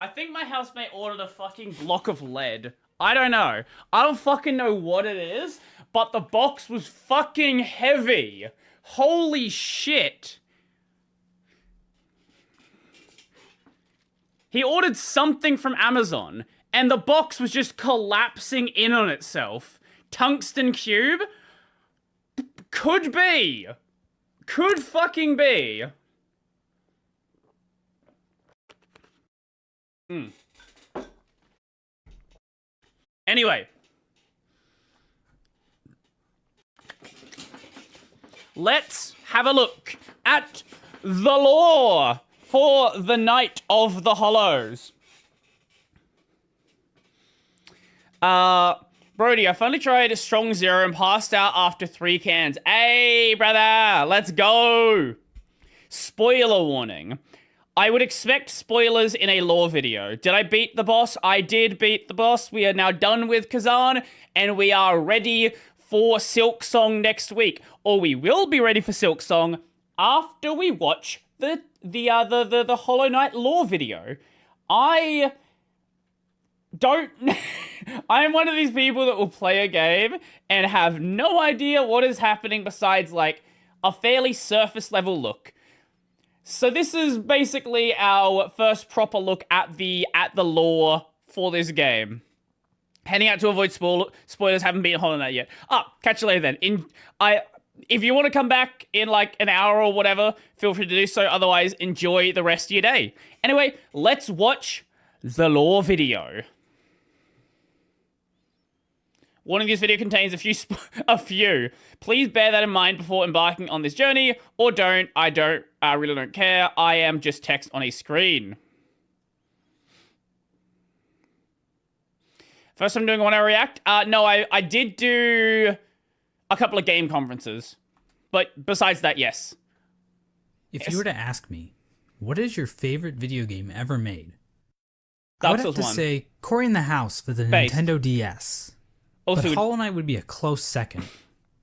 I think my housemate ordered a fucking block of lead. I don't know. I don't fucking know what it is, but the box was fucking heavy. Holy shit. He ordered something from Amazon, and the box was just collapsing in on itself. Tungsten cube? Could be. Could fucking be. Anyway. Let's have a look at the lore for the Night of the Hollows. Brodie, I finally tried Strong Zero and passed out after 3 cans. Hey, brother, let's go. Spoiler warning. I would expect spoilers in a lore video. Did I beat the boss? I did beat the boss. We are now done with Kazan, and we are ready for Silksong next week. Or we will be ready for Silksong after we watch the Hollow Knight lore video. I don't... I'm one of these people that will play a game and have no idea what is happening besides, like, a fairly surface level look. So this is basically our first proper look at the lore for this game. Heading out to avoid spoilers, haven't beaten Hollow Knight yet. Catch you later then. If you want to come back in like an hour or whatever, feel free to do so. Otherwise, enjoy the rest of your day. Anyway, let's watch the lore video. Warning, this video contains a few. Please bear that in mind before embarking on this journey, or don't. I really don't care. I am just text on a screen. First I'm doing a 1 hour react. No, I did do a couple of game conferences. But besides that, yes. If you were to ask me, what is your favorite video game ever made? I Dark would have Souls to 1. say Cory in the House for the Based. Nintendo DS. Also, But Hollow Knight would be a close second.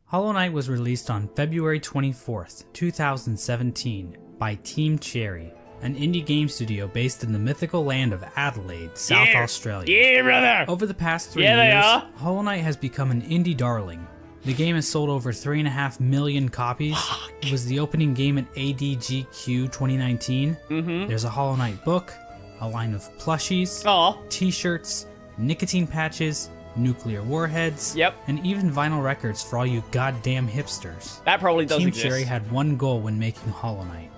Hollow Knight was released on February 24th, 2017 by Team Cherry, an indie game studio based in the mythical land of Adelaide, South Australia. Yeah, brother! Over the past 3 Yeah, they years, are. Hollow Knight has become an indie darling. The game has sold over 3.5 million copies. It was the opening game at ADGQ 2019. There's a Hollow Knight book, a line of plushies, Aw. t-shirts, nicotine patches, nuclear warheads, Yep. and even vinyl records for all you goddamn hipsters. That probably does Team exist. Cherry had one goal when making Hollow Knight.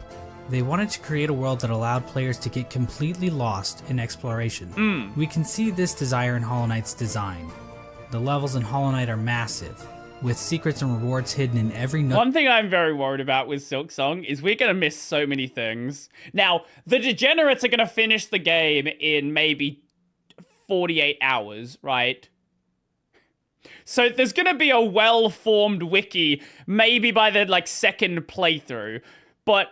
They wanted to create a world that allowed players to get completely lost in exploration. We can see this desire in Hollow Knight's design. The levels in Hollow Knight are massive, with secrets and rewards hidden in every nook. One thing I'm very worried about with Silksong is we're going to miss so many things. Now, the degenerates are going to finish the game in maybe 48 hours, right? So there's going to be a well-formed wiki, maybe by the, like, second playthrough. But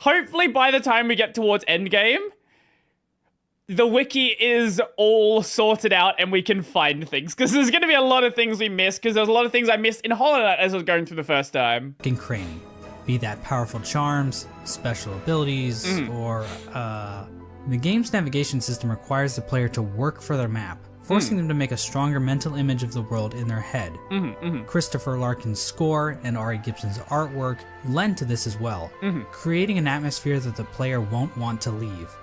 hopefully by the time we get towards endgame, the wiki is all sorted out and we can find things. Because there's going to be a lot of things we missed, because there's a lot of things I missed in Hollow Knight as I was going through the first time. And cranny. Be that powerful charms, special abilities, or, the game's navigation system requires the player to work for their map, forcing them to make a stronger mental image of the world in their head. Christopher Larkin's score and Ari Gibson's artwork lend to this as well, creating an atmosphere that the player won't want to leave.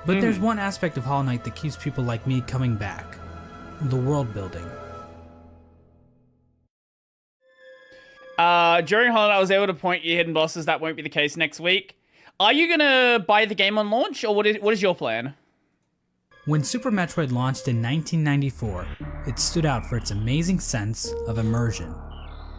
But there's one aspect of Hollow Knight that keeps people like me coming back: the world building. During Hollow Knight, I was able to point you hidden bosses. That won't be the case next week. Are you going to buy the game on launch, or what is your plan? When Super Metroid launched in 1994, it stood out for its amazing sense of immersion.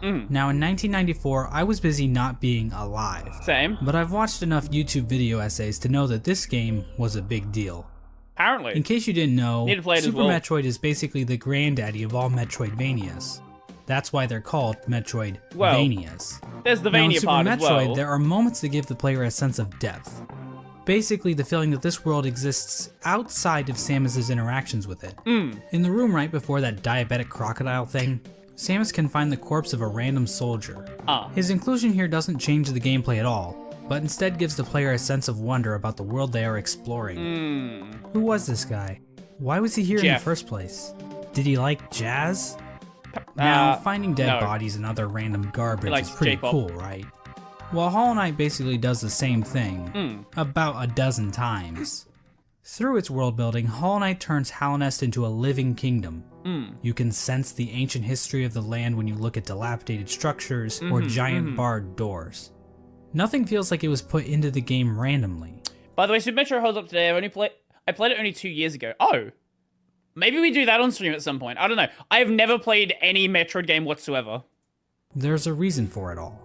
Now in 1994, I was busy not being alive. Same. But I've watched enough YouTube video essays to know that this game was a big deal. Apparently. In case you didn't know, Need to play it as Super well. Metroid is basically the granddaddy of all Metroidvanias. That's why they're called Metroidvanias. There's the Now, in Vania Super part Metroid, as well. there are moments that give the player a sense of depth. Basically, the feeling that this world exists outside of Samus's interactions with it. In the room right before that diabetic crocodile thing, Samus can find the corpse of a random soldier. His inclusion here doesn't change the gameplay at all, but instead gives the player a sense of wonder about the world they are exploring. Who was this guy? Why was he here in the first place? Did he like jazz? Now, finding dead bodies and other random garbage is pretty cool, right? Well, Hollow Knight basically does the same thing, about a dozen times. Through its world building, Hollow Knight turns Hallownest into a living kingdom. You can sense the ancient history of the land when you look at dilapidated structures or giant barred doors. Nothing feels like it was put into the game randomly. By the way, Super Metro holds up today. I played it only 2 years ago. Oh, maybe we do that on stream at some point. I don't know. I have never played any Metroid game whatsoever. There's a reason for it all.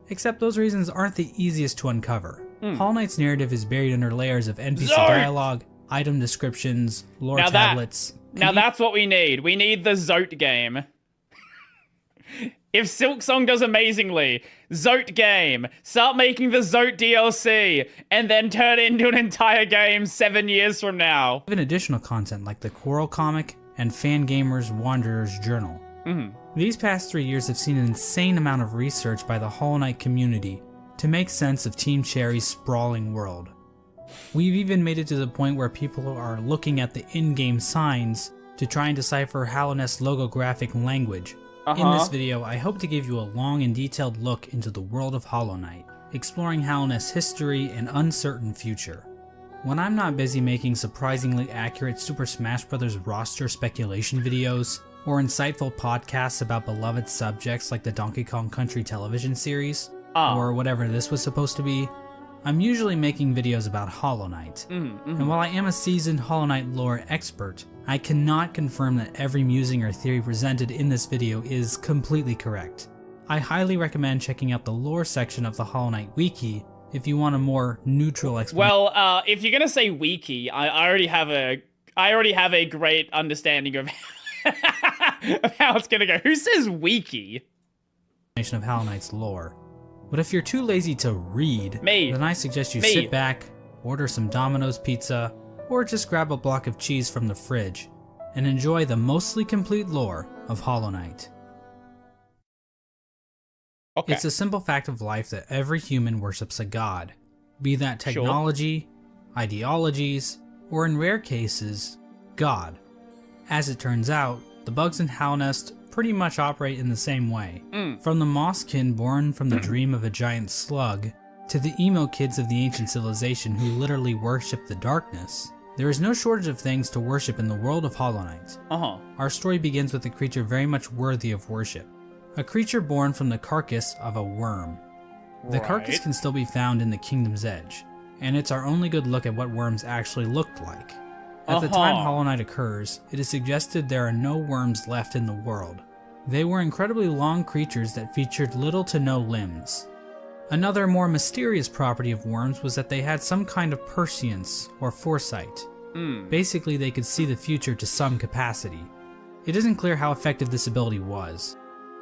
Except those reasons aren't the easiest to uncover. Hollow Knight's narrative is buried under layers of NPC dialogue, item descriptions, lore tablets. Now that's what we need. We need the Zote game. If Silksong does amazingly, Zote game. Start making the Zote DLC, and then turn it into an entire game 7 years from now. Even additional content like the Quarrel comic and Fangamer's Wanderer's Journal. These past 3 years have seen an insane amount of research by the Hollow Knight community to make sense of Team Cherry's sprawling world. We've even made it to the point where people are looking at the in-game signs to try and decipher Hallownest's logographic language. In this video, I hope to give you a long and detailed look into the world of Hollow Knight, exploring Hallownest's history and uncertain future. When I'm not busy making surprisingly accurate Super Smash Bros. Roster speculation videos, or insightful podcasts about beloved subjects like the Donkey Kong Country television series, or whatever this was supposed to be, I'm usually making videos about Hollow Knight. And while I am a seasoned Hollow Knight lore expert, I cannot confirm that every musing or theory presented in this video is completely correct. I highly recommend checking out the lore section of the Hollow Knight wiki if you want a more neutral explanation. Well, if you're gonna say wiki, I already have a great understanding of of how it's gonna go. Who says wiki? Of Hollow Knight's lore. But if you're too lazy to read, then I suggest you sit back, order some Domino's pizza, or just grab a block of cheese from the fridge, and enjoy the mostly complete lore of Hollow Knight. Okay. It's a simple fact of life that every human worships a god, be that technology, ideologies, or in rare cases, God. As it turns out, the bugs in Hallownest pretty much operate in the same way. From the Mosskin born from the dream of a giant slug, to the emo kids of the ancient civilization who literally worship the darkness, there is no shortage of things to worship in the world of Hollow Knight. Our story begins with a creature very much worthy of worship. A creature born from the carcass of a worm. The carcass can still be found in the Kingdom's Edge, and it's our only good look at what worms actually looked like. At the time Hollow Knight occurs, it is suggested there are no worms left in the world. They were incredibly long creatures that featured little to no limbs. Another more mysterious property of worms was that they had some kind of prescience or foresight. Basically, they could see the future to some capacity. It isn't clear how effective this ability was.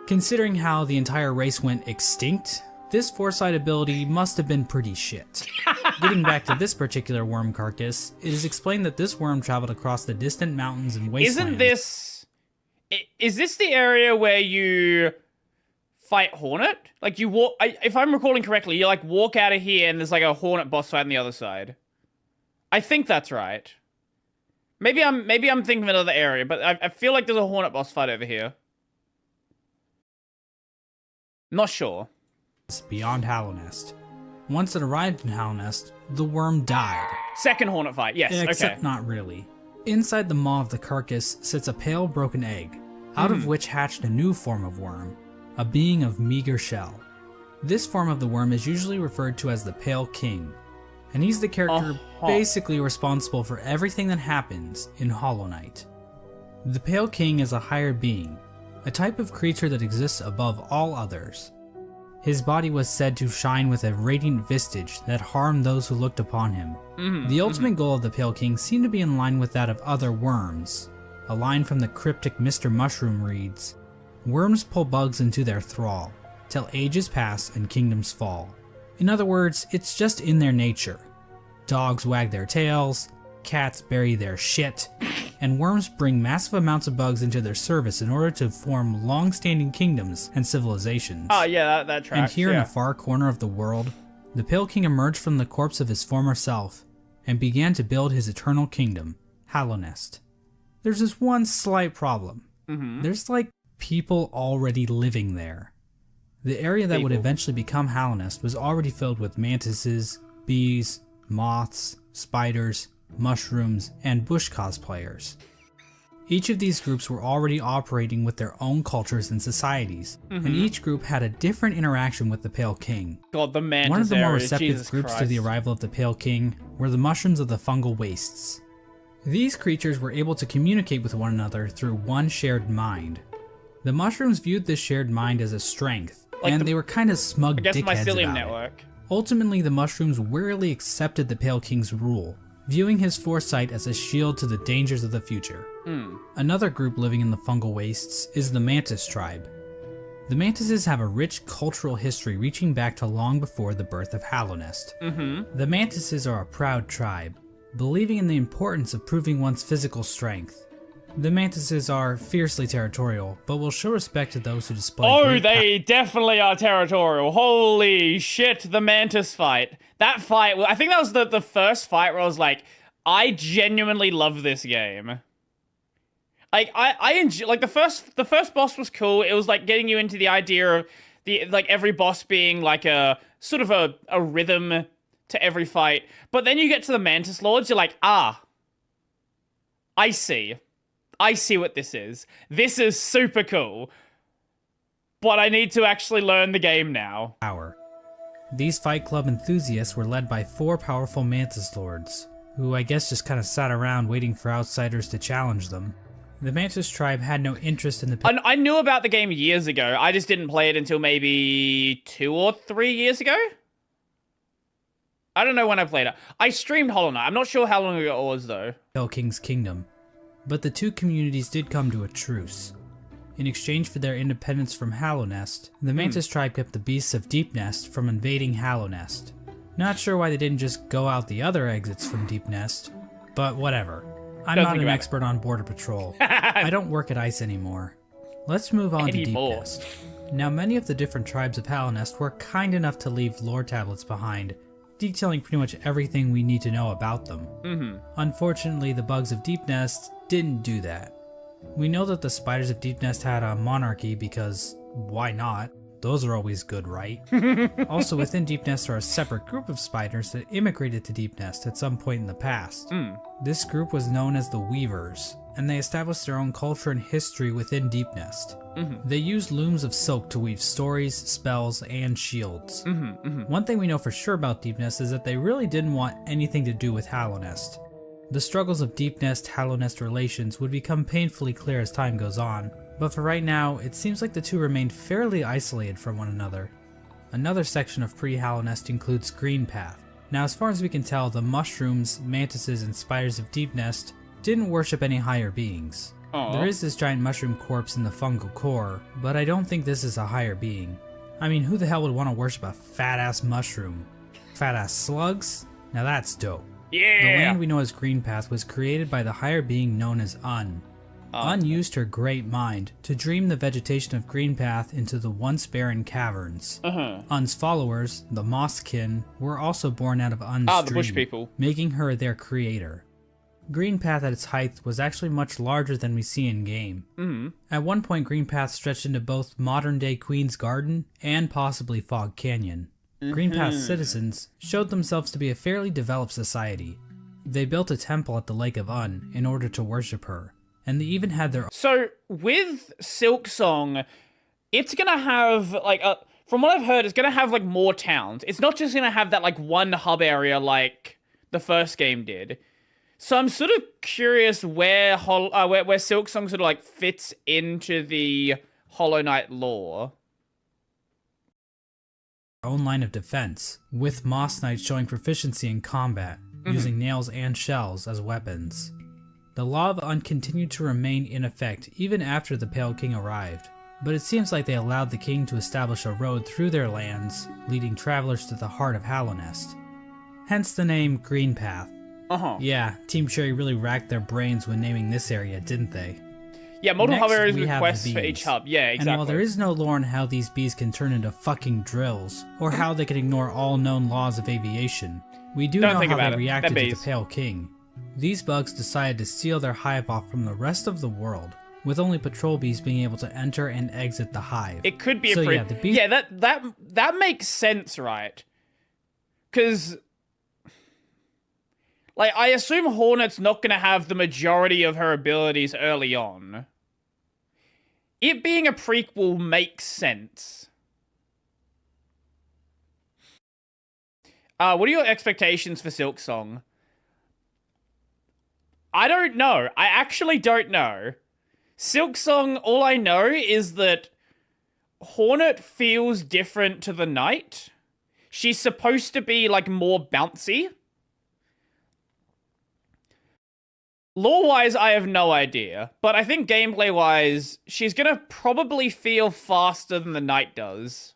Considering how the entire race went extinct, this foresight ability must have been pretty shit. Getting back to this particular worm carcass, it is explained that this worm traveled across the distant mountains and wastelands. Is this the area where you fight Hornet? Like you walk, if I'm recalling correctly, you like walk out of here and there's like a Hornet boss fight on the other side. I think that's right. Maybe I'm thinking of another area, but I feel like there's a Hornet boss fight over here. Not sure. Beyond Hallownest. Once it arrived in Hallownest, the worm died. Second Hornet fight, yes, Except not really. Inside the maw of the carcass sits a pale broken egg, out of which hatched a new form of worm, a being of meager shell. This form of the worm is usually referred to as the Pale King, and he's the character basically responsible for everything that happens in Hollow Knight. The Pale King is a higher being, a type of creature that exists above all others. His body was said to shine with a radiant visage that harmed those who looked upon him. The ultimate goal of the Pale King seemed to be in line with that of other worms. A line from the cryptic Mr. Mushroom reads, "Worms pull bugs into their thrall, till ages pass and kingdoms fall." In other words, it's just in their nature. Dogs wag their tails, cats bury their shit, and worms bring massive amounts of bugs into their service in order to form long-standing kingdoms and civilizations. Oh yeah, that tracks. And here in a far corner of the world, The Pale King emerged from the corpse of his former self and began to build his eternal kingdom, Hallownest. There's just one slight problem. There's like people already living there. The area that would eventually become Hallownest was already filled with mantises, bees, moths, spiders, mushrooms, and bush cosplayers. Each of these groups were already operating with their own cultures and societies, and each group had a different interaction with the Pale King. God, the mantis One of the more area, receptive Jesus groups Christ. to the arrival of the Pale King were the mushrooms of the fungal wastes. These creatures were able to communicate with one another through one shared mind. The mushrooms viewed this shared mind as a strength, Like and the- they were kind of smug I guess dickheads mycelium about network. it. Ultimately, the mushrooms wearily accepted the Pale King's rule, viewing his foresight as a shield to the dangers of the future. Another group living in the fungal wastes is the Mantis tribe. The Mantises have a rich cultural history reaching back to long before the birth of Hallownest. The Mantises are a proud tribe, believing in the importance of proving one's physical strength. The Mantises are fiercely territorial, but will show respect to those who display Oh, great they definitely are territorial. Holy shit, the mantis fight. That fight, I think that was the first fight where I was like, I genuinely love this game. Like, I enjoy, like, the first boss was cool. It was, like, getting you into the idea of, every boss being, like, a sort of a rhythm to every fight. But then you get to the Mantis Lords, you're like, I see what this is. This is super cool. But I need to actually learn the game now. power. These Fight Club enthusiasts were led by 4 powerful Mantis Lords, who I guess just kind of sat around waiting for outsiders to challenge them. The Mantis tribe had no interest in the I knew about the game years ago. I just didn't play it until maybe 2 or 3 years ago. I don't know when I played it. I streamed Hollow Knight. I'm not sure how long ago it was, though. Pale King's kingdom, but the two communities did come to a truce. In exchange for their independence from Hallownest, the Mantis tribe kept the beasts of Deepnest from invading Hallownest. Not sure why they didn't just go out the other exits from Deepnest, but whatever. I'm Don't not think an about expert on border patrol. I don't work at ICE anymore. Let's move on to Anymore. Deepnest. Now, many of the different tribes of Hallownest were kind enough to leave lore tablets behind, detailing pretty much everything we need to know about them. Unfortunately, the bugs of Deepnest didn't do that. We know that the spiders of Deepnest had a monarchy because why not? Those are always good, right? Also, within Deepnest are a separate group of spiders that immigrated to Deepnest at some point in the past. This group was known as the Weavers, and they established their own culture and history within Deepnest. They used looms of silk to weave stories, spells, and shields. One thing we know for sure about Deepnest is that they really didn't want anything to do with Hallownest. The struggles of Deepnest-Hallownest relations would become painfully clear as time goes on, but for right now, it seems like the two remained fairly isolated from one another. Another section of pre-Hallownest includes Greenpath. Now, as far as we can tell, the mushrooms, mantises, and spiders of Deepnest didn't worship any higher beings. There is this giant mushroom corpse in the fungal core, but I don't think this is a higher being. I mean, who the hell would want to worship a fat-ass mushroom? Fat-ass slugs? Now that's dope. Yeah! The land we know as Greenpath was created by the higher being known as Un. Un used her great mind to dream the vegetation of Greenpath into the once barren caverns. Un's followers, the Mosskin, were also born out of Un's the dream, bush people. making her their creator. Greenpath at its height was actually much larger than we see in game. At one point, Greenpath stretched into both modern-day Queen's Garden and possibly Fog Canyon. Greenpath's citizens showed themselves to be a fairly developed society. They built a temple at the Lake of Un in order to worship her, and they even had their So, with Silksong, it's gonna have, from what I've heard, it's gonna have, more towns. It's not just gonna have that, one hub area like the first game did. So I'm sort of curious where Silksong sort of, fits into the Hollow Knight lore. own line of defense, with Moss Knight showing proficiency in combat, using nails and shells as weapons. The Law of Un continued to remain in effect even after the Pale King arrived, but it seems like they allowed the king to establish a road through their lands, leading travelers to the heart of Hallownest. Hence the name Greenpath. Yeah, Team Cherry really racked their brains when naming this area, didn't they? Yeah, multiple Next, hub we have requests the for bees. each hub. Yeah, exactly. And while there is no lore on how these bees can turn into fucking drills, or how they can ignore all known laws of aviation, we do know how they reacted to the Pale King. These bugs decided to seal their hive off from the rest of the world, with only patrol bees being able to enter and exit the hive. It could be so, a yeah, the bees. Yeah, that makes sense, right? Because, like, I assume Hornet's not going to have the majority of her abilities early on. It being a prequel makes sense. What are your expectations for Silksong? I don't know. I actually don't know. Silksong, all I know is that Hornet feels different to the Knight. She's supposed to be, like, more bouncy. Lore-wise, I have no idea. But I think gameplay-wise, she's gonna probably feel faster than the Knight does.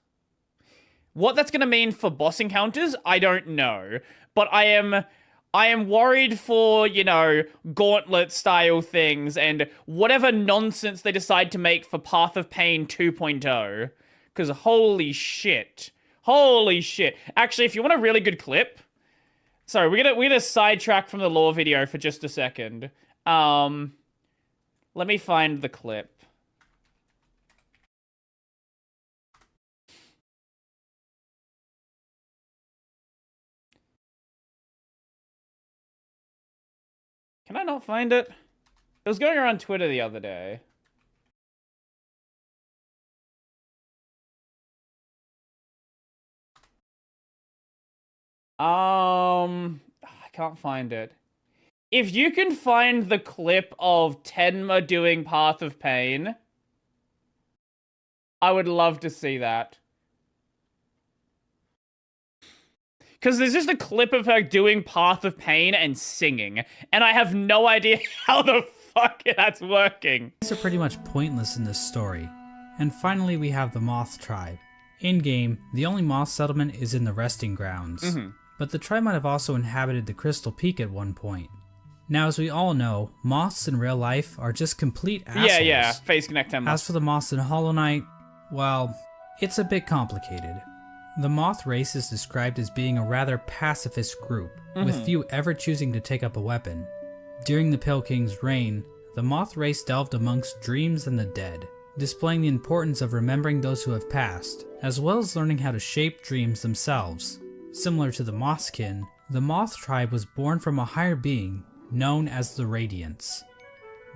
What that's gonna mean for boss encounters, I don't know. But I am worried for, you know, gauntlet-style things and whatever nonsense they decide to make for Path of Pain 2.0. Because holy shit. Holy shit. Actually, if you want a really good clip... Sorry, we're gonna sidetrack from the lore video for just a second. Let me find the clip. Can I not find it? It was going around Twitter the other day. I can't find it. If you can find the clip of Tenma doing Path of Pain, I would love to see that. Because there's just a clip of her doing Path of Pain and singing, and I have no idea how the fuck that's working. These are pretty much pointless in this story. And finally we have the Moth Tribe. In-game, the only moth settlement is in the Resting Grounds. But the tribe might have also inhabited the Crystal Peak at one point. Now, as we all know, moths in real life are just complete assholes. Yeah, Face Connect 10 As for the moths in Hollow Knight, well, it's a bit complicated. The moth race is described as being a rather pacifist group, with few ever choosing to take up a weapon. During the Pale King's reign, the moth race delved amongst dreams and the dead, displaying the importance of remembering those who have passed, as well as learning how to shape dreams themselves. Similar to the Mothskin, the Moth Tribe was born from a higher being known as the Radiants.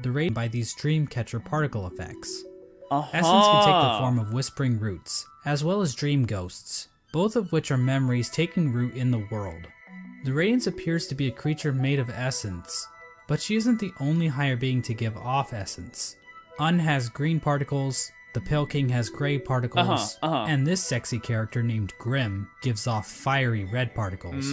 The Radiant by these Dreamcatcher particle effects. Essence can take the form of whispering roots, as well as dream ghosts, both of which are memories taking root in the world. The Radiance appears to be a creature made of essence, but she isn't the only higher being to give off essence. Un has green particles, the Pale King has gray particles, and this sexy character named Grim gives off fiery red particles.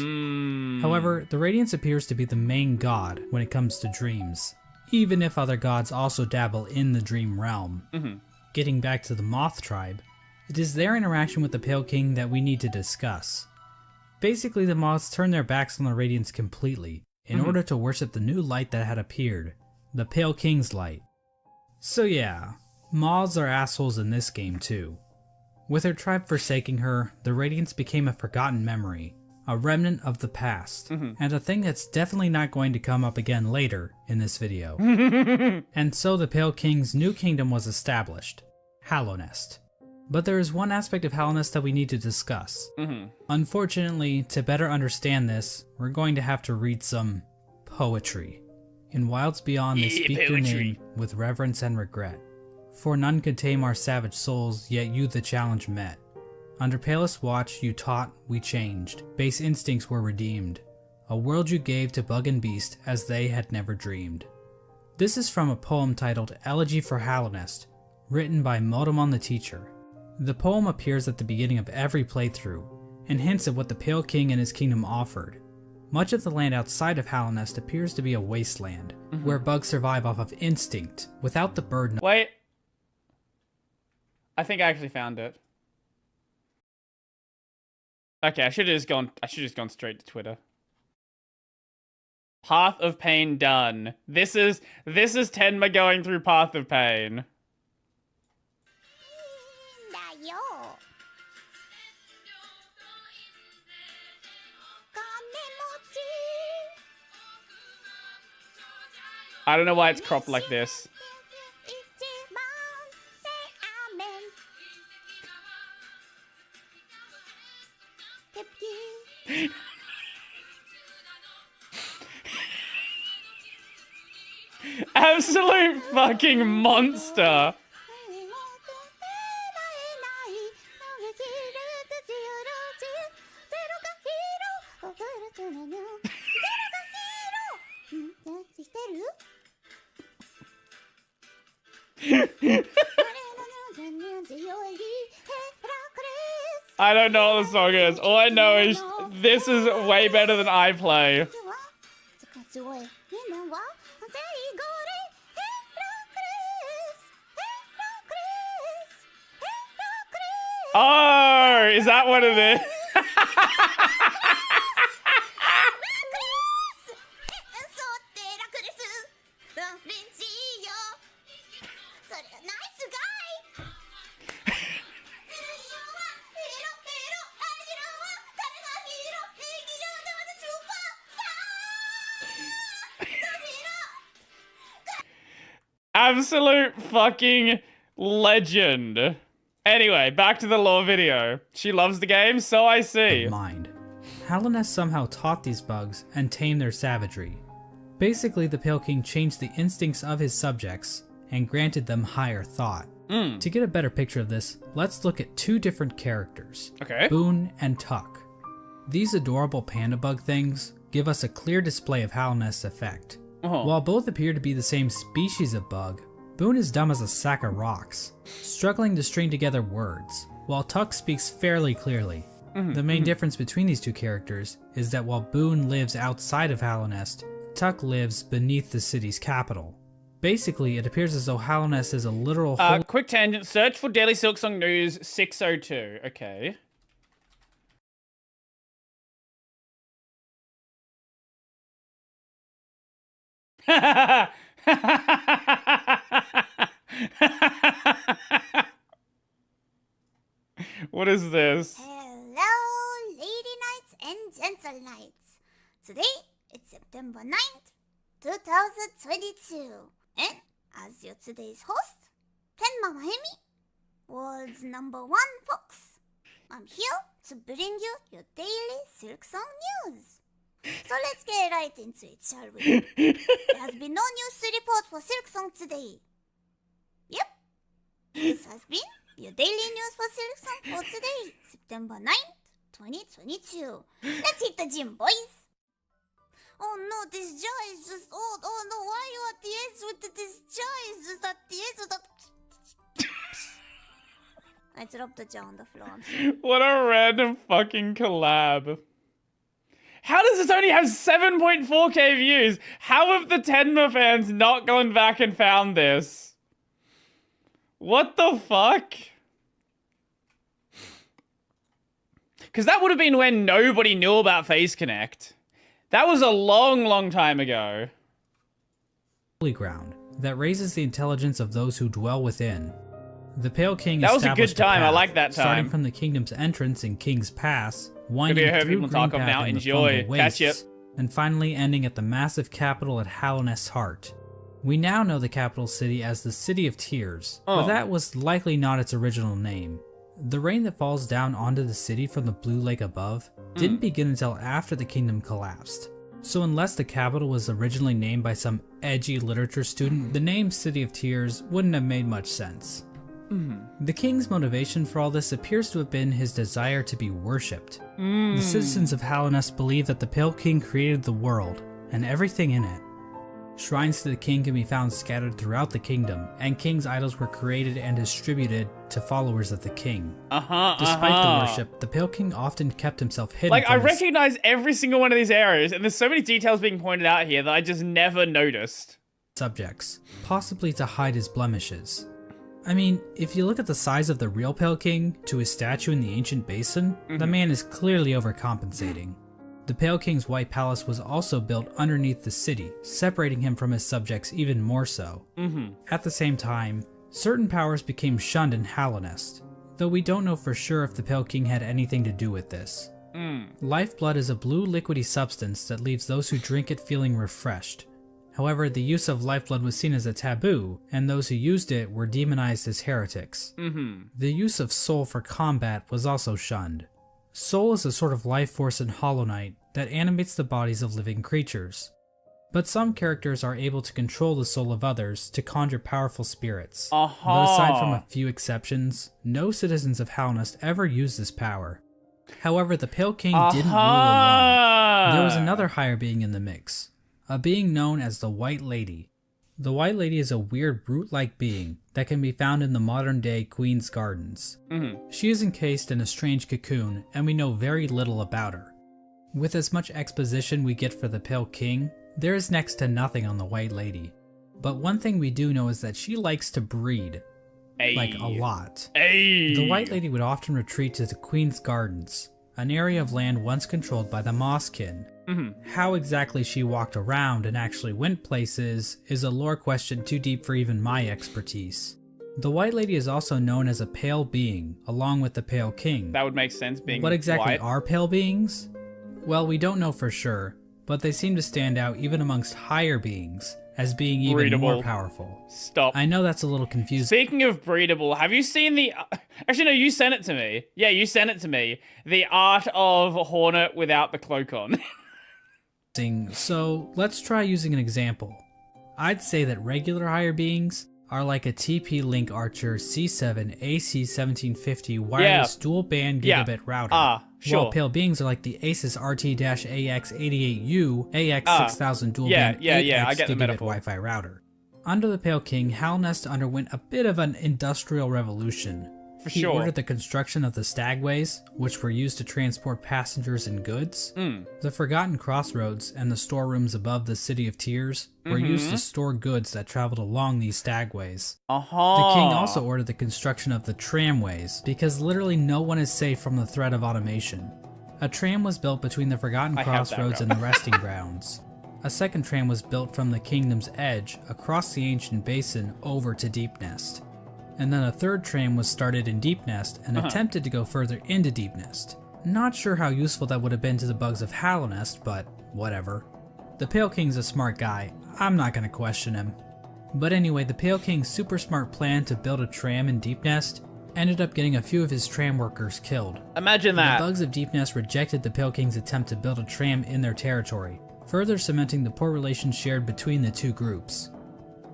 However, the Radiance appears to be the main god when it comes to dreams, even if other gods also dabble in the dream realm. Getting back to the Moth Tribe, it is their interaction with the Pale King that we need to discuss. Basically, the moths turned their backs on the Radiance completely in order to worship the new light that had appeared, the Pale King's light. So yeah, moths are assholes in this game too. With her tribe forsaking her, the Radiance became a forgotten memory, a remnant of the past, and a thing that's definitely not going to come up again later in this video. And so the Pale King's new kingdom was established, Hallownest. But there is one aspect of Hallownest that we need to discuss. Unfortunately, to better understand this, we're going to have to read some poetry. In wilds beyond they speak your name with reverence and regret. For none could tame our savage souls, yet you the challenge met. Under palest watch you taught, we changed. Base instincts were redeemed. A world you gave to bug and beast as they had never dreamed. This is from a poem titled Elegy for Hallownest, written by Motomon the Teacher. The poem appears at the beginning of every playthrough, and hints at what the Pale King and his kingdom offered. Much of the land outside of Hallownest appears to be a wasteland, where bugs survive off of instinct, without the burden. Wait. I think I actually found it. Okay, I should have just gone straight to Twitter. Path of Pain done. This is Tenma going through Path of Pain. I don't know why it's cropped like this. Absolute fucking monster. I don't know what the song is. All I know is this is way better than I play. Oh, is that what it is? Absolute fucking legend. Anyway, back to the lore video. She loves the game, so I see. Mind. Hallownest somehow taught these bugs and tamed their savagery. Basically, the Pale King changed the instincts of his subjects and granted them higher thought. To get a better picture of this, let's look at two different characters. Okay. Boone and Tuck. These adorable panda bug things give us a clear display of Hallownest's effect. While both appear to be the same species of bug, Boone is dumb as a sack of rocks, struggling to string together words, while Tuck speaks fairly clearly. The main difference between these two characters is that while Boone lives outside of Hallownest, Tuck lives beneath the city's capital. Basically, it appears as though Hallownest is a literal quick tangent. Search for Daily Silksong News 602. Okay. What is this? Hello, lady knights and gentle knights. Today, it's September 9th, 2022. And as your today's host, Tenma Mahemi, world's #1 fox, I'm here to bring you your daily Silksong news. So let's get right into it, shall we? There has been no news to report for Silksong today. Yep, this has been your daily news for Silksong for today, September 9th, 2022. Let's hit the gym, boys. Oh no, this jar is just old. Oh no, why are you at the edge with this jar is just at the edge of the... I dropped the jar on the floor. I'm sorry. What a random fucking collab. How does this only have 7.4k views? How have the Tenma fans not gone back and found this? What the fuck? Because that would have been when nobody knew about Face Connect. That was a long, long time ago. holy ground that raises the intelligence of those who dwell within. The Pale King that was a established good time. path, I like that time. starting from the kingdom's entrance in King's Pass, winding heard through people talk of Greenpath now. and the Enjoy. Fungal Catch ya. Wastes, and finally ending at the massive capital at Hallownest's heart. We now know the capital city as the City of Tears, but that was likely not its original name. The rain that falls down onto the city from the blue lake above didn't begin until after the kingdom collapsed. So unless the capital was originally named by some edgy literature student, the name City of Tears wouldn't have made much sense. The king's motivation for all this appears to have been his desire to be worshipped. The citizens of Hallownest believe that the Pale King created the world, and everything in it. Shrines to the king can be found scattered throughout the kingdom, and king's idols were created and distributed to followers of the king. Despite the worship, the Pale King often kept himself hidden. Like, I from his recognize every single one of these areas, and there's so many details being pointed out here that I just never noticed. subjects, possibly to hide his blemishes. I mean, if you look at the size of the real Pale King to his statue in the ancient basin, the man is clearly overcompensating. The Pale King's White Palace was also built underneath the city, separating him from his subjects even more so. At the same time, certain powers became shunned in Hallownest, though we don't know for sure if the Pale King had anything to do with this. Lifeblood is a blue liquidy substance that leaves those who drink it feeling refreshed. However, the use of lifeblood was seen as a taboo, and those who used it were demonized as heretics. The use of soul for combat was also shunned. Soul is a sort of life force in Hollow Knight that animates the bodies of living creatures. But some characters are able to control the soul of others to conjure powerful spirits. But aside from a few exceptions, no citizens of Hallownest ever used this power. However, the Pale King didn't rule alone. There was another higher being in the mix, a being known as the White Lady. The White Lady is a weird brute-like being that can be found in the modern-day Queen's Gardens. She is encased in a strange cocoon, and we know very little about her. With as much exposition we get for the Pale King, there is next to nothing on the White Lady. But one thing we do know is that she likes to breed. Like a lot. The White Lady would often retreat to the Queen's Gardens, an area of land once controlled by the Mosskin. How exactly she walked around and actually went places is a lore question too deep for even my expertise. The White Lady is also known as a pale being, along with the Pale King. That would make sense, being What exactly white. are pale beings? Well, we don't know for sure, but they seem to stand out even amongst higher beings as being even more powerful. Stop. I know that's a little confusing. Speaking of breedable, have you seen the... Actually, no, you sent it to me. Yeah, you sent it to me. The art of Hornet without the cloak on. So let's try using an example. I'd say that regular higher beings are like a TP Link Archer C7 AC1750 wireless dual band gigabit router. Sure. While pale beings are like the Asus RT-AX88U AX6000 dual band 8X I get the gigabit metaphor. Wi-Fi router. Under the Pale King, Hallownest underwent a bit of an industrial revolution. He ordered the construction of the stagways, which were used to transport passengers and goods. The Forgotten Crossroads and the storerooms above the City of Tears were used to store goods that traveled along these stagways. The king also ordered the construction of the tramways, because literally no one is safe from the threat of automation. A tram was built between the Forgotten Crossroads and the resting grounds. A second tram was built from the kingdom's edge across the ancient basin over to Deepnest. And then a third tram was started in Deepnest and attempted to go further into Deepnest. Not sure how useful that would have been to the bugs of Hallownest, but whatever. The Pale King's a smart guy, I'm not gonna question him. But anyway, the Pale King's super smart plan to build a tram in Deepnest ended up getting a few of his tram workers killed. Imagine that. The bugs of Deepnest rejected the Pale King's attempt to build a tram in their territory, further cementing the poor relations shared between the two groups.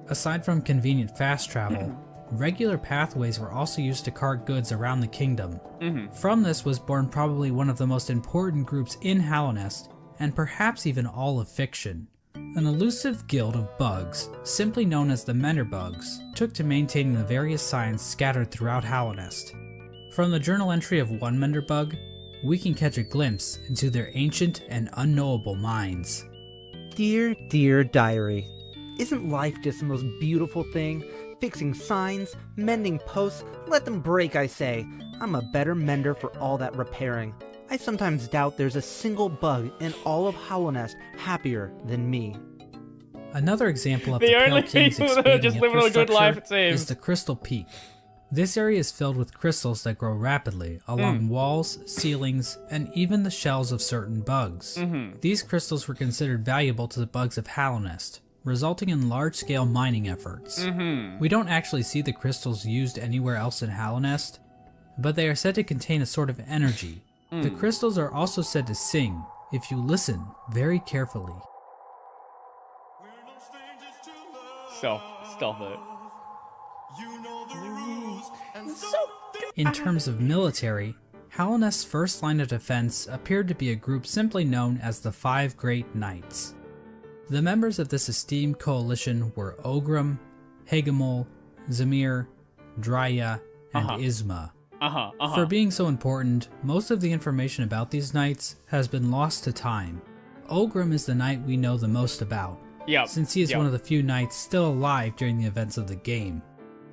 Aside from convenient fast travel, regular pathways were also used to cart goods around the kingdom. From this was born probably one of the most important groups in Hallownest, and perhaps even all of fiction. An elusive guild of bugs, simply known as the Menderbugs, took to maintaining the various signs scattered throughout Hallownest. From the journal entry of one Menderbug, we can catch a glimpse into their ancient and unknowable minds. Dear, dear diary, isn't life just the most beautiful thing? Fixing signs, mending posts, let them break, I say. I'm a better mender for all that repairing. I sometimes doubt there's a single bug in all of Hallownest happier than me. Another example of The the Pale only King's people that are expanding just living a good life, it infrastructure seems. is the Crystal Peak. This area is filled with crystals that grow rapidly along walls, ceilings, and even the shells of certain bugs. These crystals were considered valuable to the bugs of Hallownest, resulting in large-scale mining efforts. We don't actually see the crystals used anywhere else in Hallownest, but they are said to contain a sort of energy. The crystals are also said to sing, if you listen very carefully. Stop it. In terms of military, Hallownest's first line of defense appeared to be a group simply known as the Five Great Knights. The members of this esteemed coalition were Ogrim, Hagamol, Zamir, Drya, and Isma. For being so important, most of the information about these knights has been lost to time. Ogrim is the knight we know the most about, since he is one of the few knights still alive during the events of the game.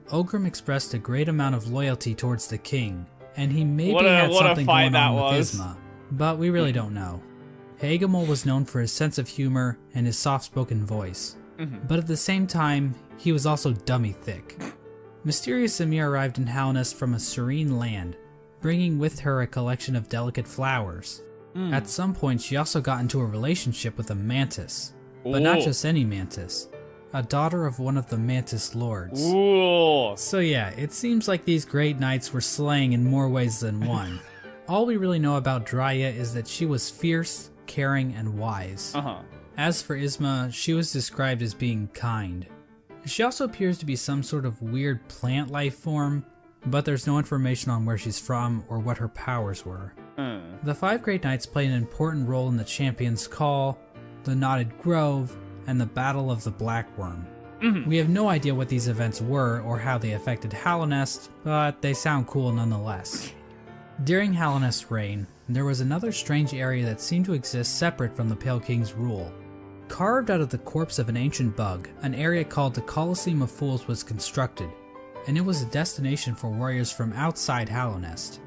Ogrim expressed a great amount of loyalty towards the king, and he maybe had something going on with Isma, but we really don't know. Hagamol was known for his sense of humor and his soft-spoken voice, but at the same time, he was also dummy thick. Mysterious Amir arrived in Halnest from a serene land, bringing with her a collection of delicate flowers. At some point, she also got into a relationship with a mantis, but not just any mantis, a daughter of one of the mantis lords. Ooh. So yeah, it seems like these great knights were slaying in more ways than one. All we really know about Drya is that she was fierce, caring, and wise. As for Isma, she was described as being kind. She also appears to be some sort of weird plant life form, but there's no information on where she's from or what her powers were. The 5 Great Knights play an important role in the Champion's Call, the Knotted Grove, and the Battle of the Black Worm. We have no idea what these events were or how they affected Halonest, but they sound cool nonetheless. During Halonest's reign, there was another strange area that seemed to exist separate from the Pale King's rule. Carved out of the corpse of an ancient bug, an area called the Colosseum of Fools was constructed, and it was a destination for warriors from outside Halonest.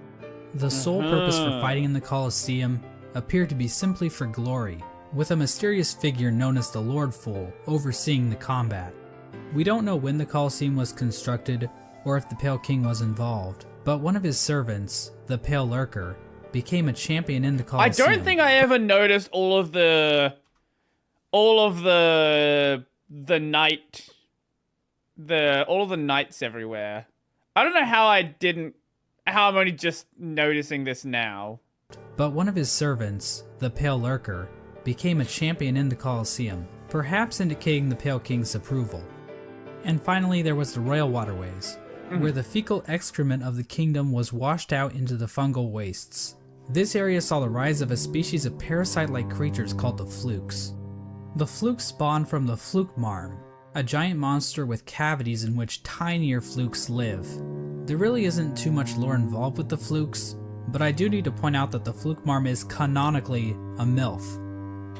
The sole purpose for fighting in the Colosseum appeared to be simply for glory, with a mysterious figure known as the Lord Fool overseeing the combat. We don't know when the Colosseum was constructed or if the Pale King was involved, but one of his servants, the Pale Lurker, became a champion in the Colosseum. I don't think I ever noticed all of the knights everywhere. I don't know how I'm only just noticing this now. But one of his servants, the Pale Lurker, became a champion in the Colosseum, perhaps indicating the Pale King's approval. And finally, there was the Royal Waterways, where the fecal excrement of the kingdom was washed out into the fungal wastes. This area saw the rise of a species of parasite-like creatures called the Flukes. The Flukes spawned from the Flukmarm, a giant monster with cavities in which tinier Flukes live. There really isn't too much lore involved with the Flukes, but I do need to point out that the Flukmarm is canonically a MILF.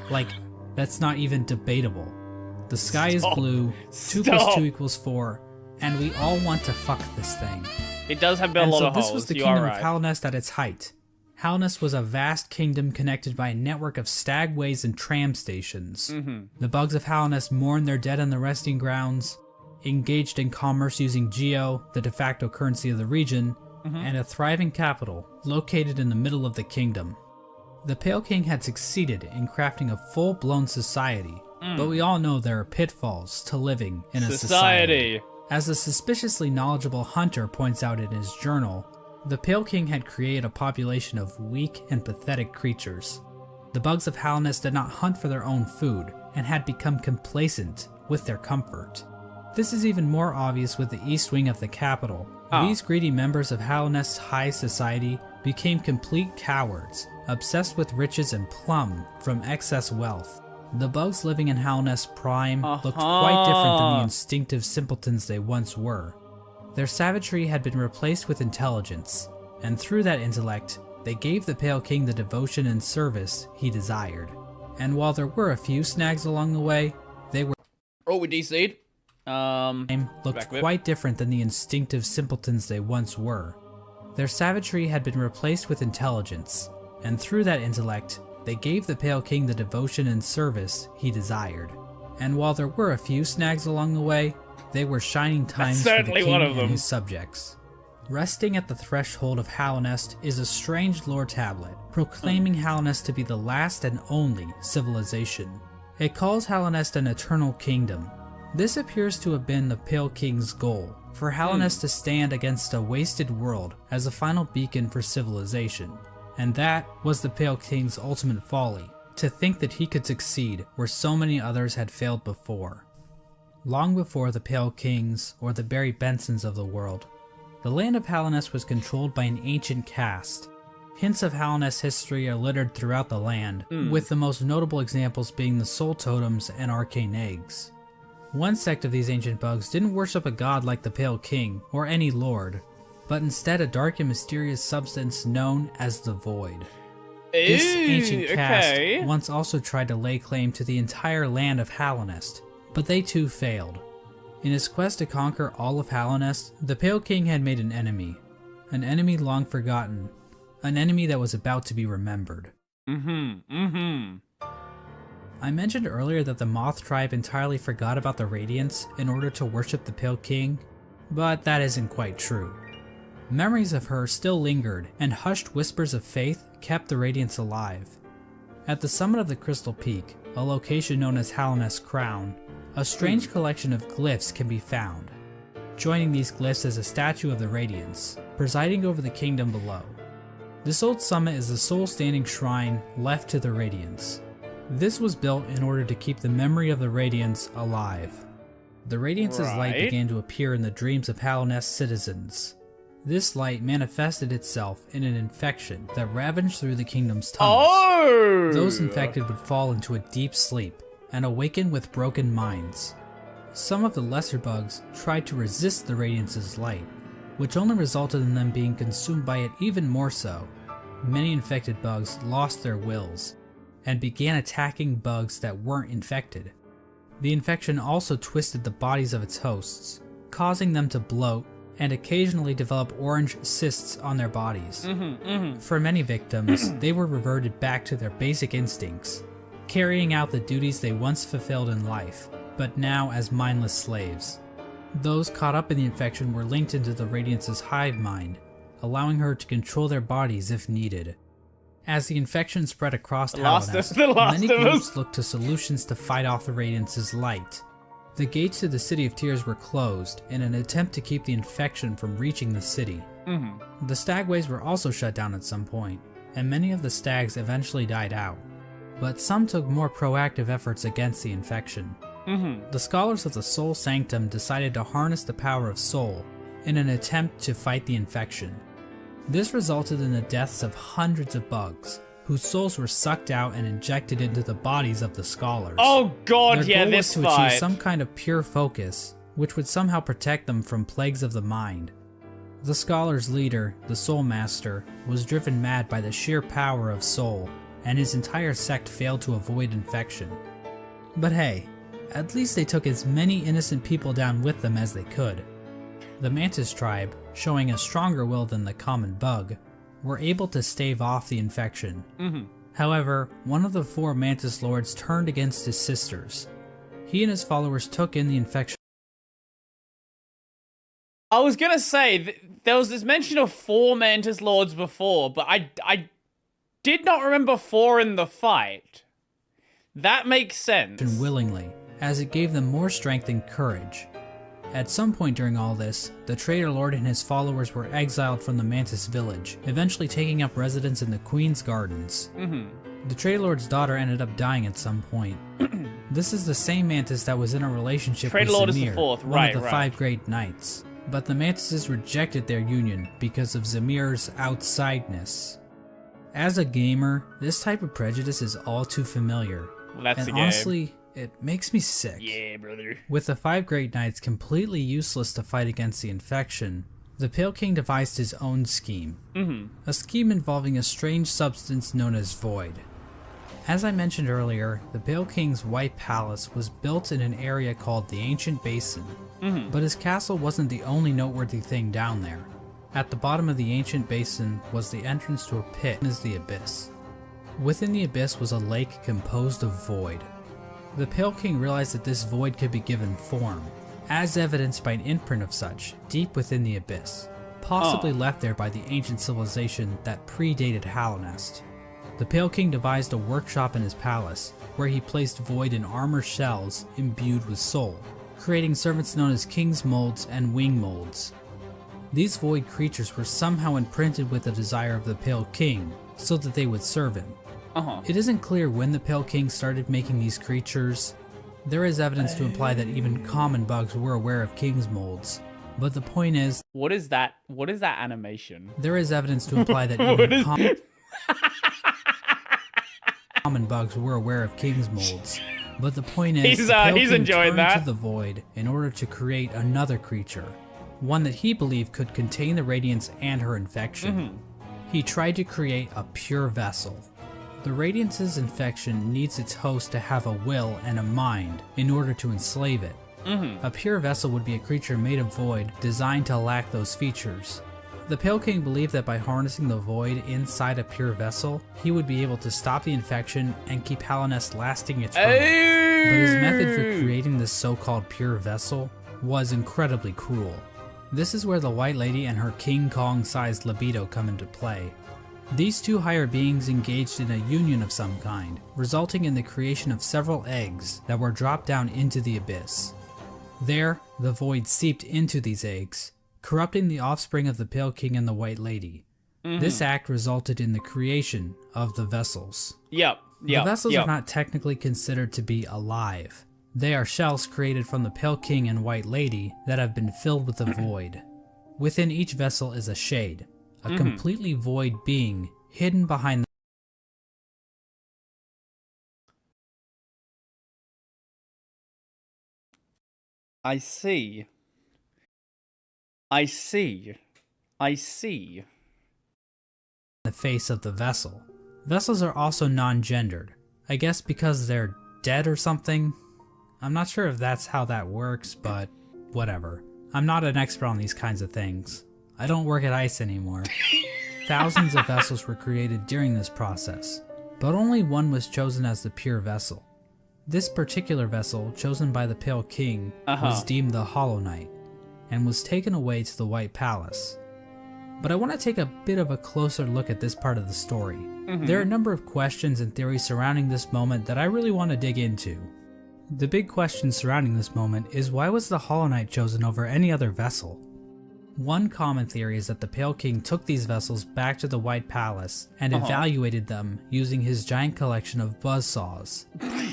Like, that's not even debatable. The sky is blue, 2 plus 2 equals 4, and we all want to fuck this thing. It does have a lot of holes. This was the kingdom of Halonest at its height. Halonest was a vast kingdom connected by a network of stagways and tram stations. The bugs of Halonest mourned their dead on the resting grounds, engaged in commerce using Geo, the de facto currency of the region, and a thriving capital located in the middle of the kingdom. The Pale King had succeeded in crafting a full-blown society, but we all know there are pitfalls to living in a society. As the suspiciously knowledgeable Hunter points out in his journal, the Pale King had created a population of weak and pathetic creatures. The bugs of Halonest did not hunt for their own food, and had become complacent with their comfort. This is even more obvious with the east wing of the capital. These greedy members of Halonest's high society became complete cowards, obsessed with riches and plumb from excess wealth. The bugs living in Halonest Prime looked quite different than the instinctive simpletons they once were. Their savagery had been replaced with intelligence, and through that intellect, they gave the Pale King the devotion and service he desired. And while there were a few snags along the way, they were we DC'd. looked quite different than the instinctive simpletons they once were. Their savagery had been replaced with intelligence, and through that intellect, they gave the Pale King the devotion and service he desired. And while there were a few snags along the way, they were shining times for the king and his subjects. Resting at the threshold of Halonest is a strange lore tablet, proclaiming Halonest to be the last and only civilization. It calls Halonest an eternal kingdom. This appears to have been the Pale King's goal, for Halonest to stand against a wasted world as a final beacon for civilization. And that was the Pale King's ultimate folly, to think that he could succeed where so many others had failed before. Long before the Pale Kings or the Barry Bensons of the world, the land of Halonest was controlled by an ancient caste. Hints of Halonest's history are littered throughout the land, with the most notable examples being the Soul Totems and Arcane Eggs. One sect of these ancient bugs didn't worship a god like the Pale King or any lord, but instead a dark and mysterious substance known as the Void. This ancient caste once also tried to lay claim to the entire land of Halonest, but they too failed. In his quest to conquer all of Halonest, the Pale King had made an enemy long forgotten, an enemy that was about to be remembered. I mentioned earlier that the Moth tribe entirely forgot about the Radiants in order to worship the Pale King, but that isn't quite true. Memories of her still lingered, and hushed whispers of faith kept the Radiants alive. At the summit of the Crystal Peak, a location known as Hallownest Crown, a strange collection of glyphs can be found. Joining these glyphs is a statue of the Radiants, presiding over the kingdom below. This old summit is the sole standing shrine left to the Radiants. This was built in order to keep the memory of the Radiants alive. The Radiants' light began to appear in the dreams of Hallownest citizens. This light manifested itself in an infection that ravaged through the kingdom's tunnels. Oh! Those infected would fall into a deep sleep and awaken with broken minds. Some of the lesser bugs tried to resist the Radiance' light, which only resulted in them being consumed by it even more so. Many infected bugs lost their wills and began attacking bugs that weren't infected. The infection also twisted the bodies of its hosts, causing them to bloat and occasionally develop orange cysts on their bodies. For many victims, they were reverted back to their basic instincts, carrying out the duties they once fulfilled in life, but now as mindless slaves. Those caught up in the infection were linked into the Radiance's hive mind, allowing her to control their bodies if needed. As the infection spread across Hallownest, many groups looked to solutions to fight off the Radiance's light. The gates to the City of Tears were closed in an attempt to keep the infection from reaching the city. The stagways were also shut down at some point, and many of the stags eventually died out. But some took more proactive efforts against the infection. The scholars of the Soul Sanctum decided to harness the power of Soul in an attempt to fight the infection. This resulted in the deaths of hundreds of bugs, whose souls were sucked out and injected into the bodies of the scholars. Oh god, Their yeah, goal this was to fight. achieve some kind of pure focus, which would somehow protect them from plagues of the mind. The scholars' leader, the Soul Master, was driven mad by the sheer power of Soul, and his entire sect failed to avoid infection. But hey, at least they took as many innocent people down with them as they could. The Mantis tribe, showing a stronger will than the common bug, were able to stave off the infection. However, one of the 4 Mantis Lords turned against his sisters. He and his followers took in the infection. I was gonna say, there was this mention of 4 Mantis Lords before, but I did not remember 4 in the fight. That makes sense. Willingly, as it gave them more strength and courage. At some point during all this, the Traitor Lord and his followers were exiled from the Mantis village, eventually taking up residence in the Queen's Gardens. The Traitor Lord's daughter ended up dying at some point. This is the same Mantis that was in a relationship Traitor with Lord is the Zamir, 4th, one right, of the 5 Great Knights. But the Mantises rejected their union because of Zamir's outsideness. As a gamer, this type of prejudice is all too familiar. Well, that's and the game. honestly, it makes me sick. Yeah, brother. With the 5 Great Knights completely useless to fight against the infection, the Pale King devised his own scheme. A scheme involving a strange substance known as Void. As I mentioned earlier, the Pale King's White Palace was built in an area called the Ancient Basin, but his castle wasn't the only noteworthy thing down there. At the bottom of the Ancient Basin was the entrance to a pit known as the Abyss. Within the Abyss was a lake composed of void. The Pale King realized that this void could be given form, as evidenced by an imprint of such deep within the Abyss, possibly left there by the ancient civilization that predated Hallownest. The Pale King devised a workshop in his palace, where he placed void in armor shells imbued with soul, creating servants known as King's Molds and Wing Molds. These void creatures were somehow imprinted with the desire of the Pale King, so that they would serve him. It isn't clear when the Pale King started making these creatures. There is evidence to imply that even common bugs were aware of King's Molds, but the point is, What is that animation? there is evidence to imply that even common bugs were aware of King's Molds. But the point is, He's the Pale King enjoying turned that. to the void in order to create another creature, one that he believed could contain the Radiance and her infection. He tried to create a pure vessel. The Radiance's infection needs its host to have a will and a mind in order to enslave it. A pure vessel would be a creature made of void designed to lack those features. The Pale King believed that by harnessing the void inside a pure vessel, he would be able to stop the infection and keep Hallownest lasting eternal. But his method for creating this so-called pure vessel was incredibly cruel. This is where the White Lady and her King Kong-sized libido come into play. These two higher beings engaged in a union of some kind, resulting in the creation of several eggs that were dropped down into the abyss. There, the void seeped into these eggs, corrupting the offspring of the Pale King and the White Lady. This act resulted in the creation of the vessels. The vessels are not technically considered to be alive. They are shells created from the Pale King and White Lady that have been filled with the void. Within each vessel is a shade, a completely void being hidden behind the I see. face of the vessel. Vessels are also non-gendered. I guess because they're dead or something? I'm not sure if that's how that works, but whatever. I'm not an expert on these kinds of things. I don't work at ICE anymore. Thousands of vessels were created during this process, but only one was chosen as the pure vessel. This particular vessel, chosen by the Pale King, was deemed the Hollow Knight, and was taken away to the White Palace. But I want to take a bit of a closer look at this part of the story. There are a number of questions and theories surrounding this moment that I really want to dig into. The big question surrounding this moment is, why was the Hollow Knight chosen over any other vessel? One common theory is that the Pale King took these vessels back to the White Palace and evaluated them using his giant collection of buzzsaws.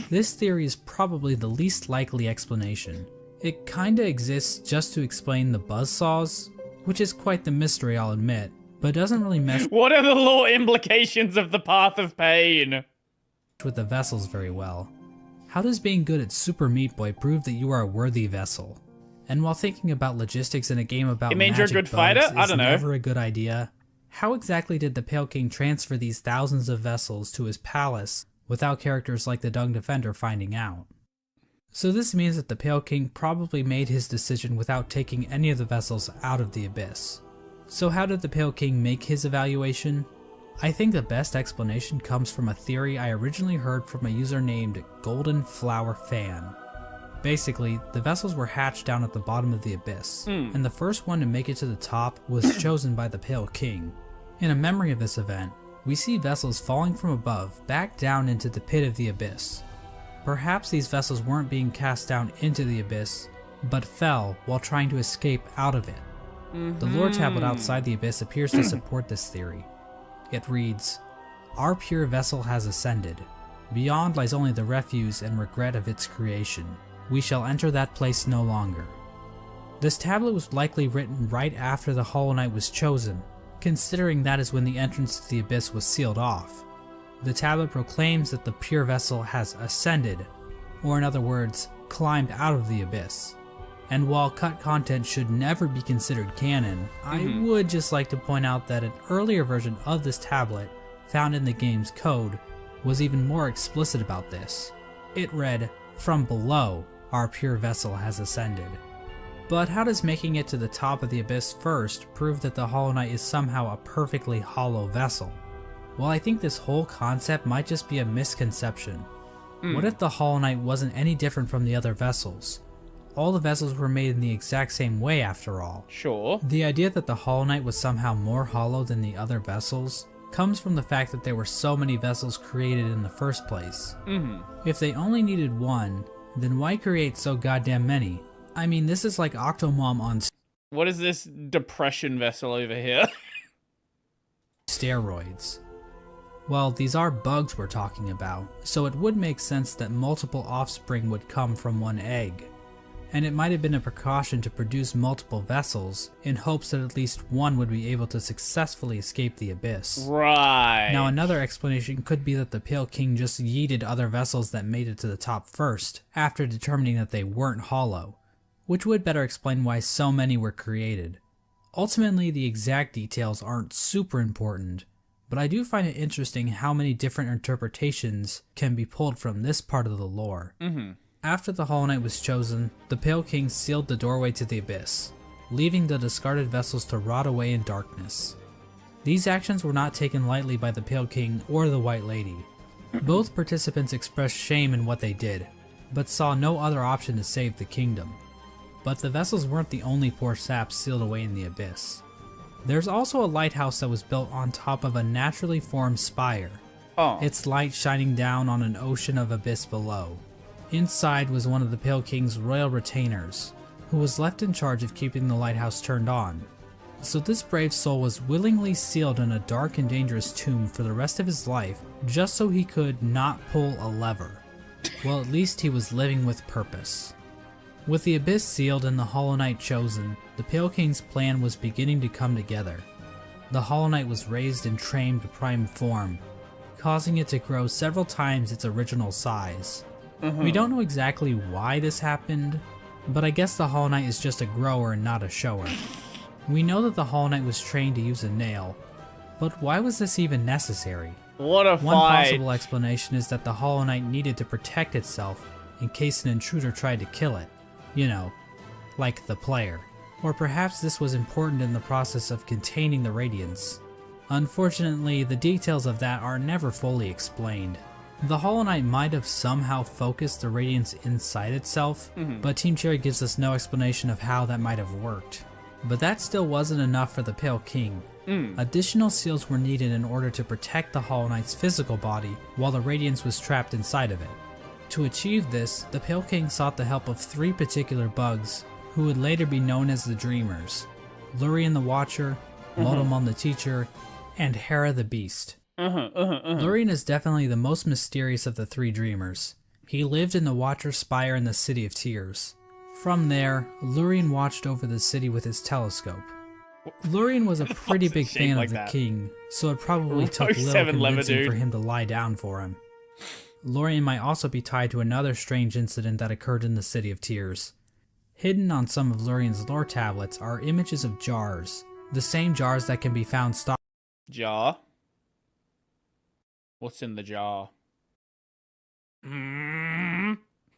This theory is probably the least likely explanation. It kinda exists just to explain the buzzsaws, which is quite the mystery, I'll admit, but doesn't really mesh What are the lore implications of the Path of Pain? with the vessels very well. How does being good at Super Meat Boy prove that you are a worthy vessel? And while thinking about logistics in a game about It means you're a magic good fighter? bugs I don't is know. never a good idea, how exactly did the Pale King transfer these thousands of vessels to his palace without characters like the Dung Defender finding out? So this means that the Pale King probably made his decision without taking any of the vessels out of the abyss. So how did the Pale King make his evaluation? I think the best explanation comes from a theory I originally heard from a user named Golden Flower Fan. Basically, the vessels were hatched down at the bottom of the abyss, and the first one to make it to the top was chosen by the Pale King. In a memory of this event, we see vessels falling from above back down into the pit of the abyss. Perhaps these vessels weren't being cast down into the abyss, but fell while trying to escape out of it. The lore tablet outside the abyss appears to support this theory. It reads, "Our pure vessel has ascended. Beyond lies only the refuse and regret of its creation. We shall enter that place no longer." This tablet was likely written right after the Hollow Knight was chosen, considering that is when the entrance to the abyss was sealed off. The tablet proclaims that the pure vessel has ascended, or in other words, climbed out of the abyss. And while cut content should never be considered canon, I would just like to point out that an earlier version of this tablet, found in the game's code, was even more explicit about this. It read, "From below, our pure vessel has ascended." But how does making it to the top of the abyss first prove that the Hollow Knight is somehow a perfectly hollow vessel? Well, I think this whole concept might just be a misconception. What if the Hollow Knight wasn't any different from the other vessels? All the vessels were made in the exact same way after all. Sure. The idea that the Hollow Knight was somehow more hollow than the other vessels comes from the fact that there were so many vessels created in the first place. If they only needed one, then why create so goddamn many? I mean, this is like Octomom on What is this depression vessel over here? steroids. Well, these are bugs we're talking about, so it would make sense that multiple offspring would come from one egg. And it might have been a precaution to produce multiple vessels in hopes that at least one would be able to successfully escape the abyss. Right. Now another explanation could be that the Pale King just yeeted other vessels that made it to the top first, after determining that they weren't hollow, which would better explain why so many were created. Ultimately, the exact details aren't super important, but I do find it interesting how many different interpretations can be pulled from this part of the lore. After the Hollow Knight was chosen, the Pale King sealed the doorway to the abyss. leaving the discarded vessels to rot away in darkness. These actions were not taken lightly by the Pale King or the White Lady. Both participants expressed shame in what they did, but saw no other option to save the kingdom. But the vessels weren't the only poor saps sealed away in the abyss. There's also a lighthouse that was built on top of a naturally formed spire, its light shining down on an ocean of abyss below. Inside was one of the Pale King's royal retainers, who was left in charge of keeping the lighthouse turned on. So this brave soul was willingly sealed in a dark and dangerous tomb for the rest of his life, just so he could not pull a lever. Well, at least he was living with purpose. With the abyss sealed and the Hollow Knight chosen, the Pale King's plan was beginning to come together. The Hollow Knight was raised and trained to prime form, causing it to grow several times its original size. We don't know exactly why this happened, but I guess the Hollow Knight is just a grower and not a shower. We know that the Hollow Knight was trained to use a nail, but why was this even necessary? What a One fight. possible explanation is that the Hollow Knight needed to protect itself in case an intruder tried to kill it. You know, like the player. Or perhaps this was important in the process of containing the Radiance. Unfortunately, the details of that are never fully explained. The Hollow Knight might have somehow focused the Radiance inside itself, but Team Cherry gives us no explanation of how that might have worked. But that still wasn't enough for the Pale King. Additional seals were needed in order to protect the Hollow Knight's physical body while the Radiance was trapped inside of it. To achieve this, the Pale King sought the help of 3 particular bugs, who would later be known as the Dreamers: Lurien the Watcher, Motomon the Teacher, and Hera the Beast. Lurien is definitely the most mysterious of the 3 Dreamers. He lived in the Watcher's Spire in the City of Tears. From there, Lurien watched over the city with his telescope. Lurien was a pretty big fan of the king, so it probably took little convincing for him to lie down for him. Lurien might also be tied to another strange incident that occurred in the City of Tears. Hidden on some of Lurien's lore tablets are images of jars, the same jars that can be found Jar? What's in the jar?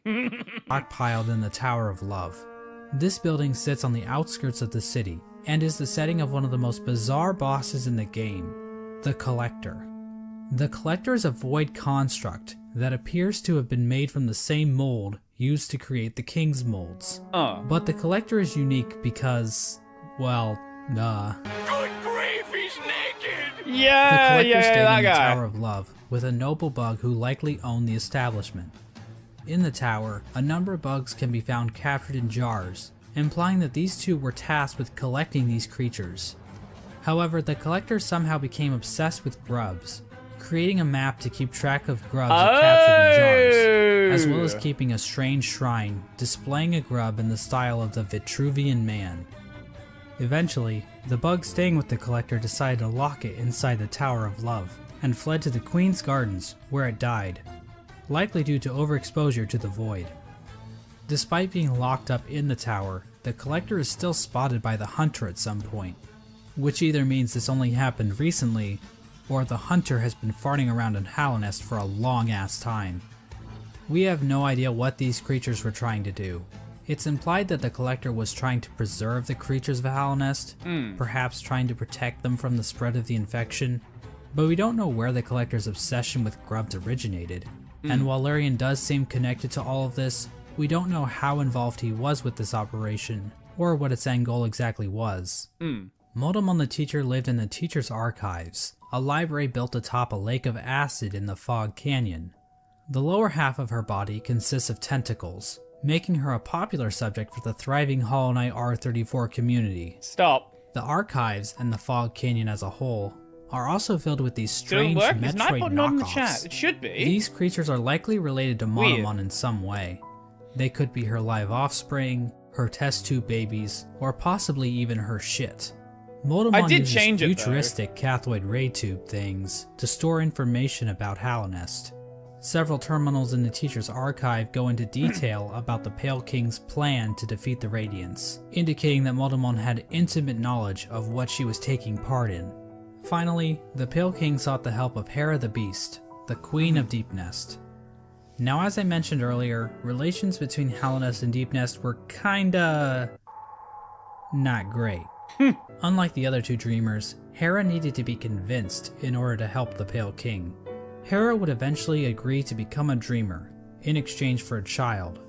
stockpiled in the Tower of Love. This building sits on the outskirts of the city, and is the setting of one of the most bizarre bosses in the game, the Collector. The Collector is a void construct that appears to have been made from the same mold used to create the King's molds. But the Collector is unique because, well, Good grief, he's naked! The Yeah, Collector stayed that in the guy. Tower of Love with a noble bug who likely owned the establishment. In the tower, a number of bugs can be found captured in jars, implying that these two were tasked with collecting these creatures. However, the Collector somehow became obsessed with grubs, creating a map to keep track of grubs captured in jars, as well as keeping a strange shrine displaying a grub in the style of the Vitruvian Man. Eventually, the bug staying with the Collector decided to lock it inside the Tower of Love, and fled to the Queen's Gardens, where it died, likely due to overexposure to the void. Despite being locked up in the tower, the Collector is still spotted by the Hunter at some point, which either means this only happened recently, or the Hunter has been farting around in Halonest for a long ass time. We have no idea what these creatures were trying to do. It's implied that the Collector was trying to preserve the creatures of Halonest, perhaps trying to protect them from the spread of the infection, but we don't know where the Collector's obsession with grubs originated. And while Lurien does seem connected to all of this, we don't know how involved he was with this operation, or what its end goal exactly was. Motomon the Teacher lived in the Teacher's Archives, a library built atop a lake of acid in the Fog Canyon. The lower half of her body consists of tentacles, making her a popular subject for the thriving Hollow Knight R34 community. Stop. The Archives and the Fog Canyon as a whole are also filled with these Didn't strange work? Is Metroid Nightbot not in the knockoffs. chat? It should be. These creatures are likely related to Weird. Monomon in some way. They could be her live offspring, her test tube babies, or possibly even her shit. Motomon did uses change it, though. futuristic cathode ray tube things to store information about Halonest. Several terminals in the Teacher's Archive go into detail about the Pale King's plan to defeat the Radiance, indicating that Motomon had intimate knowledge of what she was taking part in. Finally, the Pale King sought the help of Hera the Beast, the Queen of Deep Nest. Now, as I mentioned earlier, relations between Halonest and Deep Nest were kinda not great. Unlike the other two dreamers, Hera needed to be convinced in order to help the Pale King. Hera would eventually agree to become a dreamer, in exchange for a child.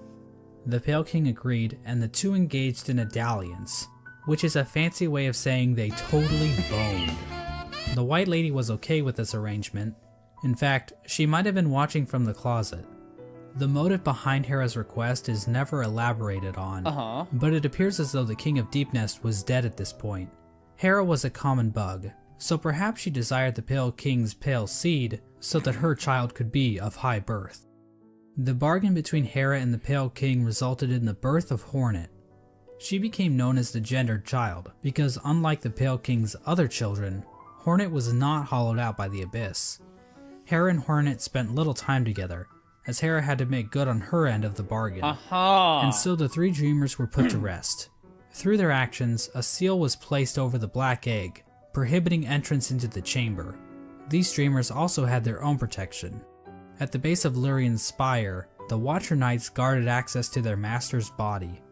The Pale King agreed, and the two engaged in a dalliance, which is a fancy way of saying they totally boned. The White Lady was okay with this arrangement. In fact, she might have been watching from the closet. The motive behind Hera's request is never elaborated on, but it appears as though the King of Deepnest was dead at this point. Hera was a common bug, so perhaps she desired the Pale King's pale seed so that her child could be of high birth. The bargain between Hera and the Pale King resulted in the birth of Hornet. She became known as the gendered child because, unlike the Pale King's other children, Hornet was not hollowed out by the Abyss. Hera and Hornet spent little time together, as Hera had to make good on her end of the bargain. And so the three dreamers were put to rest. Through their actions, a seal was placed over the black egg, prohibiting entrance into the chamber. These dreamers also had their own protection. At the base of Lurian's spire, the Watcher Knights guarded access to their master's body.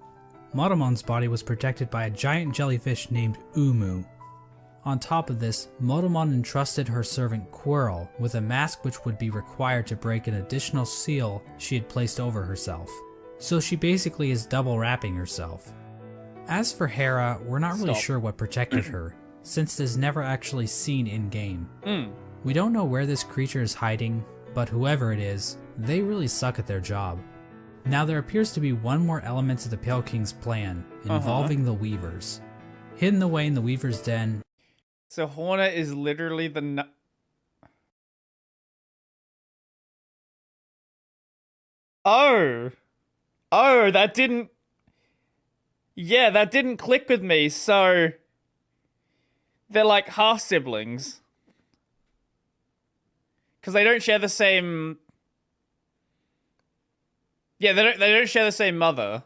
Motomon's body was protected by a giant jellyfish named Umu. On top of this, Motomon entrusted her servant Quirrell with a mask which would be required to break an additional seal she had placed over herself. So she basically is double wrapping herself. As for Hera, we're not really sure what protected her, since it is never actually seen in-game. We don't know where this creature is hiding, but whoever it is, they really suck at their job. Now there appears to be one more element to the Pale King's plan, involving the Weavers. Hidden away in the Weaver's Den. So Hornet is literally the Oh, that didn't... Yeah, that didn't click with me, so... They're like half-siblings. Because they don't share the same... Yeah, they don't share the same mother.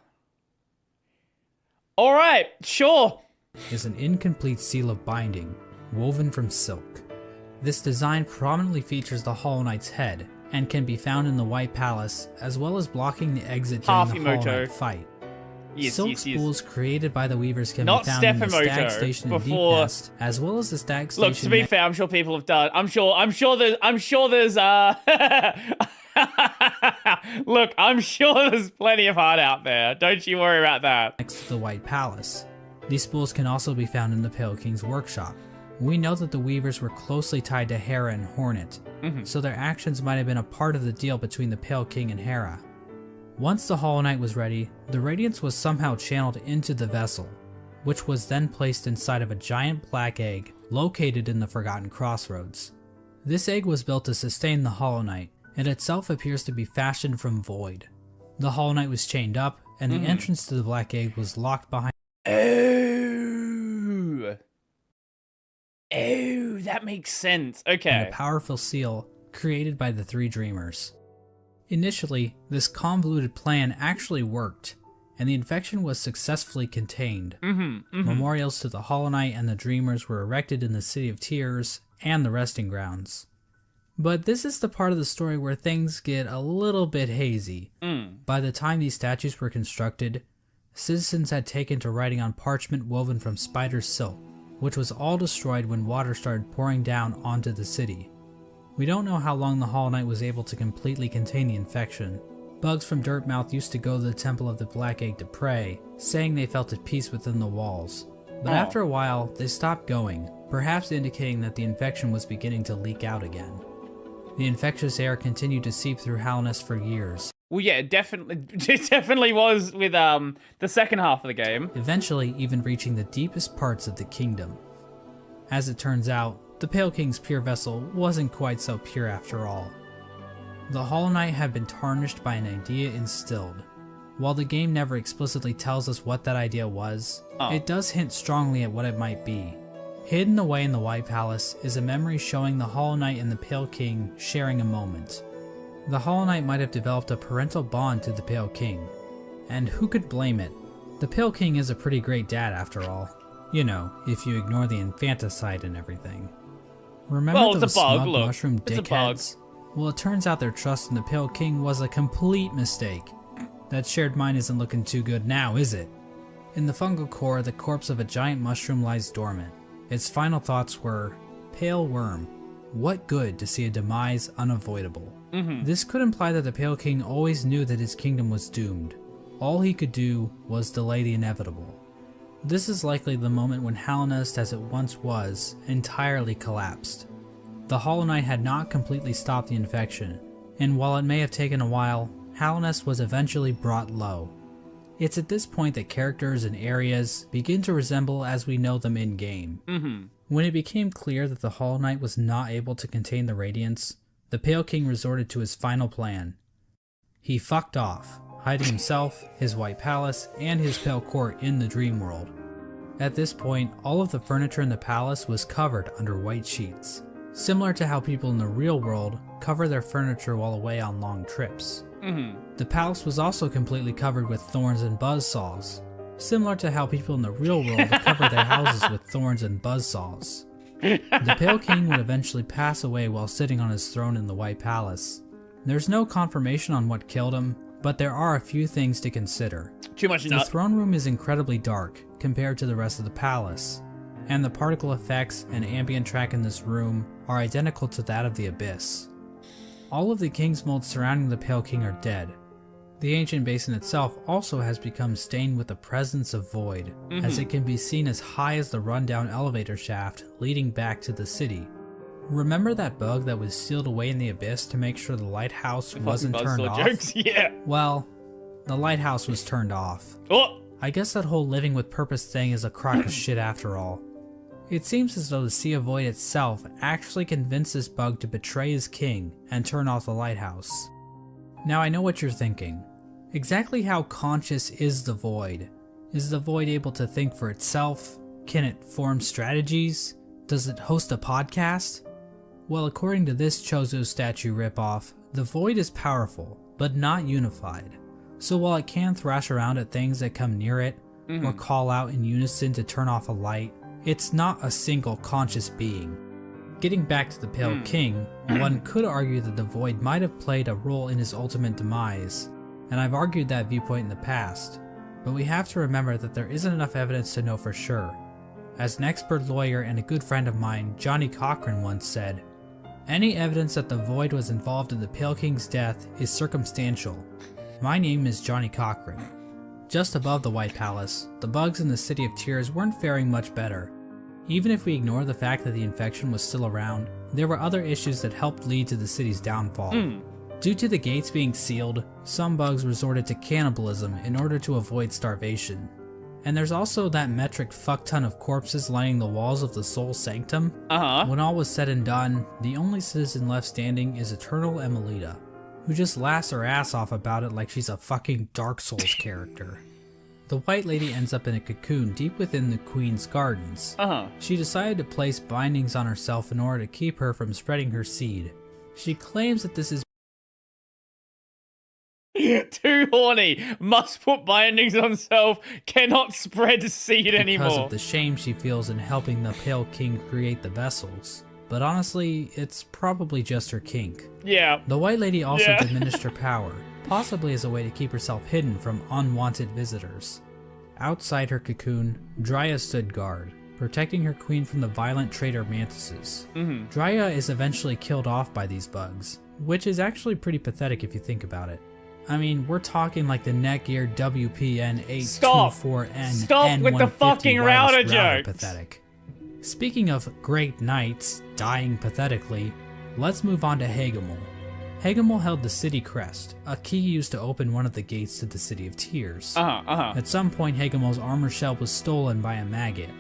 Alright, sure. Is an incomplete seal of binding, woven from silk. This design prominently features the Hollow Knight's head, and can be found in the White Palace, as well as blocking the exit during the Hollow Knight fight. Silk spools crereated by the Weavers can be found in the Stag Station in Deepnest, as well as the Stag Station... Look, to be fair, I'm sure people have done... I'm sure there's Look, I'm sure there's plenty of heart out there. Don't you worry about that. Next to the White Palace. These spools can also be found in the Pale King's workshop. We know that the Weavers were closely tied to Hera and Hornet, so their actions might have been a part of the deal between the Pale King and Hera. Once the Hollow Knight was ready, the Radiance was somehow channeled into the vessel, which was then placed inside of a giant black egg located in the Forgotten Crossroads. This egg was built to sustain the Hollow Knight, and itself appears to be fashioned from void. The Hollow Knight was chained up, and the entrance to the black egg was locked behind... Oh, that makes sense. Okay. And a powerful seal created by the three dreamers. Initially, this convoluted plan actually worked, and the infection was successfully contained. Memorials to the Hollow Knight and the Dreamers were erected in the City of Tears and the Resting Grounds. But this is the part of the story where things get a little bit hazy. By the time these statues were constructed, citizens had taken to writing on parchment woven from spider silk, which was all destroyed when water started pouring down onto the city. We don't know how long the Hollow Knight was able to completely contain the infection. Bugs from Dirtmouth used to go to the Temple of the Black Egg to pray, saying they felt at peace within the walls. But after a while, they stopped going, perhaps indicating that the infection was beginning to leak out again. The infectious air continued to seep through Halnest for years. Well, yeah, it definitely was with the second half of the game. Eventually, even reaching the deepest parts of the kingdom. As it turns out, the Pale King's pure vessel wasn't quite so pure after all. The Hollow Knight had been tarnished by an idea instilled. While the game never explicitly tells us what that idea was, it does hint strongly at what it might be. Hidden away in the White Palace is a memory showing the Hollow Knight and the Pale King sharing a moment. The Hollow Knight might have developed a parental bond to the Pale King, and who could blame it? The Pale King is a pretty great dad after all. You know, if you ignore the infanticide and everything. Remember those smug mushroom dickheads? Well, it turns out their trust in the Pale King was a complete mistake. That shared mind isn't looking too good now, is it? In the fungal core, the corpse of a giant mushroom lies dormant. Its final thoughts were, "Pale worm, what good to see a demise unavoidable?" This could imply that the Pale King always knew that his kingdom was doomed. All he could do was delay the inevitable. This is likely the moment when Hallownest, as it once was, entirely collapsed. The Hollow Knight had not completely stopped the infection, and while it may have taken a while, Hallownest was eventually brought low. It's at this point that characters and areas begin to resemble as we know them in-game. When it became clear that the Hollow Knight was not able to contain the Radiance, the Pale King resorted to his final plan. He fucked off, hiding himself, his White Palace, and his Pale Court in the Dream World. At this point, all of the furniture in the palace was covered under white sheets, similar to how people in the real world cover their furniture while away on long trips. The palace was also completely covered with thorns and buzzsaws, similar to how people in the real world cover their houses with thorns and buzzsaws. The Pale King would eventually pass away while sitting on his throne in the White Palace. There's no confirmation on what killed him, but there are a few things to consider. Too much The nut. throne room is incredibly dark compared to the rest of the palace, and the particle effects and ambient track in this room are identical to that of the Abyss. All of the king's molds surrounding the Pale King are dead. The ancient basin itself also has become stained with the presence of void, as it can be seen as high as the rundown elevator shaft leading back to the city. Remember that bug that was sealed away in the Abyss to make sure the lighthouse wasn't turned Buzzsaw off? jokes, yeah. Well, the lighthouse was turned off. Oh! I guess that whole living with purpose thing is a crock of shit after all. It seems as though the Sea of Void itself actually convinced this bug to betray his king and turn off the lighthouse. Now I know what you're thinking. Exactly how conscious is the Void? Is the Void able to think for itself? Can it form strategies? Does it host a podcast? Well, according to this Chozo statue ripoff, the Void is powerful, but not unified. So while it can thrash around at things that come near it, or call out in unison to turn off a light, it's not a single conscious being. Getting back to the Pale King, one could argue that the Void might have played a role in his ultimate demise, and I've argued that viewpoint in the past, but we have to remember that there isn't enough evidence to know for sure. As an expert lawyer and a good friend of mine, Johnny Cochran, once said, "Any evidence that the Void was involved in the Pale King's death is circumstantial." My name is Johnny Cochran. Just above the White Palace, the bugs in the City of Tears weren't faring much better. Even if we ignore the fact that the infection was still around, there were other issues that helped lead to the city's downfall. Due to the gates being sealed, some bugs resorted to cannibalism in order to avoid starvation. And there's also that metric fuckton of corpses lining the walls of the Soul Sanctum. When all was said and done, the only citizen left standing is Eternal Emelita, who just laughs her ass off about it like she's a fucking Dark Souls character. The White Lady ends up in a cocoon deep within the Queen's gardens. She decided to place bindings on herself in order to keep her from spreading her seed. She claims that this is Too horny. Must put bindings on self. Cannot spread seed because anymore. of the shame she feels in helping the Pale King create the vessels. But honestly, it's probably just her kink. Yeah. The White Lady also Yeah. diminished her power, possibly as a way to keep herself hidden from unwanted visitors. Outside her cocoon, Drya stood guard, protecting her queen from the violent traitor mantises. Drya is eventually killed off by these bugs, which is actually pretty pathetic if you think about it. I mean, we're talking like the Netgear WPN824N Stop with the fucking router jokes. Pathetic. Speaking of great knights dying pathetically, let's move on to Hagemul. Hagemul held the city crest, a key used to open one of the gates to the City of Tears. At some point, Hagemul's armor shell was stolen by a maggot.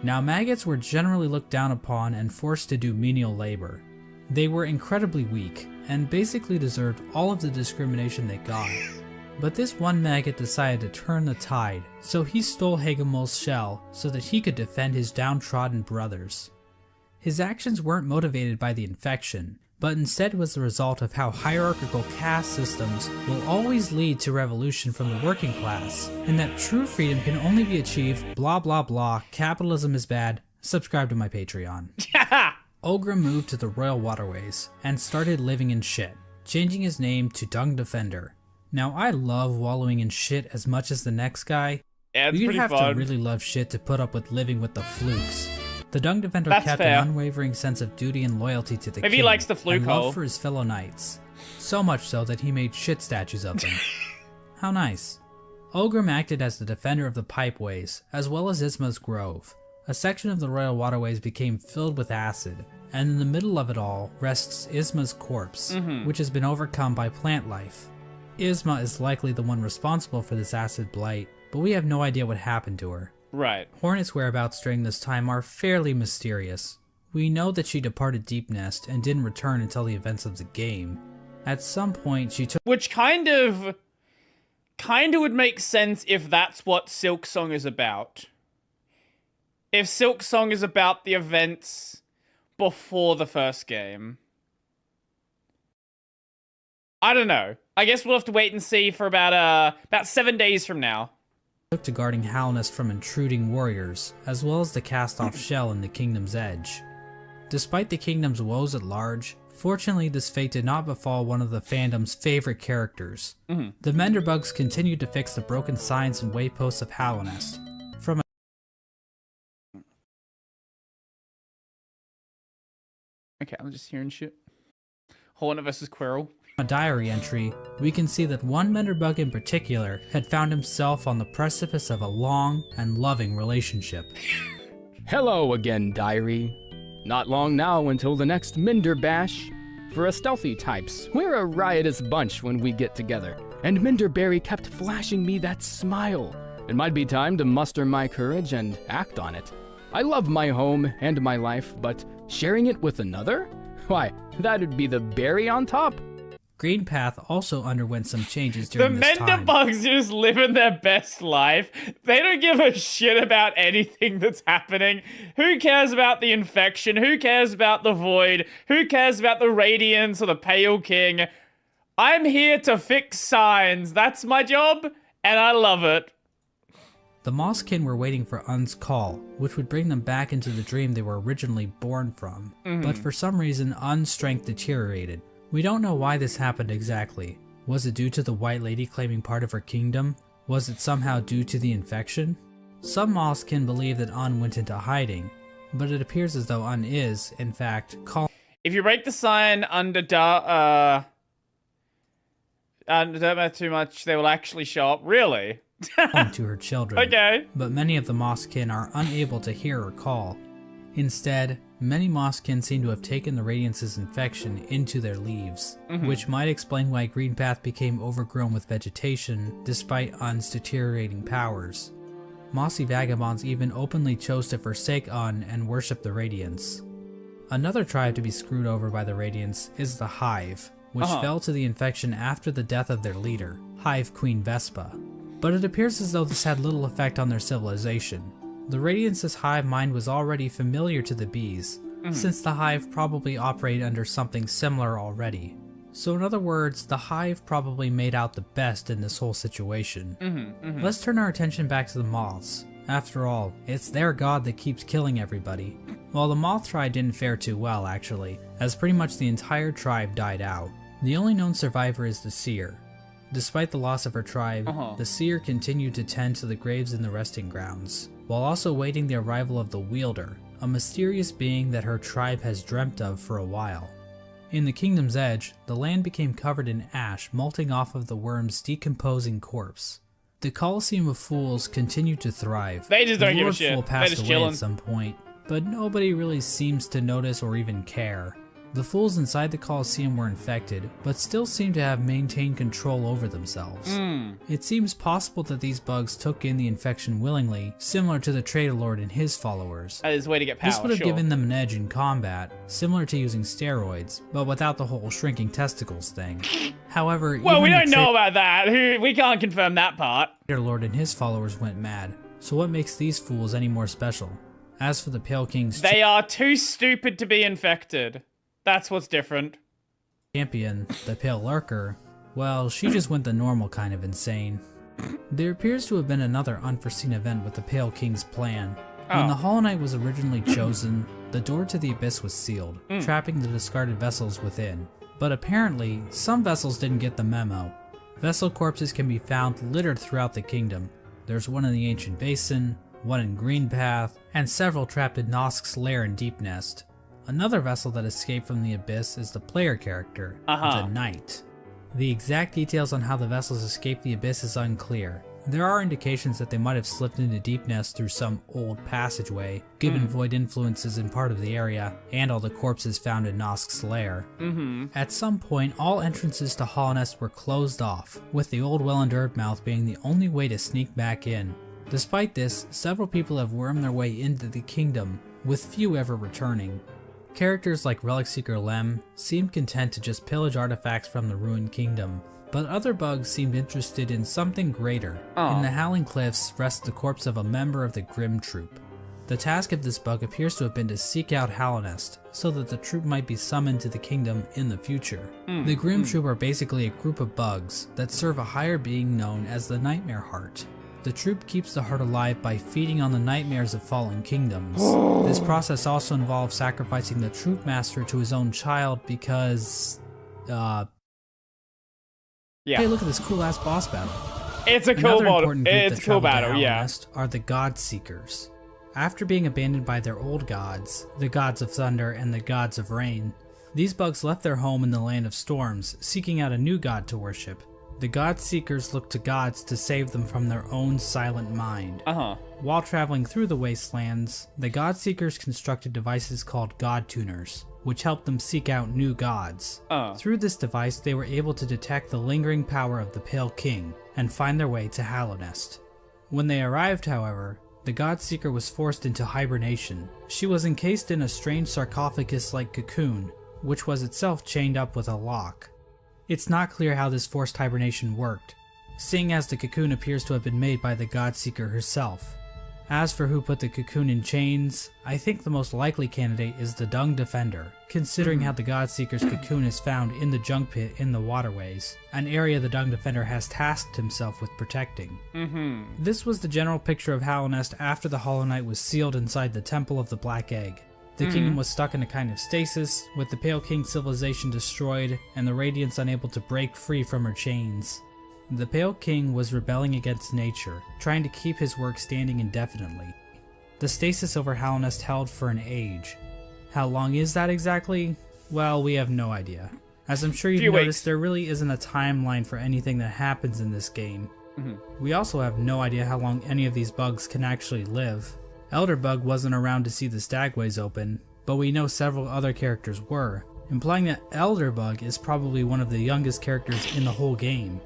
Now, maggots were generally looked down upon and forced to do menial labor. They were incredibly weak, and basically deserved all of the discrimination they got. But this one maggot decided to turn the tide, so he stole Hagemul's shell so that he could defend his downtrodden brothers. His actions weren't motivated by the infection, but instead was the result of how hierarchical caste systems will always lead to revolution from the working class, and that true freedom can only be achieved blah blah blah, capitalism is bad, subscribe to my Patreon. Ogre moved to the Royal Waterways and started living in shit, changing his name to Dung Defender. Now I love wallowing in shit as much as the next guy, Yeah, it's You'd pretty have fun. to really love shit to put up with living with the flukes. The Dung Defender That's kept fair. an unwavering sense of duty and loyalty to the Maybe king, he likes the fluke and hole. love for his fellow knights. So much so that he made shit statues of them. How nice. Ogrim acted as the defender of the pipeways, as well as Isma's Grove. A section of the royal waterways became filled with acid, and in the middle of it all rests Isma's corpse, which has been overcome by plant life. Isma is likely the one responsible for this acid blight, but we have no idea what happened to her. Right. Hornet's whereabouts during this time are fairly mysterious. We know that she departed Deep Nest and didn't return until the events of the game. At some point, she took Which kind of would make sense if that's what Silksong is about. If Silksong is about the events before the first game. I don't know. I guess we'll have to wait and see for about 7 days from now. to guarding Halnest from intruding warriors, as well as the cast-off shell in the Kingdom's Edge. Despite the Kingdom's woes at large, fortunately this fate did not befall one of the fandom's favorite characters. The Menderbugs continued to fix the broken signs and wayposts of Halnest. From Okay, I'm just hearing shit. Hornet versus Quirrell. a diary entry, we can see that one Menderbug in particular had found himself on the precipice of a long and loving relationship. Hello again, diary. Not long now until the next Minder Bash. For us stealthy types, we're a riotous bunch when we get together, and Minderberry kept flashing me that smile. It might be time to muster my courage and act on it. I love my home and my life, but sharing it with another? Why, that'd be the berry on top. Greenpath also underwent some changes The during this time. Menderbugs just living their best life. They don't give a shit about anything that's happening. Who cares about the infection? Who cares about the void? Who cares about the radiance or the Pale King? I'm here to fix signs. That's my job, and I love it. The Mosskin were waiting for Un's call, which would bring them back into the dream they were originally born from. But for some reason, Un's strength deteriorated. We don't know why this happened exactly. Was it due to the White Lady claiming part of her kingdom? Was it somehow due to the infection? Some Mosskin believe that Un went into hiding, but it appears as though Un is, in fact, calling If you break the sign under don't too much, they will actually show up. Really? to her children. Okay. But many of the Mosskin are unable to hear her call. Instead, many Mosskin seem to have taken the Radiance's infection into their leaves, which might explain why Greenpath became overgrown with vegetation despite Un's deteriorating powers. Mossy vagabonds even openly chose to forsake Un and worship the Radiance. Another tribe to be screwed over by the Radiance is the Hive, which fell to the infection after the death of their leader, Hive Queen Vespa. But it appears as though this had little effect on their civilization. The Radiance's hive mind was already familiar to the bees, since the hive probably operated under something similar already. So in other words, the hive probably made out the best in this whole situation. Let's turn our attention back to the moths. After all, it's their god that keeps killing everybody. Well, the moth tribe didn't fare too well actually, as pretty much the entire tribe died out. The only known survivor is the seer. Despite the loss of her tribe, the seer continued to tend to the graves in the resting grounds, while also waiting the arrival of the wielder, a mysterious being that her tribe has dreamt of for a while. In the Kingdom's Edge, the land became covered in ash molting off of the worm's decomposing corpse. The Colosseum of Fools continued to thrive. They just don't The give a Lord shit. Fool They're passed just away chilling. at some point, but nobody really seems to notice or even care. The fools inside the Colosseum were infected, but still seem to have maintained control over themselves. It seems possible that these bugs took in the infection willingly, similar to the Traitor Lord and his followers. That is a way to get power, This would have sure. given them an edge in combat, similar to using steroids, but without the whole shrinking testicles thing. However, Well, we even don't the know about that. We can't confirm that part. Traitor Lord and his followers went mad, so what makes these fools any more special? As for the Pale King's They are too stupid to be infected. That's what's different. champion, the Pale Lurker, well, she just went the normal kind of insane. There appears to have been another unforeseen event with the Pale King's plan. When the Hollow Knight was originally chosen, the door to the Abyss was sealed, trapping the discarded vessels within. But apparently, some vessels didn't get the memo. Vessel corpses can be found littered throughout the kingdom, There's one in the Ancient Basin, one in Green Path, and several trapped in Nosk's lair in Deep Nest. Another vessel that escaped from the Abyss is the player character, the Knight. The exact details on how the vessels escaped the Abyss is unclear. There are indications that they might have slipped into Deep Nest through some old passageway, given void influences in part of the area, and all the corpses found in Nosk's lair. At some point, all entrances to Hallownest were closed off, with the old well and Earthmouth being the only way to sneak back in. Despite this, several people have wormed their way into the kingdom, with few ever returning. Characters like Relic Seeker Lem seemed content to just pillage artifacts from the ruined kingdom, but other bugs seemed interested in something greater. In the Howling Cliffs rests the corpse of a member of the Grim Troop. The task of this bug appears to have been to seek out Hallownest, so that the troop might be summoned to the kingdom in the future. The Grim Troop are basically a group of bugs that serve a higher being known as the Nightmare Heart. The troop keeps the heart alive by feeding on the nightmares of fallen kingdoms. This process also involves sacrificing the troop master to his own child because, Yeah. Hey, look at this cool-ass boss battle. It's a cool Another battle. important group It's that a cool traveled to battle, yeah. Hallownest are the God Seekers. After being abandoned by their old gods, the gods of thunder and the gods of rain, these bugs left their home in the Land of Storms, seeking out a new god to worship. The God Seekers look to gods to save them from their own silent mind. While traveling through the wastelands, the God Seekers constructed devices called God Tuners, which helped them seek out new gods. Through this device, they were able to detect the lingering power of the Pale King and find their way to Hallownest. When they arrived, however, the God Seeker was forced into hibernation. She was encased in a strange sarcophagus-like cocoon, which was itself chained up with a lock. It's not clear how this forced hibernation worked, seeing as the cocoon appears to have been made by the God Seeker herself. As for who put the cocoon in chains, I think the most likely candidate is the Dung Defender, considering how the God Seeker's cocoon is found in the Junk Pit in the waterways, an area the Dung Defender has tasked himself with protecting. This was the general picture of Hallownest after the Hollow Knight was sealed inside the Temple of the Black Egg. The kingdom was stuck in a kind of stasis, with the Pale King civilization destroyed and the Radiance unable to break free from her chains. The Pale King was rebelling against nature, trying to keep his work standing indefinitely. The stasis over Hallownest held for an age. How long is that exactly? Well, we have no idea. As I'm sure you've noticed, there really isn't a timeline for anything that happens in this game. We also have no idea how long any of these bugs can actually live. Elderbug wasn't around to see the Stagways open, but we know several other characters were, implying that Elderbug is probably one of the youngest characters in the whole game.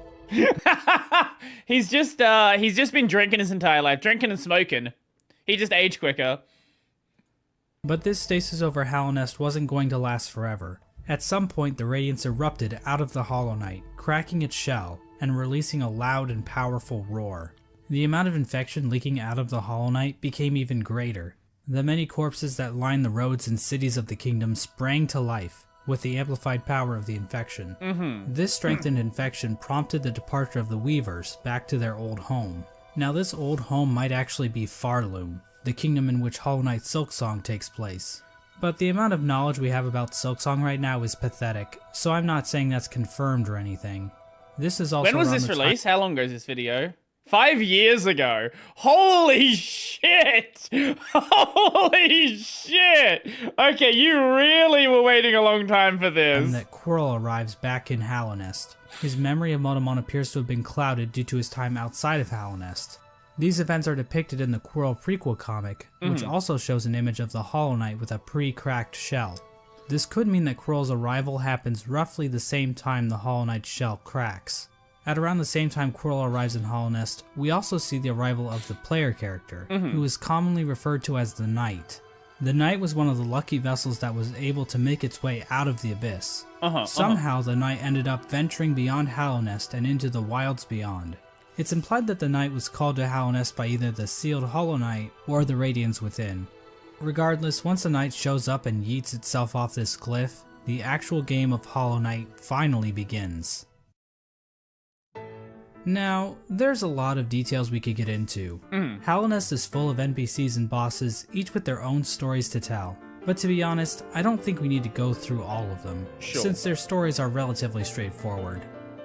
He's just been drinking his entire life, drinking and smoking. He just aged quicker. But this stasis over Hallownest wasn't going to last forever. At some point, the Radiance erupted out of the Hollow Knight, cracking its shell and releasing a loud and powerful roar. The amount of infection leaking out of the Hollow Knight became even greater. The many corpses that lined the roads and cities of the kingdom sprang to life with the amplified power of the infection. This strengthened infection prompted the departure of the Weavers back to their old home. Now this old home might actually be Farloom, the kingdom in which Hollow Knight Silksong takes place. But the amount of knowledge we have about Silksong right now is pathetic, so I'm not saying that's confirmed or anything. This is also When was this released? How long ago is this video? 5 years ago. Holy shit! Holy shit! Okay, you really were waiting a long time for this. And that Quirrell arrives back in Hallownest. His memory of Motomon appears to have been clouded due to his time outside of Hallownest. These events are depicted in the Quirrell prequel comic, which also shows an image of the Hollow Knight with a pre-cracked shell. This could mean that Quirrell's arrival happens roughly the same time the Hollow Knight's shell cracks. At around the same time Quirrell arrives in Hallownest, we also see the arrival of the player character, who is commonly referred to as the Knight. The Knight was one of the lucky vessels that was able to make its way out of the Abyss. Somehow the Knight ended up venturing beyond Hallownest and into the wilds beyond. It's implied that the Knight was called to Hallownest by either the sealed Hollow Knight or the Radiance within. Regardless, once the Knight shows up and yeets itself off this cliff, the actual game of Hollow Knight finally begins. Now, there's a lot of details we could get into. Hallownest is full of NPCs and bosses, each with their own stories to tell. But to be honest, I don't think we need to go through all of them, since their stories are relatively straightforward.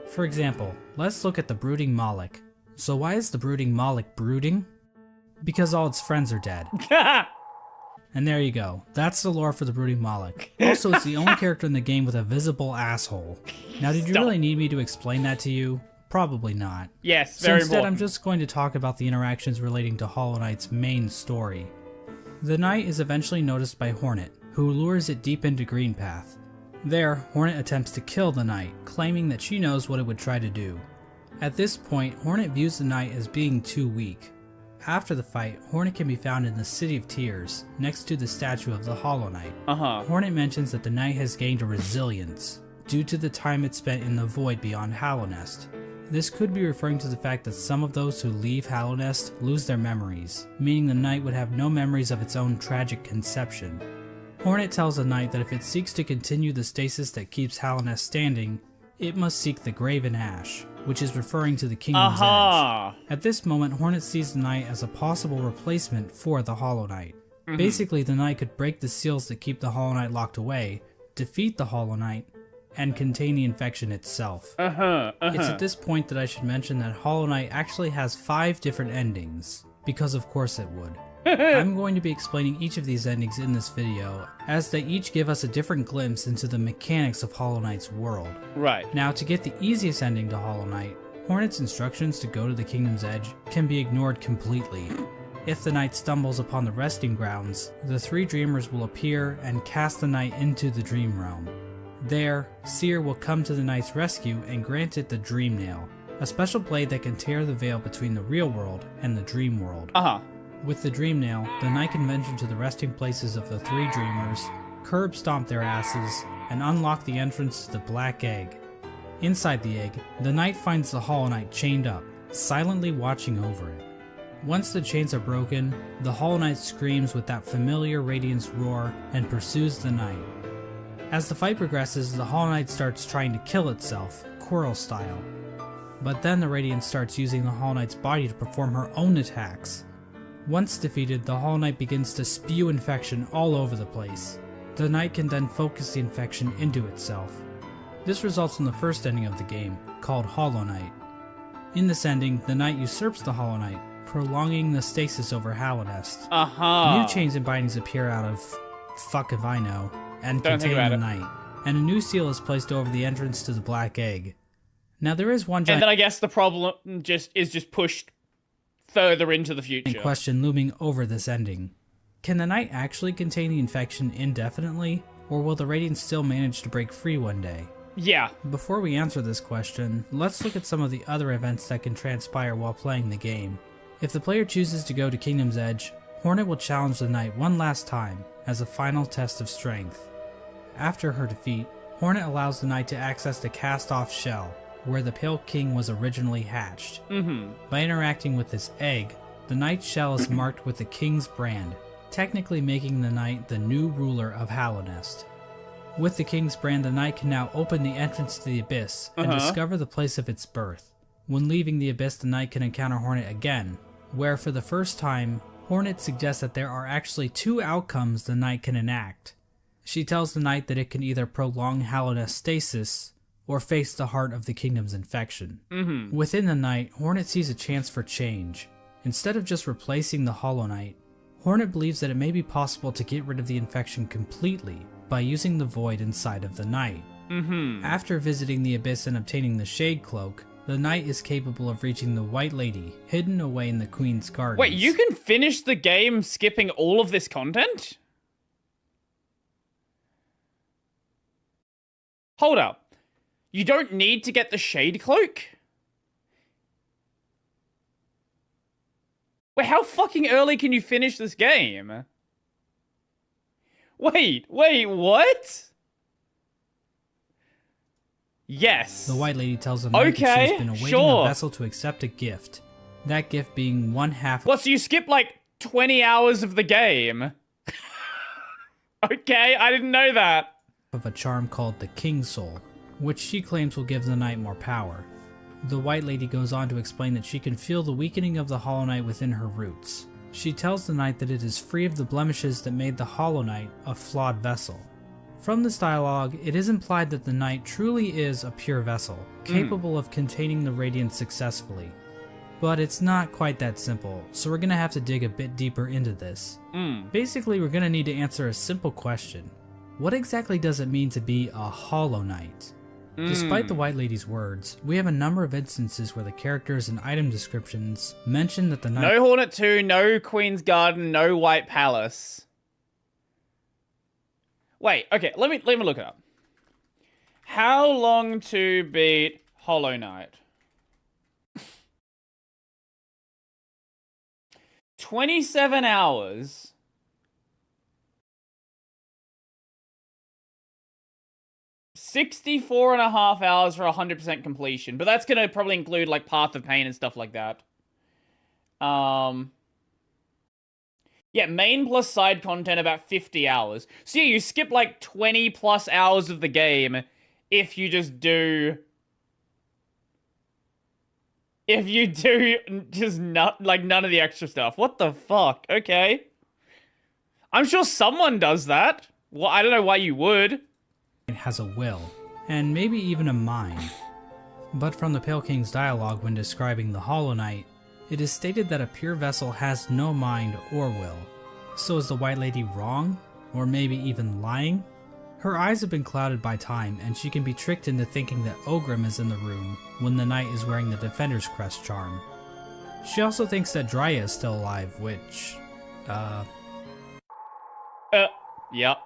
For example, let's look at the Brooding Moloch. So why is the brooding Moloch brooding? Because all its friends are dead. And there you go. That's the lore for the brooding Moloch. Also, it's the only character in the game with a visible asshole. Now, did you really need me to explain that to you? Probably not. Yes, So very instead, important. I'm just going to talk about the interactions relating to Hollow Knight's main story. The knight is eventually noticed by Hornet, who lures it deep into Greenpath. There, Hornet attempts to kill the knight, claiming that she knows what it would try to do. At this point, Hornet views the knight as being too weak. After the fight, Hornet can be found in the City of Tears, next to the statue of the Hollow Knight. Hornet mentions that the knight has gained a resilience, due to the time it spent in the void beyond Hallownest. This could be referring to the fact that some of those who leave Hallownest lose their memories, meaning the knight would have no memories of its own tragic conception. Hornet tells the knight that if it seeks to continue the stasis that keeps Hallownest standing, it must seek the Graven Ash, which is referring to the Kingdom's Edge. At this moment, Hornet sees the knight as a possible replacement for the Hollow Knight. Basically, the knight could break the seals that keep the Hollow Knight locked away, defeat the Hollow Knight, and contain the infection itself. It's at this point that I should mention that Hollow Knight actually has 5 different endings, because of course it would. I'm going to be explaining each of these endings in this video, as they each give us a different glimpse into the mechanics of Hollow Knight's world. Right. Now, to get the easiest ending to Hollow Knight, Hornet's instructions to go to the Kingdom's Edge can be ignored completely. If the knight stumbles upon the resting grounds, the 3 dreamers will appear and cast the knight into the dream realm. There, Seer will come to the knight's rescue and grant it the Dream Nail, a special blade that can tear the veil between the real world and the dream world. With the Dream Nail, the knight can venture to the resting places of the 3 dreamers, curb stomp their asses, and unlock the entrance to the Black Egg. Inside the egg, the knight finds the Hollow Knight chained up, silently watching over it. Once the chains are broken, the Hollow Knight screams with that familiar Radiance roar and pursues the knight. As the fight progresses, the Hollow Knight starts trying to kill itself, Quirrell style. But then the Radiance starts using the Hollow Knight's body to perform her own attacks. Once defeated, the Hollow Knight begins to spew infection all over the place. The knight can then focus the infection into itself. This results in the first ending of the game, called Hollow Knight. In this ending, the knight usurps the Hollow Knight, prolonging the stasis over Hallownest. New chains and bindings appear out of fuck if I know, and contain the knight, and a new seal is placed over the entrance to the Black Egg. Now there is one giant And then I guess the problem is just pushed further into the future. Question looming over this ending. Can the knight actually contain the infection indefinitely, or will the Radiance still manage to break free one day? Yeah. Before we answer this question, let's look at some of the other events that can transpire while playing the game. If the player chooses to go to Kingdom's Edge, Hornet will challenge the knight one last time as a final test of strength. After her defeat, Hornet allows the knight to access the cast-off shell, where the Pale King was originally hatched. By interacting with this egg, the knight's shell is marked with the king's brand, technically making the knight the new ruler of Hallownest. With the king's brand, the knight can now open the entrance to the Abyss and discover the place of its birth. When leaving the Abyss, the knight can encounter Hornet again, where for the first time, Hornet suggests that there are actually 2 outcomes the knight can enact. She tells the knight that it can either prolong Hallownest stasis, or face the heart of the kingdom's infection. Within the knight, Hornet sees a chance for change. Instead of just replacing the Hollow Knight, Hornet believes that it may be possible to get rid of the infection completely by using the void inside of the knight. After visiting the Abyss and obtaining the Shade Cloak, the knight is capable of reaching the White Lady, hidden away in the Queen's Gardens. Wait, you can finish the game skipping all of this content? Hold up. You don't need to get the Shade Cloak? Wait, how fucking early can you finish this game? Wait, what? Yes. The White Lady tells the knight that Okay, she's been awaiting sure. a vessel to accept a gift. That gift being one half What, so you skip like 20 hours of the game? Okay, I didn't know that. of a charm called the King's Soul, which she claims will give the knight more power. The White Lady goes on to explain that she can feel the weakening of the Hollow Knight within her roots. She tells the knight that it is free of the blemishes that made the Hollow Knight a flawed vessel. From this dialogue, it is implied that the knight truly is a pure vessel, capable of containing the radiance successfully. But it's not quite that simple, so we're gonna have to dig a bit deeper into this. Basically, we're gonna need to answer a simple question. What exactly does it mean to be a Hollow Knight? Despite the White Lady's words, we have a number of instances where the characters and item descriptions mention that the knight— No Hornet 2, no Queen's Garden, no White Palace. Wait, okay, let me look it up. How long to beat Hollow Knight? 27 hours. 64.5 hours for 100% completion, but that's gonna probably include like Path of Pain and stuff like that. Yeah, main plus side content about 50 hours. So yeah, you skip like 20 plus hours of the game if you just do... If you do just not like none of the extra stuff. What the fuck? Okay. I'm sure someone does that. Well, I don't know why you would. It has a will, and maybe even a mind. But from the Pale King's dialogue when describing the Hollow Knight, it is stated that a pure vessel has no mind or will. So is the White Lady wrong? Or maybe even lying? Her eyes have been clouded by time, and she can be tricked into thinking that Ogrim is in the room when the knight is wearing the Defender's Crest charm. She also thinks that Dryia is still alive, which... Yep.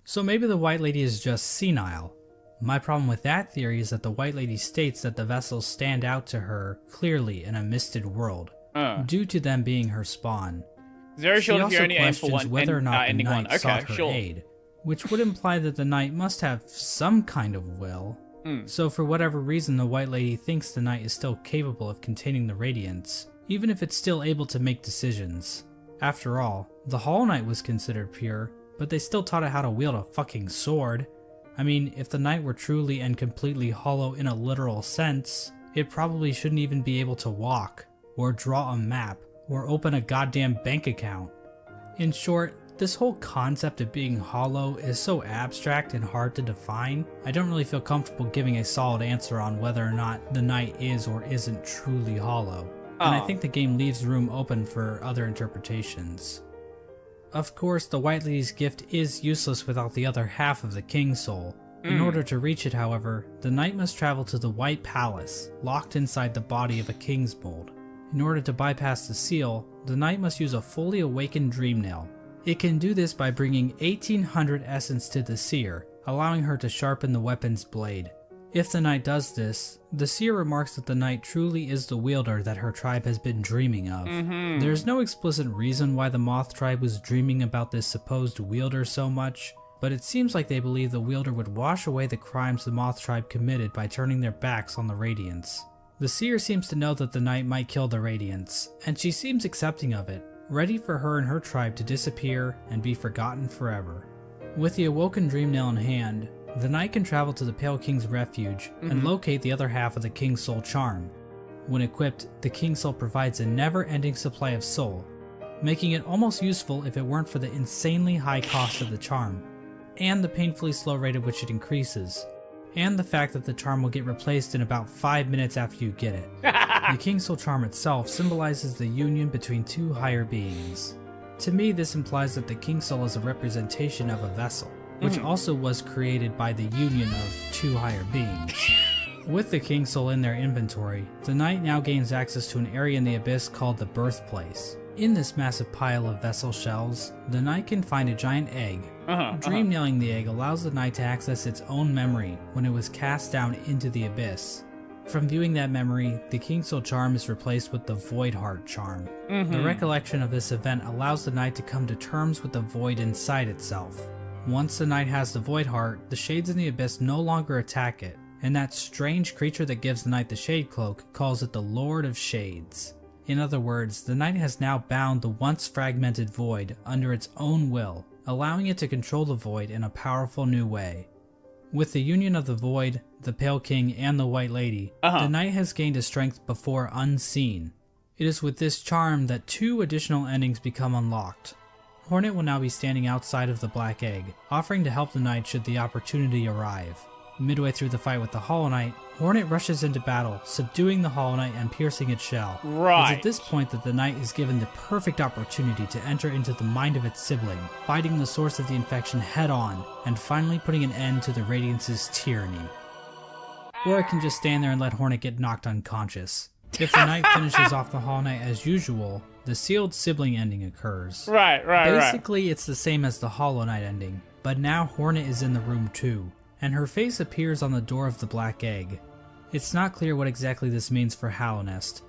So maybe the White Lady is just senile. My problem with that theory is that the White Lady states that the vessels stand out to her clearly in a misted world, due to them being her spawn. Zero She short if also you only aim for questions one, whether or not the ending knight one. Okay, sought her sure. aid, which would imply that the knight must have some kind of will. So for whatever reason, the White Lady thinks the knight is still capable of containing the Radiance, even if it's still able to make decisions. After all, the Hollow Knight was considered pure, but they still taught it how to wield a fucking sword. I mean, if the knight were truly and completely hollow in a literal sense, it probably shouldn't even be able to walk, or draw a map, or open a goddamn bank account. In short, this whole concept of being hollow is so abstract and hard to define, I don't really feel comfortable giving a solid answer on whether or not the knight is or isn't truly hollow, and I think the game leaves room open for other interpretations. Of course, the White Lady's gift is useless without the other half of the King's Soul. In order to reach it, however, the knight must travel to the White Palace, locked inside the body of a King's Mold. In order to bypass the seal, the knight must use a fully awakened Dream Nail. It can do this by bringing 1800 essence to the seer, allowing her to sharpen the weapon's blade. If the knight does this, the seer remarks that the knight truly is the wielder that her tribe has been dreaming of. There's no explicit reason why the Moth tribe was dreaming about this supposed wielder so much, but it seems like they believe the wielder would wash away the crimes the Moth tribe committed by turning their backs on the Radiance. The seer seems to know that the knight might kill the Radiance, and she seems accepting of it, ready for her and her tribe to disappear and be forgotten forever. With the awoken Dream Nail in hand, the knight can travel to the Pale King's refuge and locate the other half of the King's Soul charm. When equipped, the King's Soul provides a never-ending supply of soul, making it almost useful if it weren't for the insanely high cost of the charm, and the painfully slow rate at which it increases, and the fact that the charm will get replaced in about 5 minutes after you get it. The King's Soul charm itself symbolizes the union between two higher beings. To me, this implies that the King's Soul is a representation of a vessel, which also was created by the union of two higher beings. With the King's Soul in their inventory, the knight now gains access to an area in the abyss called the Birthplace. In this massive pile of vessel shells, the knight can find a giant egg. Dream nailing the egg allows the knight to access its own memory when it was cast down into the abyss. From viewing that memory, the King's Soul charm is replaced with the Void Heart charm. The recollection of this event allows the knight to come to terms with the void inside itself. Once the knight has the Void Heart, the shades in the abyss no longer attack it, and that strange creature that gives the knight the Shade Cloak calls it the Lord of Shades. In other words, the knight has now bound the once fragmented void under its own will, allowing it to control the void in a powerful new way. With the union of the void, the Pale King, and the White Lady, the knight has gained a strength before unseen. It is with this charm that 2 additional endings become unlocked. Hornet will now be standing outside of the Black Egg, offering to help the knight should the opportunity arrive. Midway through the fight with the Hollow Knight, Hornet rushes into battle, subduing the Hollow Knight and piercing its shell. Right. It's at this point that the Knight is given the perfect opportunity to enter into the mind of its sibling, fighting the source of the infection head on, and finally putting an end to the Radiance's tyranny. Or it can just stand there and let Hornet get knocked unconscious. If the Knight finishes off the Hollow Knight as usual, the sealed sibling ending occurs. Right. Basically, it's the same as the Hollow Knight ending, but now Hornet is in the room too, and her face appears on the door of the Black Egg. It's not clear what exactly this means for Hallownest.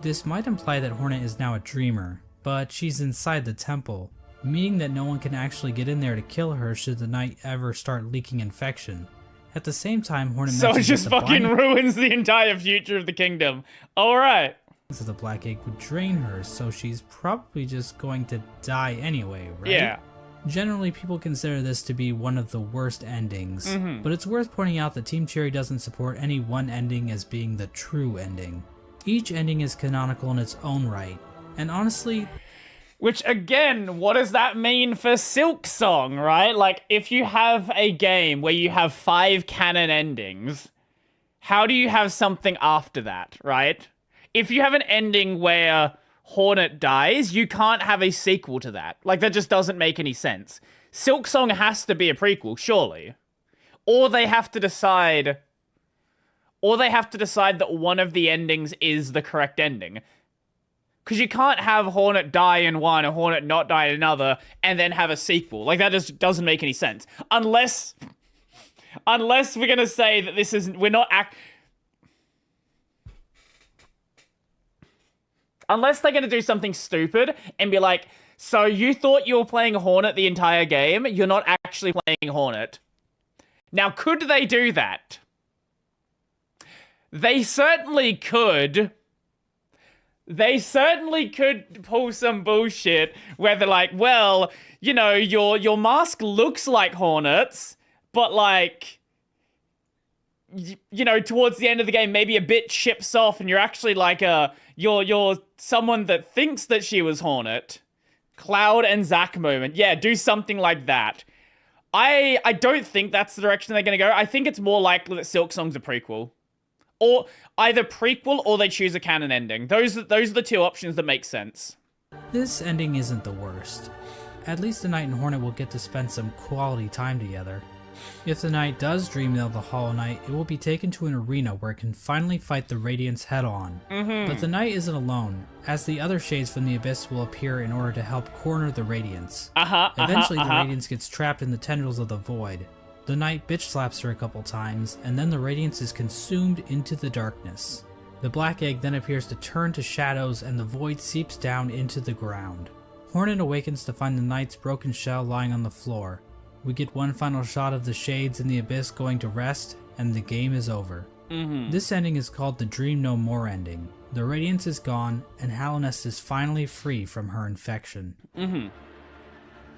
This might imply that Hornet is now a dreamer, but she's inside the temple, meaning that no one can actually get in there to kill her should the Knight ever start leaking infection. At the same time, Hornet So it mentions just that the fucking binding ruins the entire future of the kingdom. Alright. of the Black Egg would drain her, so she's probably just going to die anyway, right? Yeah. Generally, people consider this to be one of the worst endings, but it's worth pointing out that Team Cherry doesn't support any one ending as being the true ending. Each ending is canonical in its own right, and honestly, Which, again, what does that mean for Silksong, right? Like, if you have a game where you have 5 canon endings, how do you have something after that, right? If you have an ending where Hornet dies, you can't have a sequel to that. Like, that just doesn't make any sense. Silksong has to be a prequel, surely. Or they have to decide... that one of the endings is the correct ending. Because you can't have Hornet die in one and Hornet not die in another and then have a sequel. Like, that just doesn't make any sense. Unless we're going to say that this is... Unless they're going to do something stupid and be like, so you thought you were playing Hornet the entire game, you're not actually playing Hornet. Now, could they do that? They certainly could. They certainly could pull some bullshit where they're like, well, you know, your mask looks like Hornet's, but like... you know, towards the end of the game, maybe a bit chips off, and you're actually like you're someone that thinks that she was Hornet. Cloud and Zack moment. Yeah, do something like that. I don't think that's the direction they're gonna go. I think it's more likely that Silksong's a prequel. Or either prequel or they choose a canon ending. Those are the two options that make sense. this ending isn't the worst. At least the Knight and Hornet will get to spend some quality time together. If the Knight does dream nail the Hollow Knight, it will be taken to an arena where it can finally fight the Radiance head-on. But the Knight isn't alone, as the other shades from the Abyss will appear in order to help corner the Radiance. Eventually, the Radiance gets trapped in the tendrils of the Void. The Knight bitch slaps her a couple times, and then the Radiance is consumed into the darkness. The Black Egg then appears to turn to shadows, and the Void seeps down into the ground. Hornet awakens to find the Knight's broken shell lying on the floor. We get one final shot of the Shades in the Abyss going to rest, and the game is over. This ending is called the Dream No More ending. The Radiance is gone, and Hallownest is finally free from her infection.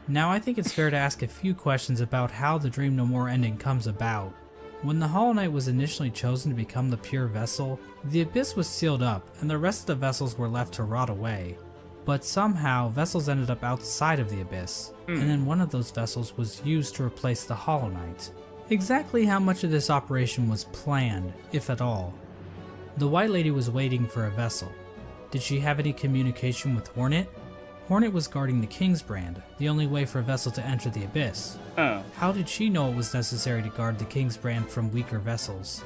Now I think it's fair to ask a few questions about how the Dream No More ending comes about. When the Hollow Knight was initially chosen to become the pure vessel, the Abyss was sealed up, and the rest of the vessels were left to rot away. But somehow, vessels ended up outside of the Abyss, and then one of those vessels was used to replace the Hollow Knight. Exactly how much of this operation was planned, if at all? The White Lady was waiting for a vessel. Did she have any communication with Hornet? Hornet was guarding the King's Brand, the only way for a vessel to enter the Abyss. How did she know it was necessary to guard the King's Brand from weaker vessels?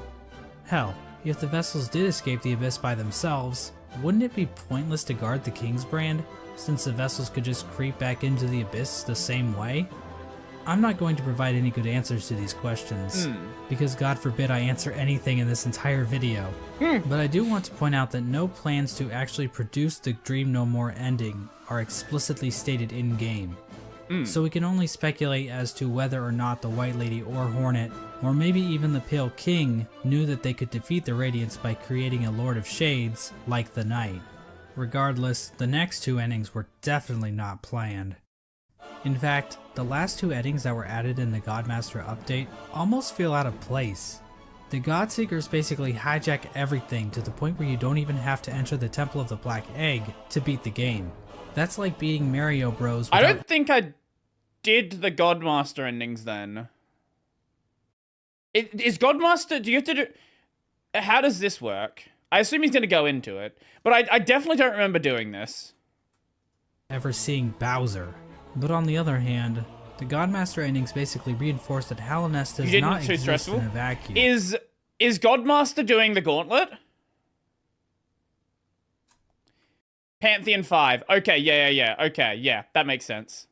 Hell, if the vessels did escape the Abyss by themselves, wouldn't it be pointless to guard the King's Brand, since the vessels could just creep back into the Abyss the same way? I'm not going to provide any good answers to these questions, because God forbid I answer anything in this entire video. But I do want to point out that no plans to actually produce the Dream No More ending are explicitly stated in-game. So we can only speculate as to whether or not the White Lady or Hornet, or maybe even the Pale King, knew that they could defeat the Radiance by creating a Lord of Shades, like the Knight. Regardless, the next two endings were definitely not planned. In fact, the last two endings that were added in the Godmaster update almost feel out of place. The Godseekers basically hijack everything to the point where you don't even have to enter the Temple of the Black Egg to beat the game. That's like beating Mario Bros. I don't think I did the Godmaster endings then. Is Godmaster, do you have to do... How does this work? I assume he's going to go into it, but I definitely don't remember doing this. Ever seeing Bowser. But on the other hand, the Godmaster endings basically reinforce that Hallownest does not exist in a vacuum. Is Godmaster doing the gauntlet? Pantheon 5. Okay, yeah. Okay, yeah, that makes sense.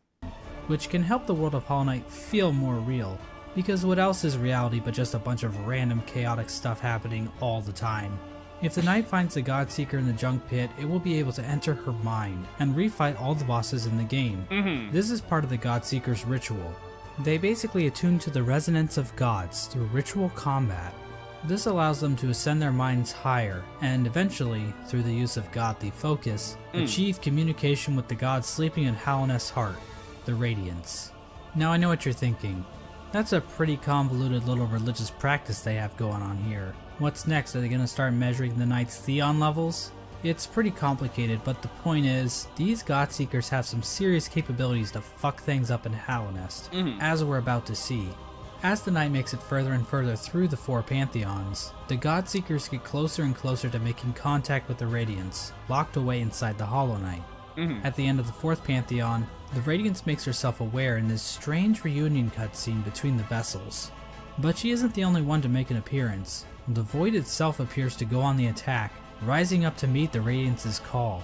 Which can help the world of Hollow Knight feel more real. Because what else is reality but just a bunch of random chaotic stuff happening all the time? If the knight finds the Godseeker in the junk pit, it will be able to enter her mind and refight all the bosses in the game. This is part of the Godseeker's ritual. They basically attune to the resonance of gods through ritual combat. This allows them to ascend their minds higher, and eventually, through the use of godly focus, achieve communication with the god sleeping in Hallownest's heart, the Radiance. Now I know what you're thinking. That's a pretty convoluted little religious practice they have going on here. What's next? Are they going to start measuring the knight's Theon levels? It's pretty complicated, but the point is, these Godseekers have some serious capabilities to fuck things up in Hallownest, as we're about to see. As the knight makes it further and further through the 4 pantheons, the Godseekers get closer and closer to making contact with the Radiance, locked away inside the Hollow Knight. At the end of the 4th pantheon, the Radiance makes herself aware in this strange reunion cutscene between the vessels. But she isn't the only one to make an appearance. The Void itself appears to go on the attack, rising up to meet the Radiance's call.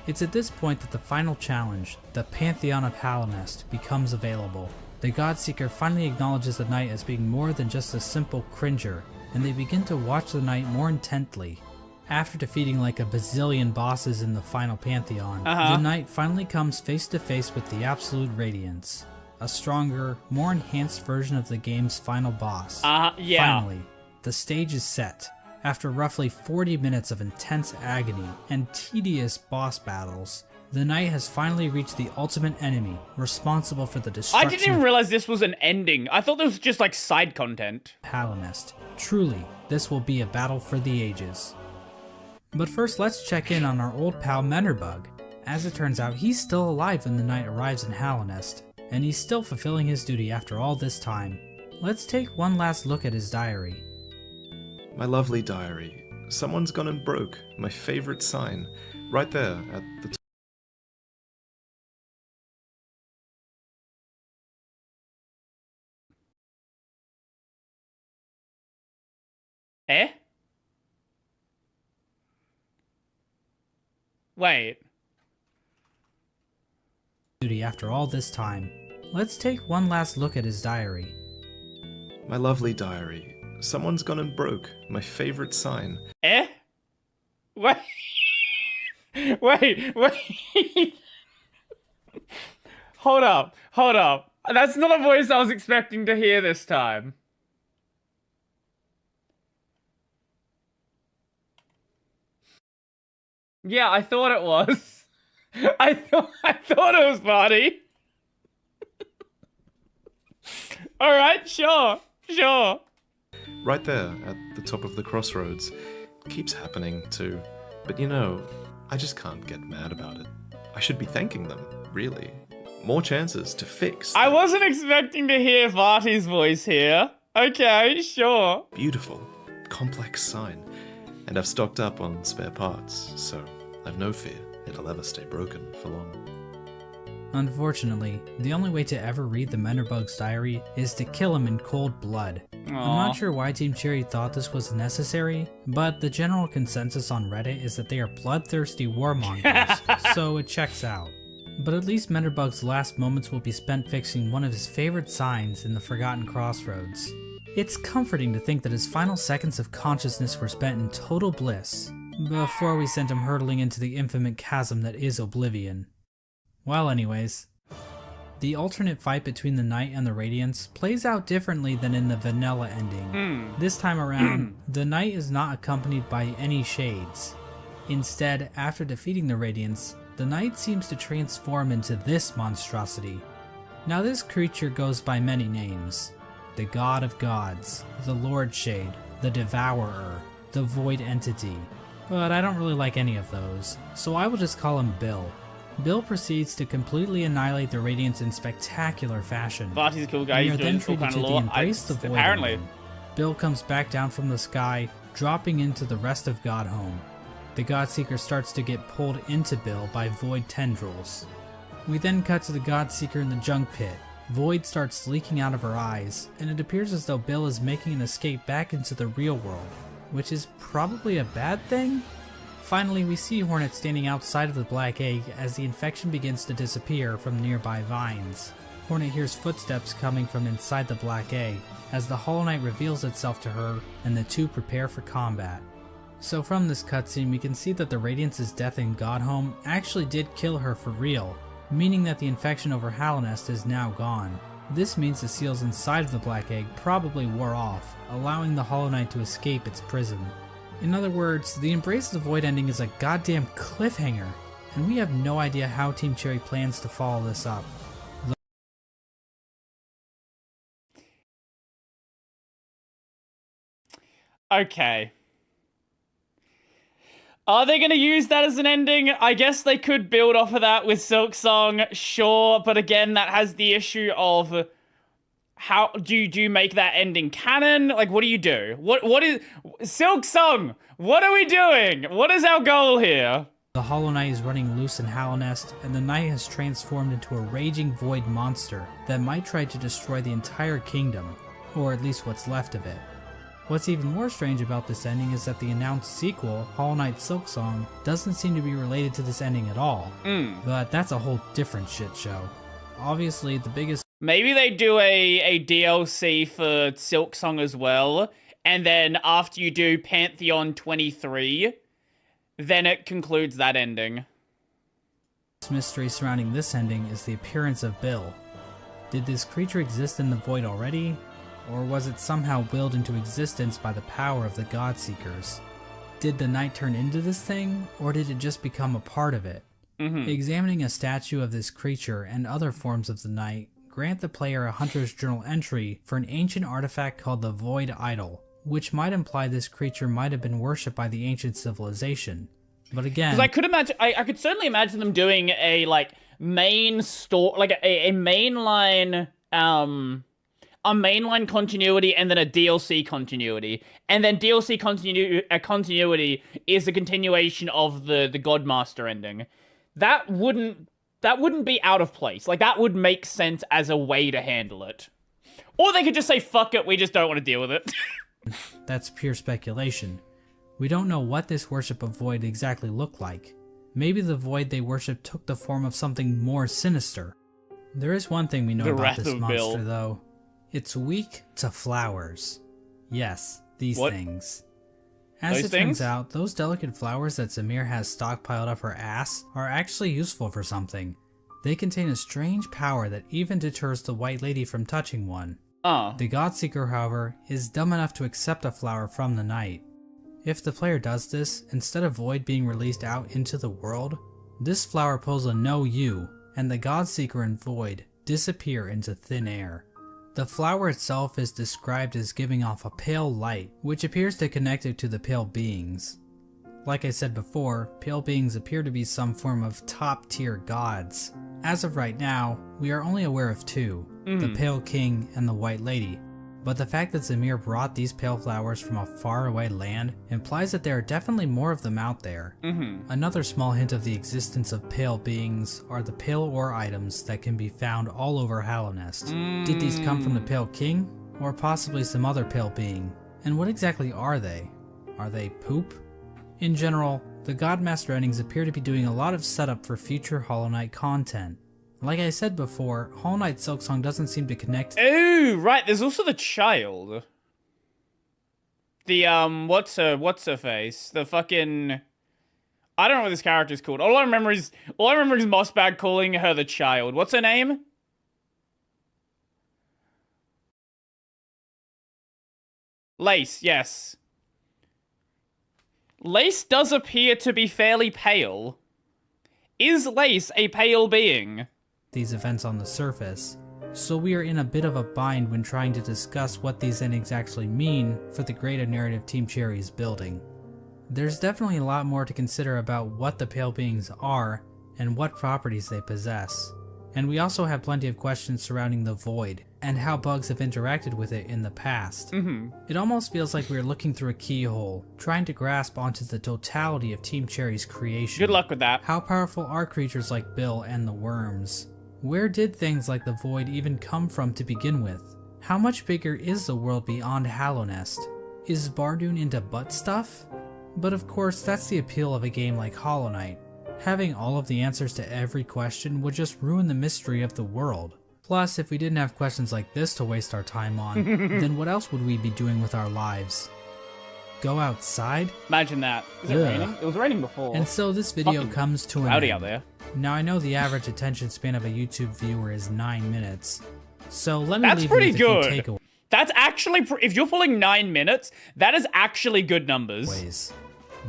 It's at this point that the final challenge, the Pantheon of Hallownest, becomes available. The Godseeker finally acknowledges the knight as being more than just a simple cringer, and they begin to watch the knight more intently. After defeating like a bazillion bosses in the final pantheon, the knight finally comes face to face with the Absolute Radiance, a stronger, more enhanced version of the game's final boss. Finally, the stage is set. After roughly 40 minutes of intense agony and tedious boss battles, the knight has finally reached the ultimate enemy, responsible for the destruction I didn't even realize this was an ending. I thought this was just like side content. Hallownest. Truly, this will be a battle for the ages. But first, let's check in on our old pal Menderbug. As it turns out, he's still alive when the knight arrives in Hallownest, and he's still fulfilling his duty after all this time. Let's take one last look at his diary. My lovely diary. Someone's gone and broke my favorite sign, right there at the top. Eh? Wait. Duty after all this time. Let's take one last look at his diary. My lovely diary. Someone's gone and broke my favorite sign. Eh? Wait. Wait. Hold up. That's not a voice I was expecting to hear this time. Yeah, I thought it was. I thought it was Brodie. Alright, sure. Right there at the top of the crossroads. Keeps happening too. But you know, I just can't get mad about it. I should be thanking them, really. More chances to fix. I wasn't expecting to hear Varty's voice here. Okay, sure. Beautiful, complex sign. And I've stocked up on spare parts, so I've no fear it'll ever stay broken for long. Unfortunately, the only way to ever read the Menderbug's diary is to kill him in cold blood. I'm not sure why Team Cherry thought this was necessary, but the general consensus on Reddit is that they are bloodthirsty warmongers, so it checks out. But at least Menderbug's last moments will be spent fixing one of his favorite signs in the Forgotten Crossroads. It's comforting to think that his final seconds of consciousness were spent in total bliss, before we sent him hurtling into the infinite chasm that is Oblivion. Well anyways, the alternate fight between the Knight and the Radiance plays out differently than in the vanilla ending. This time around, the Knight is not accompanied by any shades. Instead, after defeating the Radiance, the Knight seems to transform into this monstrosity. Now this creature goes by many names. The God of Gods, the Lord Shade, the Devourer, the Void Entity. But I don't really like any of those, so I will just call him Bill. Bill proceeds to completely annihilate the Radiance in spectacular fashion. Varty's a cool guy. We He's are doing then this cool treated kind to of the lore. Embrace the Void Apparently. ending. Bill comes back down from the sky, dropping into the rest of Godhome. The Godseeker starts to get pulled into Bill by Void tendrils. We then cut to the Godseeker in the junk pit. Void starts leaking out of her eyes, and it appears as though Bill is making an escape back into the real world, which is probably a bad thing? Finally, we see Hornet standing outside of the Black Egg as the infection begins to disappear from nearby vines. Hornet hears footsteps coming from inside the Black Egg as the Hollow Knight reveals itself to her and the two prepare for combat. So from this cutscene, we can see that the Radiance's death in Godhome actually did kill her for real, meaning that the infection over Hallownest is now gone. This means the seals inside of the Black Egg probably wore off, allowing the Hollow Knight to escape its prison. In other words, the Embrace the Void ending is a goddamn cliffhanger, and we have no idea how Team Cherry plans to follow this up. Okay. Are they going to use that as an ending? I guess they could build off of that with Silksong, sure, but again, that has the issue of how do you make that ending canon? Like, what do you do? What is Silksong? What are we doing? What is our goal here? The Hollow Knight is running loose in Hallownest, and the Knight has transformed into a raging void monster that might try to destroy the entire kingdom, or at least what's left of it. What's even more strange about this ending is that the announced sequel, Hollow Knight Silksong, doesn't seem to be related to this ending at all. But that's a whole different shit show. Obviously, the biggest... Maybe they do a DLC for Silksong as well, and then after you do Pantheon 23, then it concludes that ending. mystery surrounding this ending is the appearance of Bill. Did this creature exist in the void already? Or was it somehow willed into existence by the power of the Godseekers? Did the Knight turn into this thing, or did it just become a part of it? Examining a statue of this creature and other forms of the Knight grant the player a Hunter's Journal entry for an ancient artifact called the Void Idol, which might imply this creature might have been worshipped by the ancient civilization. But again, because I could imagine, I could certainly imagine them doing a main story, like a mainline, a mainline continuity and then a DLC continuity, and then DLC continuity is a continuation of the Godmaster ending. That wouldn't be out of place. Like, that would make sense as a way to handle it. Or they could just say, fuck it, we just don't want to deal with it. That's pure speculation. We don't know what this worship of Void exactly looked like. Maybe the Void they worship took the form of something more sinister. There is one thing we know about this monster, though. It's weak to flowers. Yes, these things. As it turns out, those delicate flowers that Zamir has stockpiled up her ass are actually useful for something. They contain a strange power that even deters the White Lady from touching one. The Godseeker, however, is dumb enough to accept a flower from the Knight. If the player does this, instead of Void being released out into the world, this flower pulls a no you, and the Godseeker and Void disappear into thin air. The flower itself is described as giving off a pale light, which appears to connect it to the pale beings. Like I said before, pale beings appear to be some form of top-tier gods. As of right now, we are only aware of two, the Pale King and the White Lady. But the fact that Zamir brought these pale flowers from a faraway land implies that there are definitely more of them out there. Another small hint of the existence of pale beings are the pale ore items that can be found all over Hallownest. Did these come from the Pale King, or possibly some other pale being? And what exactly are they? Are they poop? In general, the Godmaster endings appear to be doing a lot of setup for future Hollow Knight content. Like I said before, Hollow Knight Silksong doesn't seem to connect. Oh, right, there's also the child. The, what's her face? The fucking... I don't know what this character's called. All I remember is Mossbag calling her the child. What's her name? Lace, yes. Lace does appear to be fairly pale. Is Lace a pale being? These events on the surface, so we are in a bit of a bind when trying to discuss what these endings actually mean for the greater narrative Team Cherry is building. There's definitely a lot more to consider about what the pale beings are and what properties they possess, and we also have plenty of questions surrounding the Void. and how bugs have interacted with it in the past. It almost feels like we're looking through a keyhole, trying to grasp onto the totality of Team Cherry's creation. Good luck with that. How powerful are creatures like Bill and the worms? Where did things like the Void even come from to begin with? How much bigger is the world beyond Hallownest? Is Bardoon into butt stuff? But of course, that's the appeal of a game like Hollow Knight. Having all of the answers to every question would just ruin the mystery of the world. Plus, if we didn't have questions like this to waste our time on, then what else would we be doing with our lives? Go outside? Imagine that. Is it Ugh. raining? It was raining before. And so this video Fucking comes to an cloudy end. out there. Now I know the average attention span of a YouTube viewer is 9 minutes, so let me That's leave pretty you with a good. few takeaways. That's actually, if you're pulling 9 minutes, that is actually good numbers.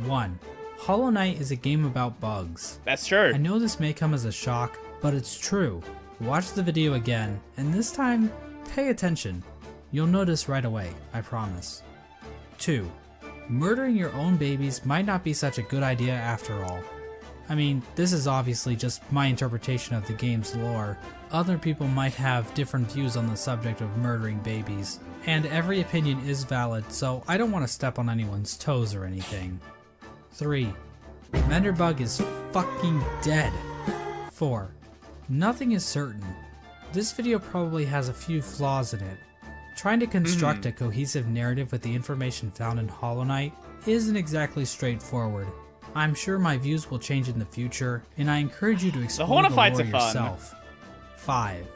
1. Hollow Knight is a game about bugs. That's true. I know this may come as a shock, but it's true. Watch the video again, and this time, pay attention. You'll notice right away, I promise. 2. Murdering your own babies might not be such a good idea after all. I mean, this is obviously just my interpretation of the game's lore. Other people might have different views on the subject of murdering babies, and every opinion is valid, so I don't want to step on anyone's toes or anything. 3. Menderbug is fucking dead. 4. Nothing is certain. This video probably has a few flaws in it. Trying to construct a cohesive narrative with the information found in Hollow Knight isn't exactly straightforward. I'm sure my views will change in the future, and I encourage you to explore the Hornet lore fights are fun. yourself. 5.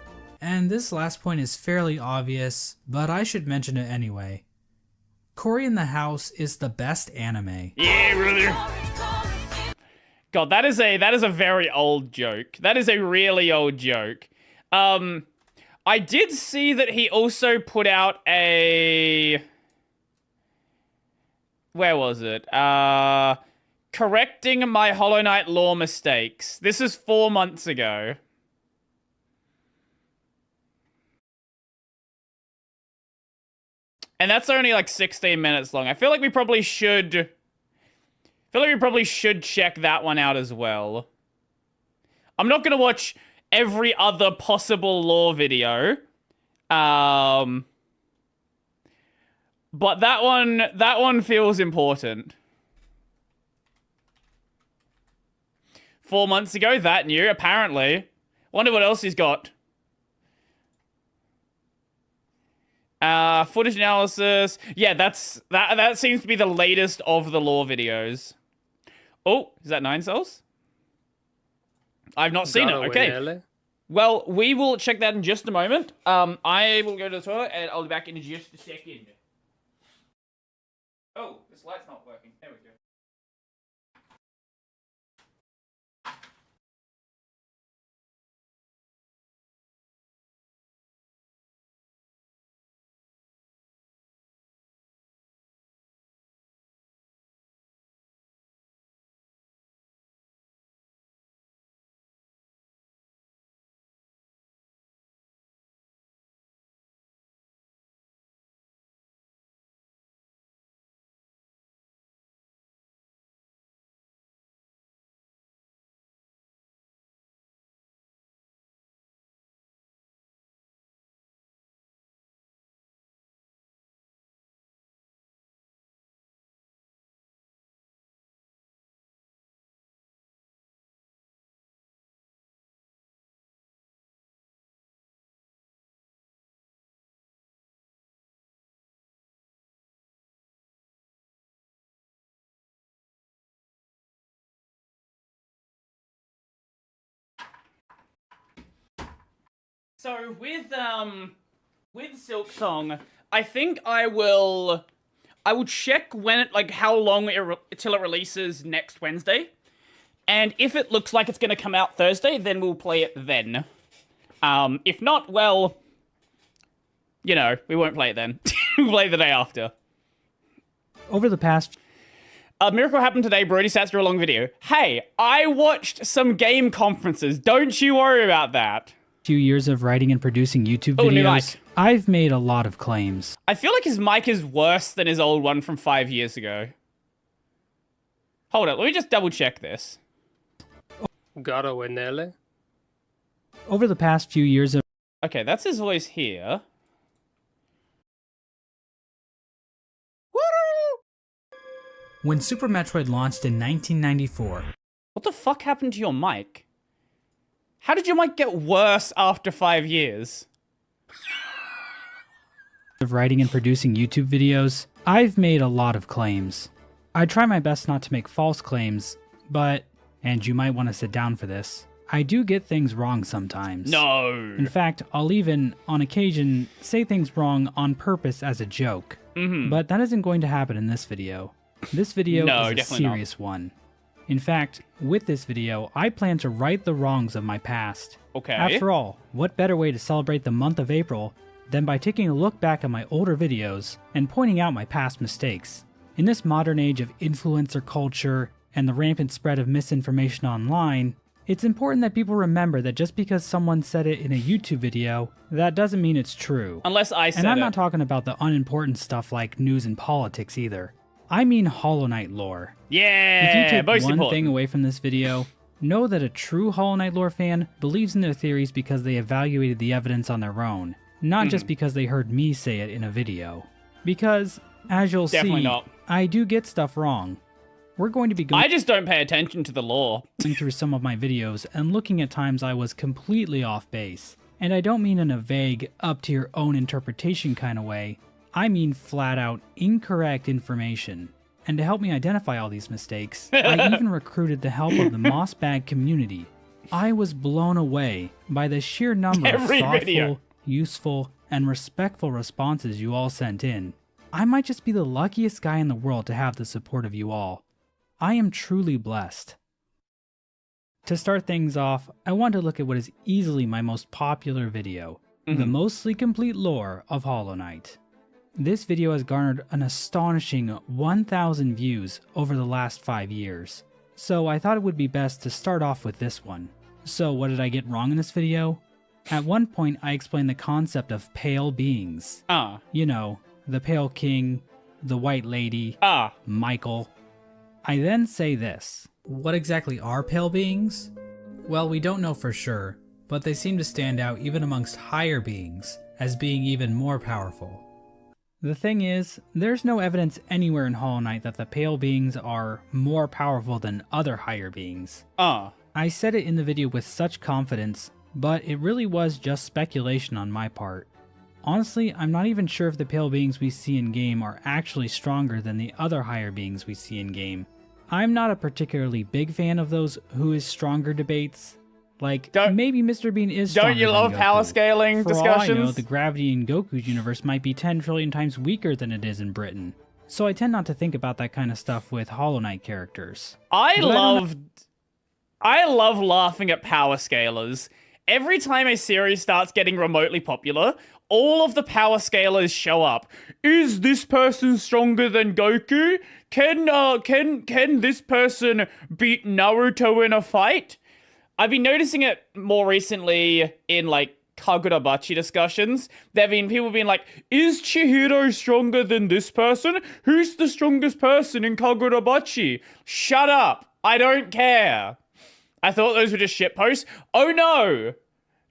And this last point is fairly obvious, but I should mention it anyway. Cory in the House is the best anime. Yeah, brother. God, that is a very old joke. That is a really old joke. I did see that he also put out a... Where was it? Correcting my Hollow Knight lore mistakes. This is 4 months ago. And that's only like 16 minutes long. I feel like we probably should check that one out as well. I'm not gonna watch every other possible lore video. But that one feels important. 4 months ago, that new, apparently. Wonder what else he's got. Footage analysis. Yeah, that seems to be the latest of the lore videos. Oh, is that 9 cells? I've not seen it. Okay. Well, we will check that in just a moment. I will go to the toilet and I'll be back in just a second. Oh, this light's not working. There we go. So with Silksong, I think I will check when it, like, how long till it releases next Wednesday. And if it looks like it's going to come out Thursday, then we'll play it then. If not, well, you know, we won't play it then. We'll play it the day after. Over the past... A miracle happened today. Brodie sat through a long video. Hey, I watched some game conferences. Don't you worry about that. few years of writing and producing YouTube Oh, new mic. videos, I've made a lot of claims. I feel like his mic is worse than his old one from 5 years ago. Hold up, let me just double check this. Over the past few years of Okay, that's his voice here. When Super Metroid launched in 1994, What the fuck happened to your mic? How did your mic get worse after 5 years? of writing and producing YouTube videos, I've made a lot of claims. I try my best not to make false claims, but, and you might want to sit down for this, I do get things wrong sometimes. No. In fact, I'll even, on occasion, say things wrong on purpose as a joke. But that isn't going to happen in this video. This video No, is a definitely not. serious one. In fact, with this video, I plan to right the wrongs of my past. Okay. After all, what better way to celebrate the month of April than by taking a look back at my older videos and pointing out my past mistakes? In this modern age of influencer culture and the rampant spread of misinformation online, it's important that people remember that just because someone said it in a YouTube video, that doesn't mean it's true. Unless I said And I'm it. not talking about the unimportant stuff like news and politics either. I mean Hollow Knight lore. Yeah, If you take most one important. thing away from this video, know that a true Hollow Knight lore fan believes in their theories because they evaluated the evidence on their own, not just because they heard me say it in a video. Because, as you'll Definitely see, not. I do get stuff wrong. We're going to be I just don't pay attention to the law. going through some of my videos and looking at times I was completely off base. And I don't mean in a vague, up to your own interpretation kind of way. I mean flat out incorrect information. And to help me identify all these mistakes, I even recruited the help of the Moss Bag community. I was blown away by the sheer number Every of thoughtful, video. useful, and respectful responses you all sent in. I might just be the luckiest guy in the world to have the support of you all. I am truly blessed. To start things off, I want to look at what is easily my most popular video, the mostly complete lore of Hollow Knight. This video has garnered an astonishing 1,000 views over the last 5 years, so I thought it would be best to start off with this one. So what did I get wrong in this video? At one point I explained the concept of pale beings. You know, the Pale King, the White Lady, Michael. I then say this. what exactly are pale beings? Well, we don't know for sure, but they seem to stand out even amongst higher beings as being even more powerful. The thing is, there's no evidence anywhere in Hollow Knight that the pale beings are more powerful than other higher beings. I said it in the video with such confidence, but it really was just speculation on my part. Honestly, I'm not even sure if the pale beings we see in-game are actually stronger than the other higher beings we see in-game. I'm not a particularly big fan of those who is stronger debates. Like, maybe Mr. Bean is stronger Don't you than love Goku. power scaling For all I know, discussions? the gravity in Goku's universe might be 10 trillion times weaker than it is in Britain. So I tend not to think about that kind of stuff with Hollow Knight characters. I But I don't love laughing at power scalers. Every time a series starts getting remotely popular, all of the power scalers show up. Is this person stronger than Goku? Can this person beat Naruto in a fight? I've been noticing it more recently in like Kagurabachi discussions. There've been people being like, is Chihiro stronger than this person? Who's the strongest person in Kagurabachi? Shut up. I don't care. I thought those were just shitposts. Oh no.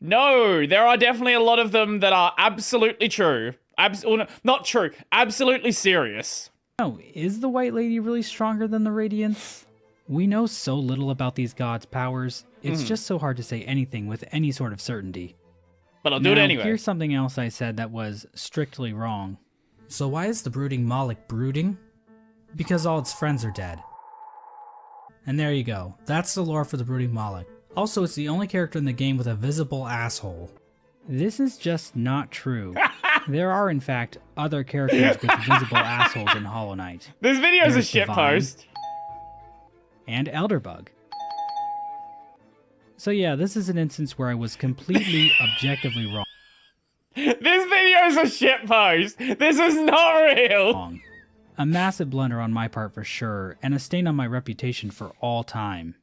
No, there are definitely a lot of them that are absolutely true. Not true. Absolutely serious. No, is the White Lady really stronger than the Radiance? We know so little about these gods' powers, it's just so hard to say anything with any sort of certainty. But I'll do it Now, anyway. Here's something else I said that was strictly wrong. So why is the brooding Moloch brooding? Because all its friends are dead. And there you go. That's the lore for the brooding Moloch. Also, it's the only character in the game with a visible asshole. This is just not true. There are, in fact, other characters with visible assholes in Hollow Knight. This video is a There's Divine. shitpost. And Elderbug. So yeah, this is an instance where I was completely objectively wrong. This video is a shitpost. This is not real. A massive blunder on my part for sure, and a stain on my reputation for all time.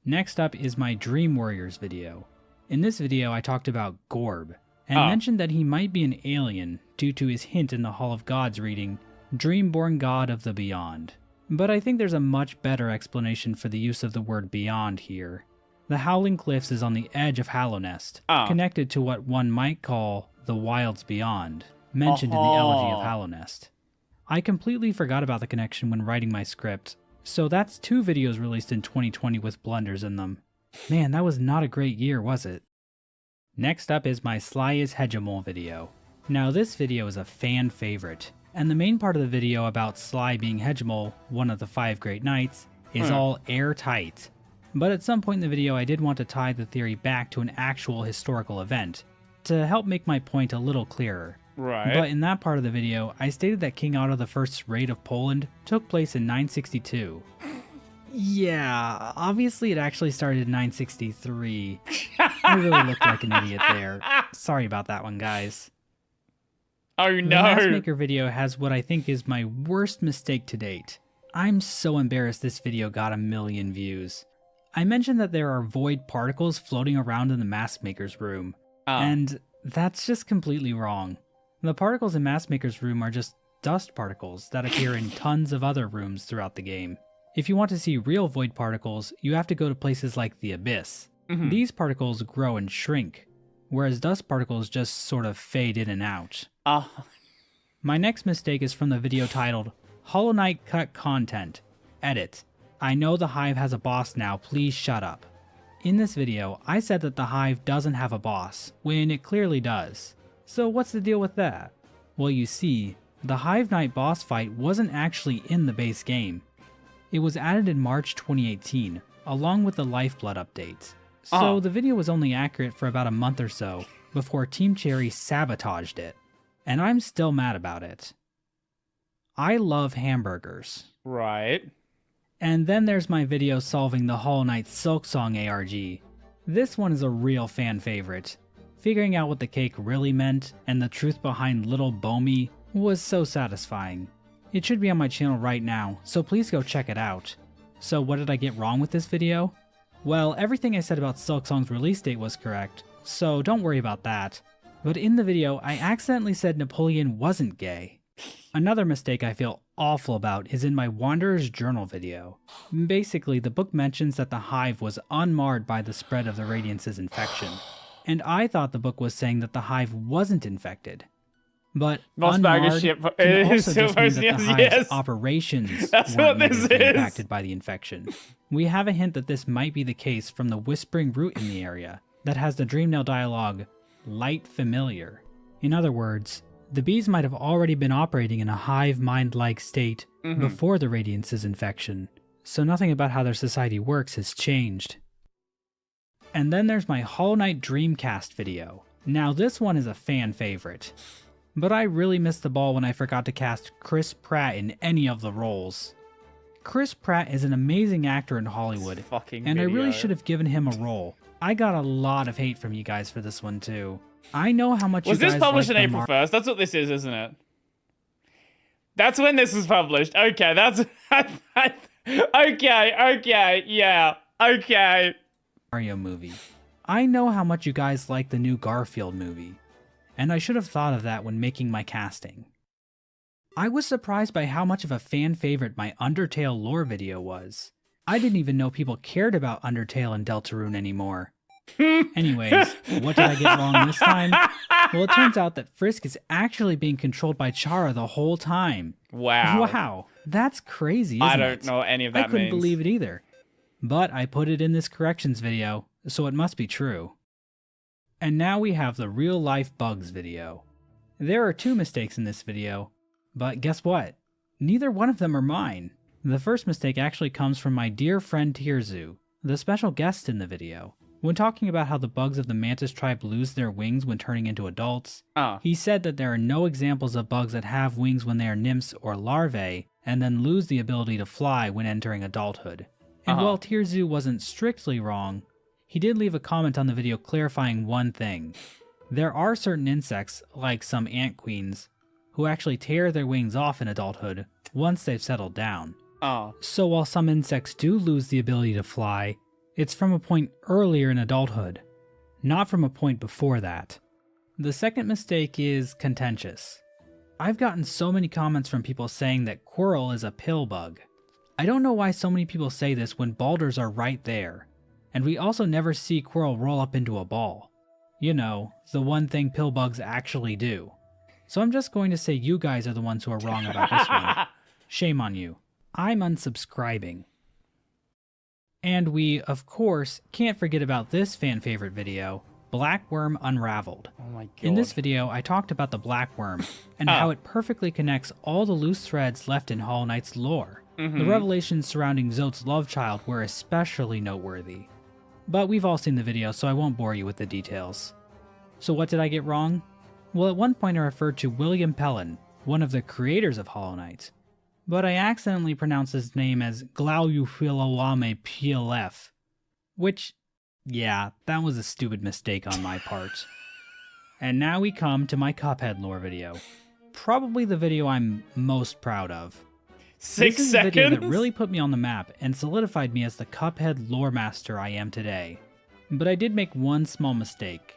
Next up is my Dream Warriors video. In this video I talked about Gorb, and mentioned that he might be an alien due to his hint in the Hall of Gods reading, Dreamborn God of the Beyond. But I think there's a much better explanation for the use of the word beyond here. The Howling Cliffs is on the edge of Hallownest, connected to what one might call the Wilds Beyond, mentioned in the Elegy of Hallownest. I completely forgot about the connection when writing my script, so that's 2 videos released in 2020 with blunders in them. Man, that was not a great year, was it? Next up is my Sly is Hegemol video. Now this video is a fan favorite, and the main part of the video about Sly being Hegemol, one of the 5 great knights, is all airtight. But at some point in the video I did want to tie the theory back to an actual historical event, to help make my point a little clearer. Right. But in that part of the video, I stated that King Otto I's raid of Poland took place in 962. Yeah, obviously it actually started in 963. I really looked like an idiot there. Sorry about that one, guys. Oh The no. Maskmaker video has what I think is my worst mistake to date. I'm so embarrassed this video got 1 million views. I mentioned that there are void particles floating around in the Maskmaker's room, and that's just completely wrong. The particles in Maskmaker's room are just dust particles that appear in tons of other rooms throughout the game. If you want to see real void particles, you have to go to places like the Abyss. These particles grow and shrink, whereas dust particles just sort of fade in and out. My next mistake is from the video titled, Hollow Knight Cut Content. Edit. I know the Hive has a boss now, please shut up. In this video, I said that the Hive doesn't have a boss, when it clearly does. So what's the deal with that? Well, you see, the Hive Knight boss fight wasn't actually in the base game. It was added in March 2018, along with the Lifeblood updates. So the video was only accurate for about a month or so, before Team Cherry sabotaged it. And I'm still mad about it. I love hamburgers. Right. And then there's my video solving the Hollow Knight Silksong ARG. This one is a real fan favorite. Figuring out what the cake really meant, and the truth behind Little Bomi, was so satisfying. It should be on my channel right now, so please go check it out. So what did I get wrong with this video? Well, everything I said about Silksong's release date was correct, so don't worry about that. But in the video, I accidentally said Napoleon wasn't gay. Another mistake I feel awful about is in my Wanderer's Journal video. Basically, the book mentions that the Hive was unmarred by the spread of the Radiance's infection, and I thought the book was saying that the Hive wasn't infected. But unmarred can also just mean that the Hive's operations weren't negatively impacted by the infection. We have a hint that this might be the case from the Whispering Root in the area, that has the Dreamnail dialogue, Light Familiar. In other words, the bees might have already been operating in a hive mind-like state before the Radiance's infection, so nothing about how their society works has changed. And then there's my Hollow Knight Dreamcast video. Now this one is a fan favorite, but I really missed the ball when I forgot to cast Chris Pratt in any of the roles. Chris Pratt is an amazing actor in Hollywood, and I really should have given him a role. I got a lot of hate from you guys for this one too. I know how much was you guys this published like on April 1st? That's what this is, isn't it? That's when this was published. Okay, that's... okay, yeah, okay. Mario movie. I know how much you guys like the new Garfield movie, and I should have thought of that when making my casting. I was surprised by how much of a fan favorite my Undertale lore video was. I didn't even know people cared about Undertale and Deltarune anymore. Anyways, what did I get wrong this time? Well, it turns out that Frisk is actually being controlled by Chara the whole time. Wow. Wow, that's crazy, isn't it? I don't know what any of that I couldn't means. believe it either. But I put it in this corrections video, so it must be true. And now we have the real life bugs video. There are 2 mistakes in this video, but guess what? Neither one of them are mine. The first mistake actually comes from my dear friend Tirzu, the special guest in the video. When talking about how the bugs of the Mantis tribe lose their wings when turning into adults, he said that there are no examples of bugs that have wings when they are nymphs or larvae, and then lose the ability to fly when entering adulthood. And while Tirzu wasn't strictly wrong, he did leave a comment on the video clarifying one thing. There are certain insects, like some ant queens, who actually tear their wings off in adulthood once they've settled down. So while some insects do lose the ability to fly, it's from a point earlier in adulthood, not from a point before that. The second mistake is contentious. I've gotten so many comments from people saying that Quirrell is a pill bug. I don't know why so many people say this when Baldurs are right there. and we also never see Quirrell roll up into a ball. You know, the one thing pill bugs actually do. So I'm just going to say you guys are the ones who are wrong about this one. Shame on you. I'm unsubscribing. And we, of course, can't forget about this fan favorite video, Black Worm Unraveled. Oh my god. In this video, I talked about the Black Worm and how it perfectly connects all the loose threads left in Hollow Knight's lore. The revelations surrounding Zote's love child were especially noteworthy. But we've all seen the video, so I won't bore you with the details. So what did I get wrong? Well, at one point I referred to William Pellin, one of the creators of Hollow Knight, but I accidentally pronounced his name as Glaufilawame PLF, which, yeah, that was a stupid mistake on my part. And now we come to my Cuphead lore video. Probably the video I'm most proud of. 6 This is seconds? the video that really put me on the map and solidified me as the Cuphead lore master I am today. But I did make one small mistake.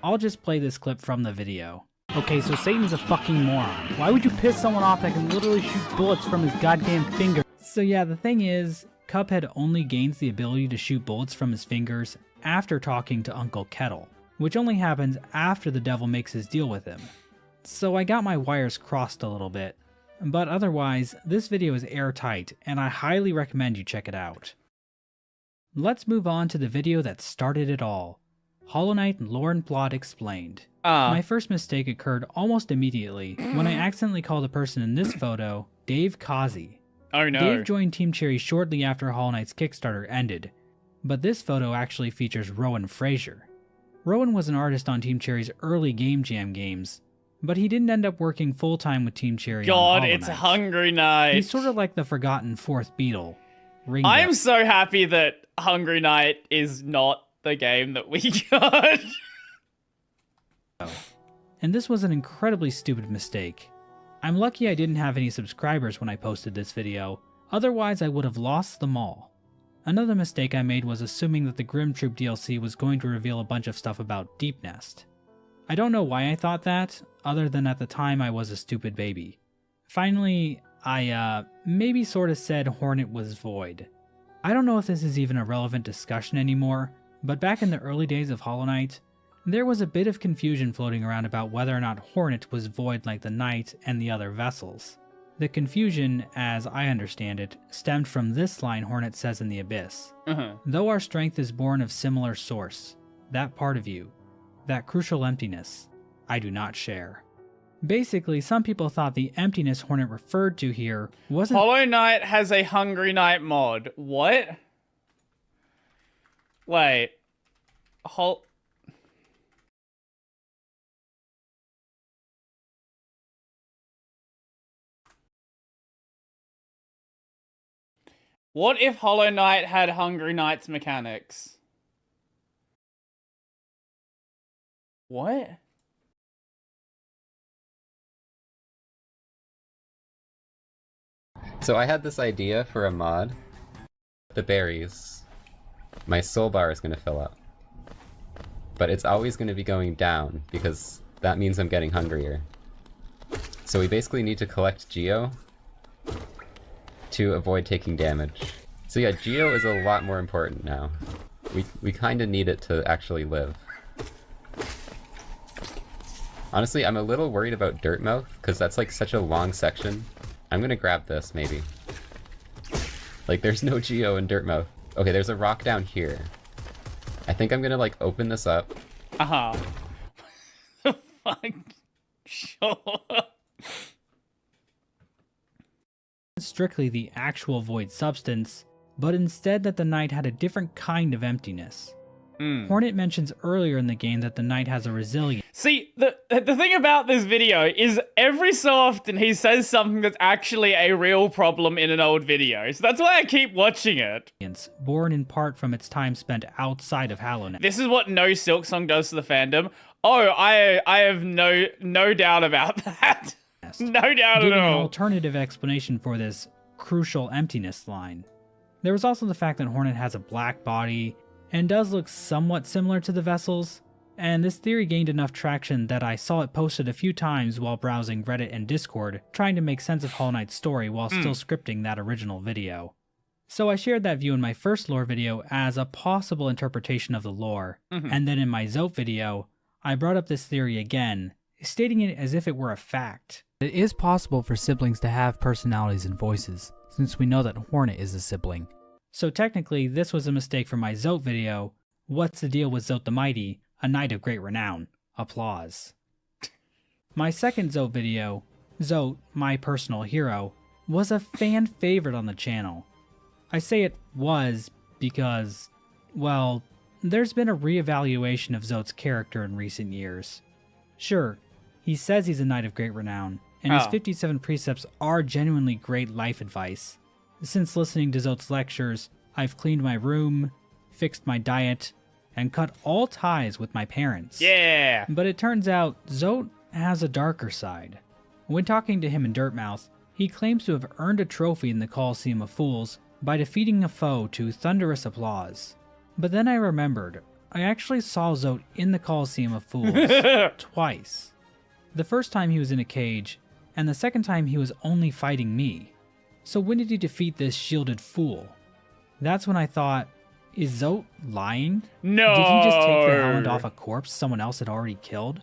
I'll just play this clip from the video. Okay, so Satan's a fucking moron. Why would you piss someone off that can literally shoot bullets from his goddamn finger? So yeah, the thing is, Cuphead only gains the ability to shoot bullets from his fingers after talking to Uncle Kettle, which only happens after the devil makes his deal with him. So I got my wires crossed a little bit. But otherwise, this video is airtight, and I highly recommend you check it out. Let's move on to the video that started it all. Hollow Knight Lore and Plot Explained. My first mistake occurred almost immediately when I accidentally called the person in this photo Dave Kazi. Oh no. Dave joined Team Cherry shortly after Hollow Knight's Kickstarter ended, but this photo actually features Rowan Fraser. Rowan was an artist on Team Cherry's early Game Jam games, but he didn't end up working full-time with Team Cherry on God, Hollow it's Knight. Hungry Night. He's sort of like the forgotten fourth Beatle. Ringo. I'm so happy that Hungry Night is not the game that we got. And this was an incredibly stupid mistake. I'm lucky I didn't have any subscribers when I posted this video, otherwise I would have lost them all. Another mistake I made was assuming that the Grim Troop DLC was going to reveal a bunch of stuff about Deep Nest. I don't know why I thought that, other than at the time I was a stupid baby. Finally, I maybe sort of said Hornet was void. I don't know if this is even a relevant discussion anymore, but back in the early days of Hollow Knight, there was a bit of confusion floating around about whether or not Hornet was void like the Knight and the other vessels. The confusion, as I understand it, stemmed from this line Hornet says in the Abyss. Though our strength is born of similar source, that part of you, that crucial emptiness, I do not share. Basically, some people thought the emptiness Hornet referred to here wasn't— Hollow Knight has a Hungry Night mod. What? Wait. What if Hollow Knight had Hungry Knight's mechanics? What? So I had this idea for a mod. The berries. My soul bar is going to fill up. But it's always going to be going down, because that means I'm getting hungrier. So we basically need to collect Geo to avoid taking damage. So yeah, Geo is a lot more important now. We kind of need it to actually live. Honestly, I'm a little worried about Dirtmouth, because that's like such a long section. I'm gonna grab this, maybe. Like, there's no Geo in Dirtmouth. Okay, there's a rock down here. I think I'm gonna, like, open this up. Uh-huh. Fuck. Sure. strictly the actual void substance, but instead that the Knight had a different kind of emptiness. Hornet mentions earlier in the game that the Knight has a resilience. See, the thing about this video is every so often he says something that's actually a real problem in an old video. So that's why I keep watching it. Born in part from its time spent outside of Hollow Knight. This is what no Silksong does to the fandom. Oh, I have no doubt about that. No doubt Giving at an all. alternative explanation for this crucial emptiness line. There was also the fact that Hornet has a black body and does look somewhat similar to the vessels, and this theory gained enough traction that I saw it posted a few times while browsing Reddit and Discord, trying to make sense of Hollow Knight's story while still scripting that original video. So I shared that view in my first lore video as a possible interpretation of the lore, and then in my Zote video, I brought up this theory again, stating it as if it were a fact. It is possible for siblings to have personalities and voices, since we know that Hornet is a sibling. So technically, this was a mistake for my Zote video, What's the Deal with Zote the Mighty, a Knight of Great Renown? Applause. My second Zote video, Zote, My Personal Hero, was a fan favorite on the channel. I say it was because, well, there's been a reevaluation of Zote's character in recent years. Sure, he says he's a Knight of Great Renown, and his 57 precepts are genuinely great life advice. Since listening to Zote's lectures, I've cleaned my room, fixed my diet, and cut all ties with my parents. Yeah! But it turns out Zote has a darker side. When talking to him in Dirtmouth, he claims to have earned a trophy in the Coliseum of Fools by defeating a foe to thunderous applause. But then I remembered, I actually saw Zote in the Coliseum of Fools twice. The first time he was in a cage, and the second time he was only fighting me. So when did he defeat this shielded fool? That's when I thought, is Zote lying? No! Did he just take the Hound off a corpse someone else had already killed?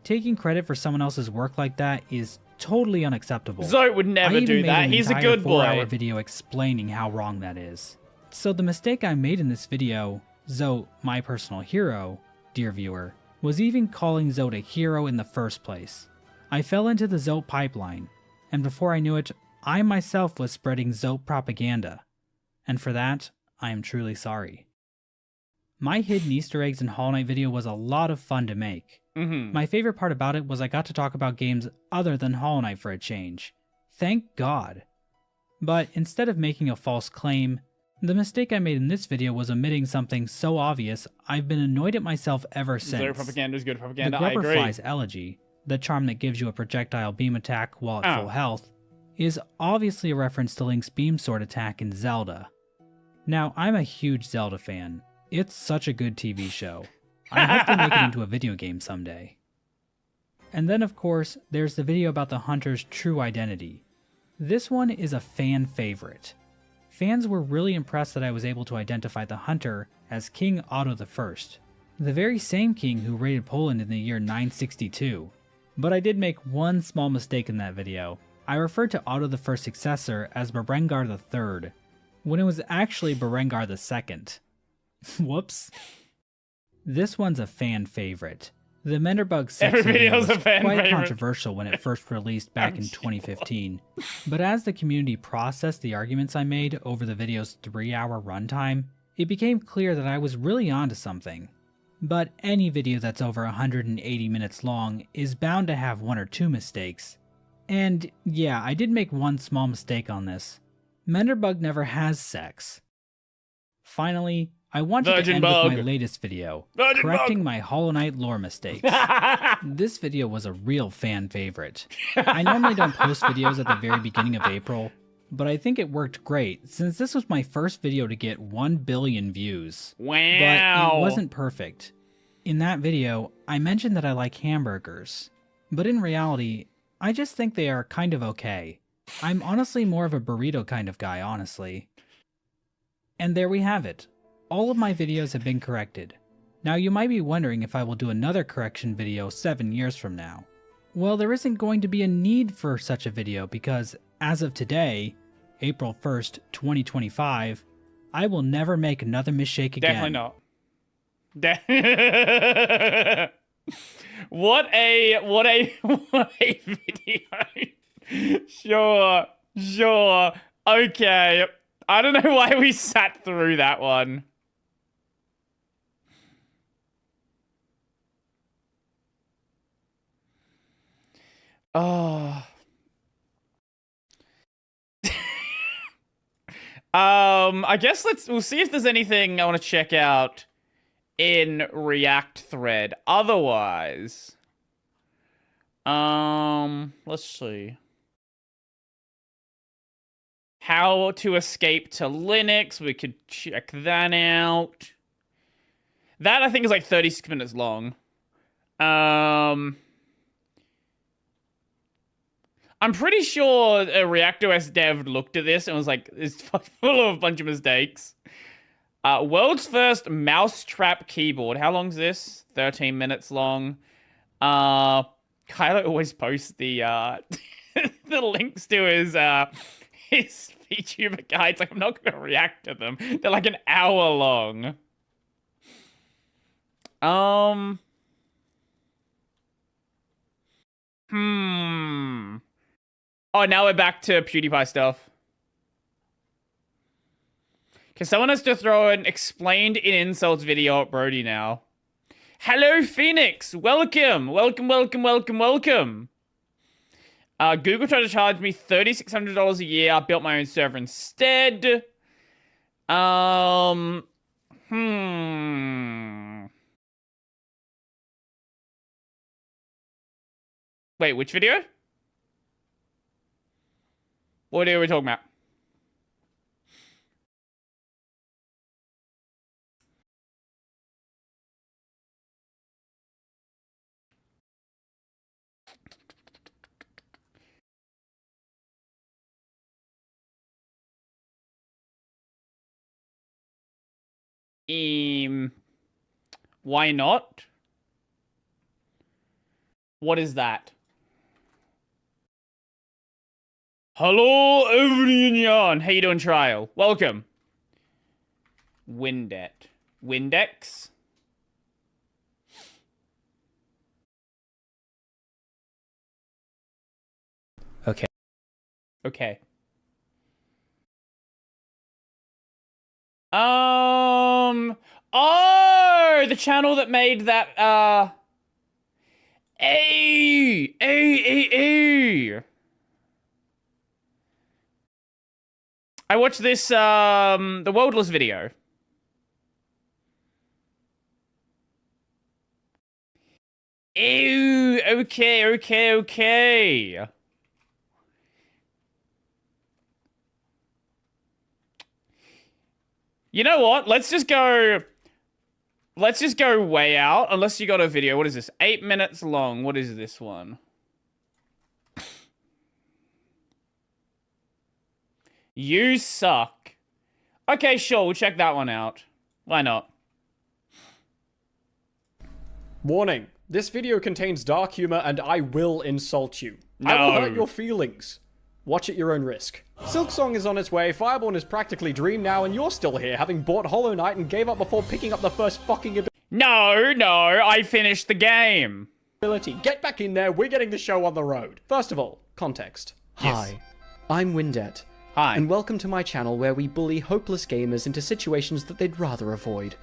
Taking credit for someone else's work like that is totally unacceptable. Zote would never do that. He's a good boy. I even made an entire 4-hour video explaining how wrong that is. So the mistake I made in this video, Zote, My Personal Hero, dear viewer, was even calling Zote a hero in the first place. I fell into the Zote pipeline, and before I knew it, I myself was spreading Zote propaganda. And for that, I am truly sorry. My hidden Easter eggs in Hollow Knight video was a lot of fun to make. My favorite part about it was I got to talk about games other than Hollow Knight for a change. Thank God. But instead of making a false claim, the mistake I made in this video was omitting something so obvious I've been annoyed at myself ever since. Zote propaganda is good propaganda, The I agree. Grubberfly's Elegy, the charm that gives you a projectile beam attack while at full health, is obviously a reference to Link's beam sword attack in Zelda. Now, I'm a huge Zelda fan. It's such a good TV show. I hope they make it into a video game someday. And then, of course, there's the video about the hunter's true identity. This one is a fan favorite. Fans were really impressed that I was able to identify the hunter as King Otto I, the very same king who raided Poland in the year 962. But I did make one small mistake in that video. I referred to Otto I's successor as Berengar III, when it was actually Berengar II. Whoops. This one's a fan favorite. The Menderbug sex video was quite controversial when it first released back in 2015, but as the community processed the arguments I made over the video's 3-hour runtime, it became clear that I was really onto something. But any video that's over 180 minutes long is bound to have one or two mistakes. And yeah, I did make one small mistake on this. Menderbug never has sex. Finally, I wanted to end with my latest video, correcting my Hollow Knight lore mistakes. This video was a real fan favorite. I normally don't post videos at the very beginning of April, but I think it worked great since this was my first video to get 1 billion views. Wow! But it wasn't perfect. In that video, I mentioned that I like hamburgers, but in reality, I just think they are kind of okay. I'm honestly more of a burrito kind of guy, honestly. And there we have it. All of my videos have been corrected. Now you might be wondering if I will do another correction video 7 years from now. Well, there isn't going to be a need for such a video because, as of today, April 1st, 2025, I will never make another mistake again. Definitely not. What a video. Sure. Okay. I don't know why we sat through that one. Oh. I guess we'll see if there's anything I want to check out in React thread. Otherwise, let's see. How to escape to Linux. We could check that out. That I think is like 36 minutes long. I'm pretty sure a ReactOS dev looked at this and was like, it's full of a bunch of mistakes. World's first mousetrap keyboard. How long's this? 13 minutes long. Kylo always posts the the links to his VTuber guides. Like, I'm not going to react to them. They're like an hour long. Oh, now we're back to PewDiePie stuff. Because someone has to throw an explained in insults video at Brodie now. Hello, Phoenix. Welcome. Welcome, welcome, welcome, welcome. Google tried to charge me $3,600 a year. I built my own server instead. Wait, which video? What video are we talking about? Why not? What is that? Hello, everyone. How you doing, Trial? Welcome. Windex. Okay. Okay. Oh, the channel that made that, I watched this, the Worldless video. Ew, okay. You know what? Let's just go way out, unless you got a video. What is this? 8 minutes long. What is this one? You suck. Okay, sure. We'll check that one out. Why not? Warning. This video contains dark humor and I will insult you. No. I will hurt your feelings. Watch at your own risk. Silksong is on its way, Fireborn is practically Dream now, and you're still here, having bought Hollow Knight and gave up before picking up the first fucking No, I finished the game. ability. Get back in there, we're getting the show on the road. First of all, context. Yes. Hi, I'm Windet. Hi. And welcome to my channel where we bully hopeless gamers into situations that they'd rather avoid.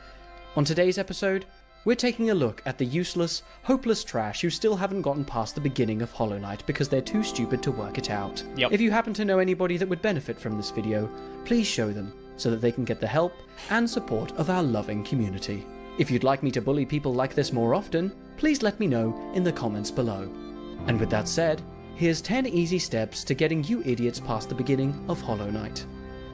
On today's episode, we're taking a look at the useless, hopeless trash who still haven't gotten past the beginning of Hollow Knight because they're too stupid to work it out. Yep. If you happen to know anybody that would benefit from this video, please show them so that they can get the help and support of our loving community. If you'd like me to bully people like this more often, please let me know in the comments below. And with that said, here's 10 easy steps to getting you idiots past the beginning of Hollow Knight.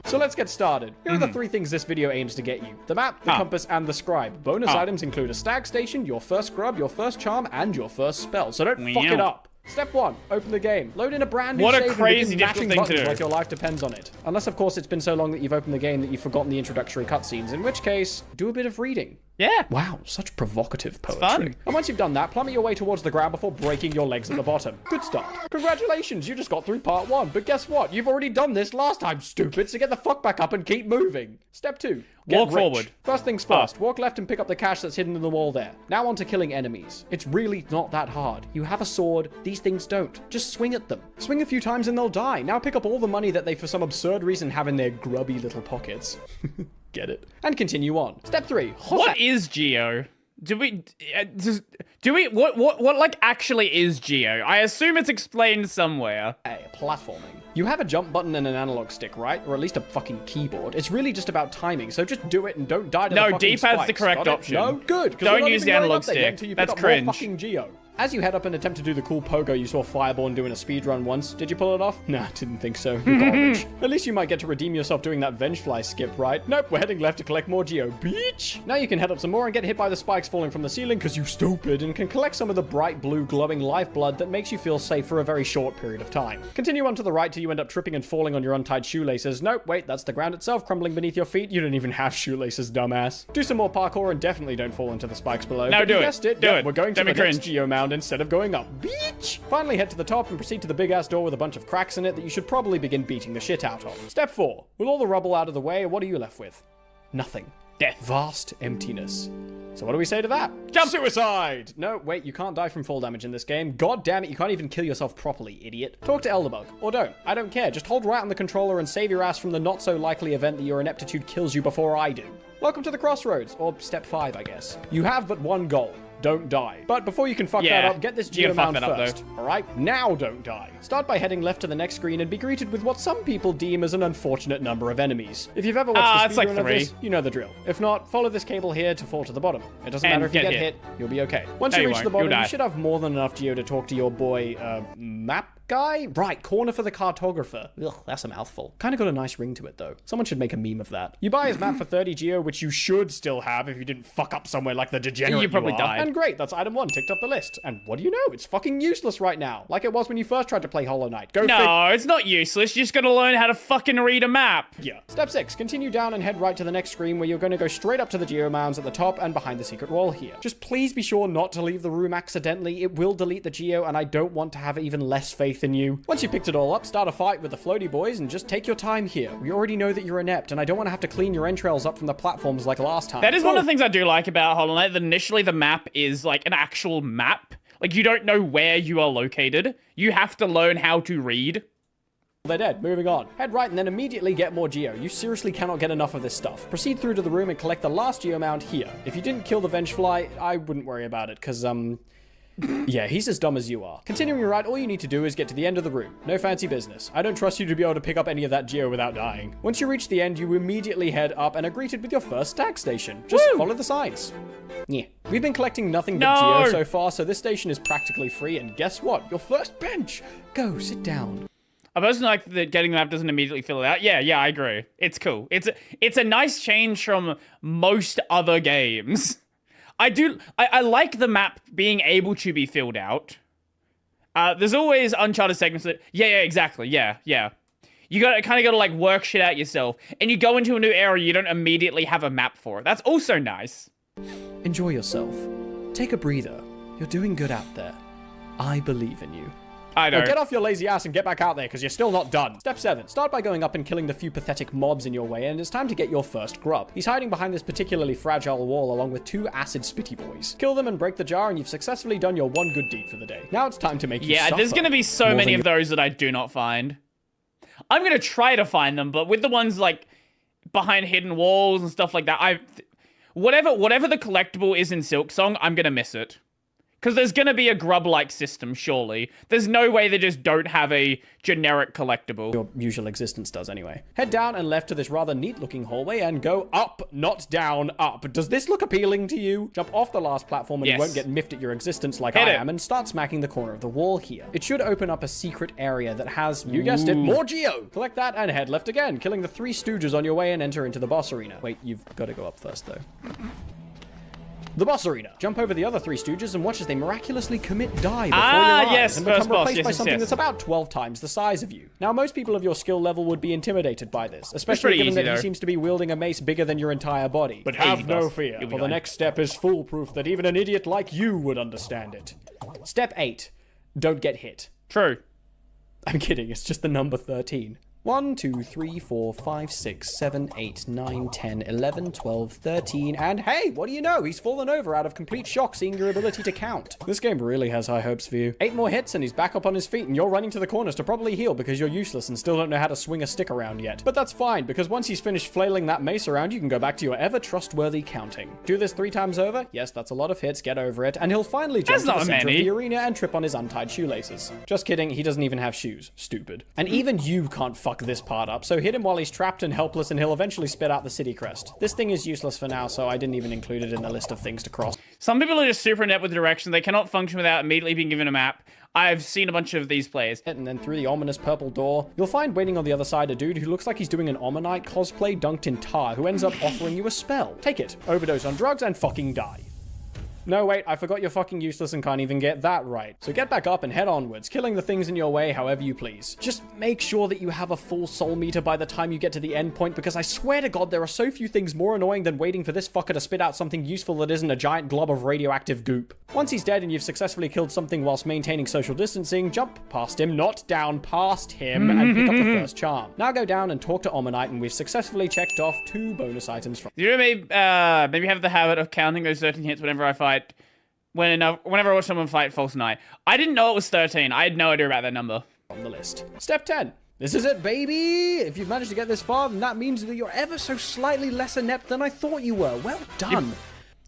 So let's get started. Here are the 3 things this video aims to get you. The map, the compass, and the scribe. Bonus items include a stag station, your first grub, your first charm, and your first spell. So don't fuck it up. Step 1, open the game. Load in a brand new save crazy and begin difficult mashing thing to buttons do. like your life depends on it. Unless, of course, it's been so long that you've opened the game that you've forgotten the introductory cutscenes, in which case, do a bit of reading. Yeah. Wow, such provocative poetry. fun. And once you've done that, plummet your way towards the ground before breaking your legs at the bottom. Good start. Congratulations, you just got through part 1. But guess what? You've already done this last time, stupid, so get the fuck back up and keep moving. Step 2. Walk rich. forward. First things first, walk left and pick up the cash that's hidden in the wall there. Now on to killing enemies. It's really not that hard. You have a sword, these things don't. Just swing at them. Swing a few times and they'll die. Now pick up all the money that they for some absurd reason have in their grubby little pockets. Get it? And continue on. Step 3. What is Geo? What like actually is Geo? I assume it's explained somewhere. Platforming. You have a jump button and an analog stick, right? Or at least a fucking keyboard. It's really just about timing, so just do it and don't die to the fucking D-pad's the spikes. correct Got it? option. No? Good. 'Cause Don't we're not use even the going analog up there yet stick. until you That's pick up more cringe. fucking Geo. As you head up and attempt to do the cool pogo you saw Fireborn doing a speedrun once, did you pull it off? Nah, didn't think so. You're garbage. At least you might get to redeem yourself doing that Vengefly skip, right? Nope, we're heading left to collect more Geo. Beach! Now you can head up some more and get hit by the spikes falling from the ceiling because you stupid, and can collect some of the bright blue glowing lifeblood that makes you feel safe for a very short period of time. Continue on to the right till you end up tripping and falling on your untied shoelaces. Nope, wait, that's the ground itself crumbling beneath your feet. You don't even have shoelaces, dumbass. Do some more parkour and definitely don't fall into the spikes below. No, do it. Do it. We're going to the cringe. next Geo mound instead of going up. Beach! Finally head to the top and proceed to the big ass door with a bunch of cracks in it that you should probably begin beating the shit out of. Step 4. With all the rubble out of the way, what are you left with? Nothing. Death. Vast emptiness. So what do we say to that? Jump! Suicide! No, wait, you can't die from fall damage in this game. God damn it, you can't even kill yourself properly, idiot. Talk to Elderbug. Or don't. I don't care. Just hold right on the controller and save your ass from the not so likely event that your ineptitude kills you before I do. Welcome to the crossroads. Or step 5, I guess. You have but one goal. Don't die. But before you can fuck that up, get this Geo mound first. Alright? Now don't die. Start by heading left to the next screen and be greeted with what some people deem as an unfortunate number of enemies. If you've ever watched the speedrun of this, you know the drill. If not, follow this cable here to fall to the bottom. It doesn't matter if you get hit, you'll be okay. Once you reach the bottom, you should have more than enough Geo to talk to your boy, map guy? Right, corner for the cartographer. Ugh, that's a mouthful. Kinda got a nice ring to it, though. Someone should make a meme of that. You buy his map for 30 Geo, which you should still have if you didn't fuck up somewhere like the degenerate you probably died. And great, that's item 1 ticked off the list. And what do you know? It's fucking useless right now. Like it was when you first tried to play Hollow Knight. No, it's not useless. You just gotta learn how to fucking read a map. Yeah. Step 6. Continue down and head right to the next screen where you're going to go straight up to the Geo mounds at the top and behind the secret wall here. Just please be sure not to leave the room accidentally. It will delete the Geo and I don't want to have even less faith in you. Once you picked it all up, start a fight with the floaty boys and just take your time here. We already know that you're inept and I don't want to have to clean your entrails up from the platforms like last time. That is one of the things I do like about Hollow Knight, that initially the map is like an actual map. Like you don't know where you are located. You have to learn how to read. They're dead. Moving on. Head right and then immediately get more Geo. You seriously cannot get enough of this stuff. Proceed through to the room and collect the last Geo mound here. If you didn't kill the Vengefly, I wouldn't worry about it, because, yeah, he's as dumb as you are. Continuing right, all you need to do is get to the end of the room. No fancy business. I don't trust you to be able to pick up any of that Geo without dying. Once you reach the end, you immediately head up and are greeted with your first tag station. Just follow the signs. Yeah. We've been collecting nothing but Geo so far, so this station is practically free, and guess what? Your first bench! Go, sit down. A person like that getting the map doesn't immediately fill it out. Yeah, I agree. It's cool. It's a nice change from most other games. I like the map being able to be filled out. There's always Uncharted segments that, exactly, yeah. You kind of got to like work shit out yourself. And you go into a new area, you don't immediately have a map for it. That's also nice. Enjoy yourself. Take a breather. You're doing good out there. I believe in you. I know. Now get off your lazy ass and get back out there, because you're still not done. Step 7. Start by going up and killing the few pathetic mobs in your way, and it's time to get your first grub. He's hiding behind this particularly fragile wall along with 2 acid spitty boys. Kill them and break the jar, and you've successfully done your one good deed for the day. Now it's time to make you suffer. There's going to be so many of those that I do not find. I'm going to try to find them, but with the ones like behind hidden walls and stuff like that, whatever the collectible is in Silksong, I'm going to miss it. Because there's going to be a grub-like system, surely. There's no way they just don't have a generic collectible. Your usual existence does, anyway. Head down and left to this rather neat-looking hallway and go up, not down, up. Does this look appealing to you? Jump off the last platform and you won't get miffed at your existence like I am, and start smacking the corner of the wall here. It should open up a secret area that has, you guessed it, more Geo. Collect that and head left again, killing the 3 stooges on your way and enter into the boss arena. Wait, you've got to go up first, though. The boss arena. Jump over the other 3 stooges and watch as they miraculously commit die before your eyes and become replaced by something that's about 12 times the size of you. Now, most people of your skill level would be intimidated by this, especially given that he seems to be wielding a mace bigger than your entire body. But have no fear, for the next step is foolproof that even an idiot like you would understand it. Step 8. Don't get hit. True. I'm kidding, it's just the number 13. 1, 2, 3, 4, 5, 6, 7, 8, 9, 10, 11, 12, 13, and hey, what do you know? He's fallen over out of complete shock seeing your ability to count. This game really has high hopes for you. 8 more hits and he's back up on his feet and you're running to the corners to probably heal because you're useless and still don't know how to swing a stick around yet. But that's fine, because once he's finished flailing that mace around, you can go back to your ever trustworthy counting. Do this 3 times over? Yes, that's a lot of hits, get over it, and he'll finally jump to the center of the arena and trip on his untied shoelaces. Just kidding, he doesn't even have shoes. Stupid. And even you can't fuck this part up, so hit him while he's trapped and helpless and he'll eventually spit out the city crest. This thing is useless for now, so I didn't even include it in the list of things to cross. Some people are just super inept with direction. They cannot function without immediately being given a map. I've seen a bunch of these plays. And then through the ominous purple door, you'll find waiting on the other side a dude who looks like he's doing an Omanite cosplay dunked in tar, who ends up offering you a spell. Take it, overdose on drugs, and fucking die. No, wait, I forgot you're fucking useless and can't even get that right. So get back up and head onwards, killing the things in your way however you please. Just make sure that you have a full soul meter by the time you get to the end point, because I swear to God there are so few things more annoying than waiting for this fucker to spit out something useful that isn't a giant glob of radioactive goop. Once he's dead and you've successfully killed something whilst maintaining social distancing, jump past him, not down past him, and pick up the first charm. Now go down and talk to Omanite, and we've successfully checked off 2 bonus items from— You know, maybe have the habit of counting those 13 hits whenever I fight. Whenever I watch someone fight False Knight. I didn't know it was 13. I had no idea about that number. On the list. Step 10. This is it, baby! If you've managed to get this far, then that means that you're ever so slightly less inept than I thought you were. Well done.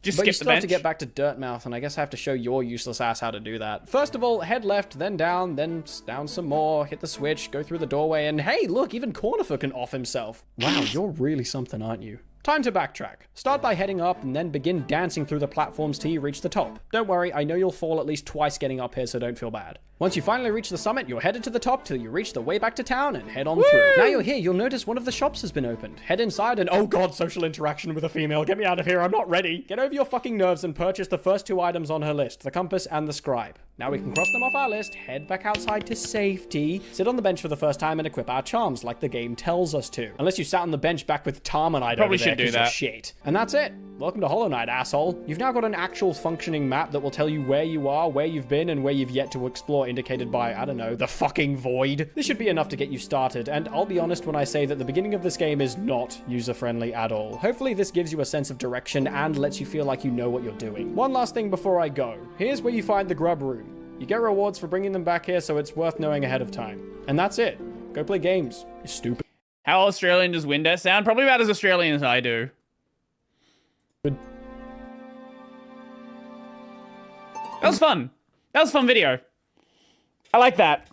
Just but you skip still the have to bench. get back to Dirtmouth, and I guess I have to show your useless ass how to do that. First of all, head left, then down some more, hit the switch, go through the doorway, and hey, look, even Cornifer can off himself. Wow, you're really something, aren't you? Time to backtrack. Start by heading up and then begin dancing through the platforms till you reach the top. Don't worry, I know you'll fall at least twice getting up here, so don't feel bad. Once you finally reach the summit, you're headed to the top till you reach the way back to town and head on through. Now you're here, you'll notice one of the shops has been opened. Head inside and oh god, social interaction with a female. Get me out of here, I'm not ready. Get over your fucking nerves and purchase the first 2 items on her list, the compass and the scribe. Now we can cross them off our list, head back outside to safety, sit on the bench for the first time and equip our charms like the game tells us to. Unless you sat on the bench back with Tarmonite Probably over there, should do 'cause you're that. shit. And that's it. Welcome to Hollow Knight, asshole. You've now got an actual functioning map that will tell you where you are, where you've been, and where you've yet to explore, indicated by, I don't know, the fucking void. This should be enough to get you started, and I'll be honest when I say that the beginning of this game is not user-friendly at all. Hopefully this gives you a sense of direction and lets you feel like you know what you're doing. One last thing before I go. Here's where you find the grub room. You get rewards for bringing them back here, so it's worth knowing ahead of time. And that's it. Go play games, you stupid. How Australian does Windex sound? Probably about as Australian as I do. That was fun. That was a fun video. I like that.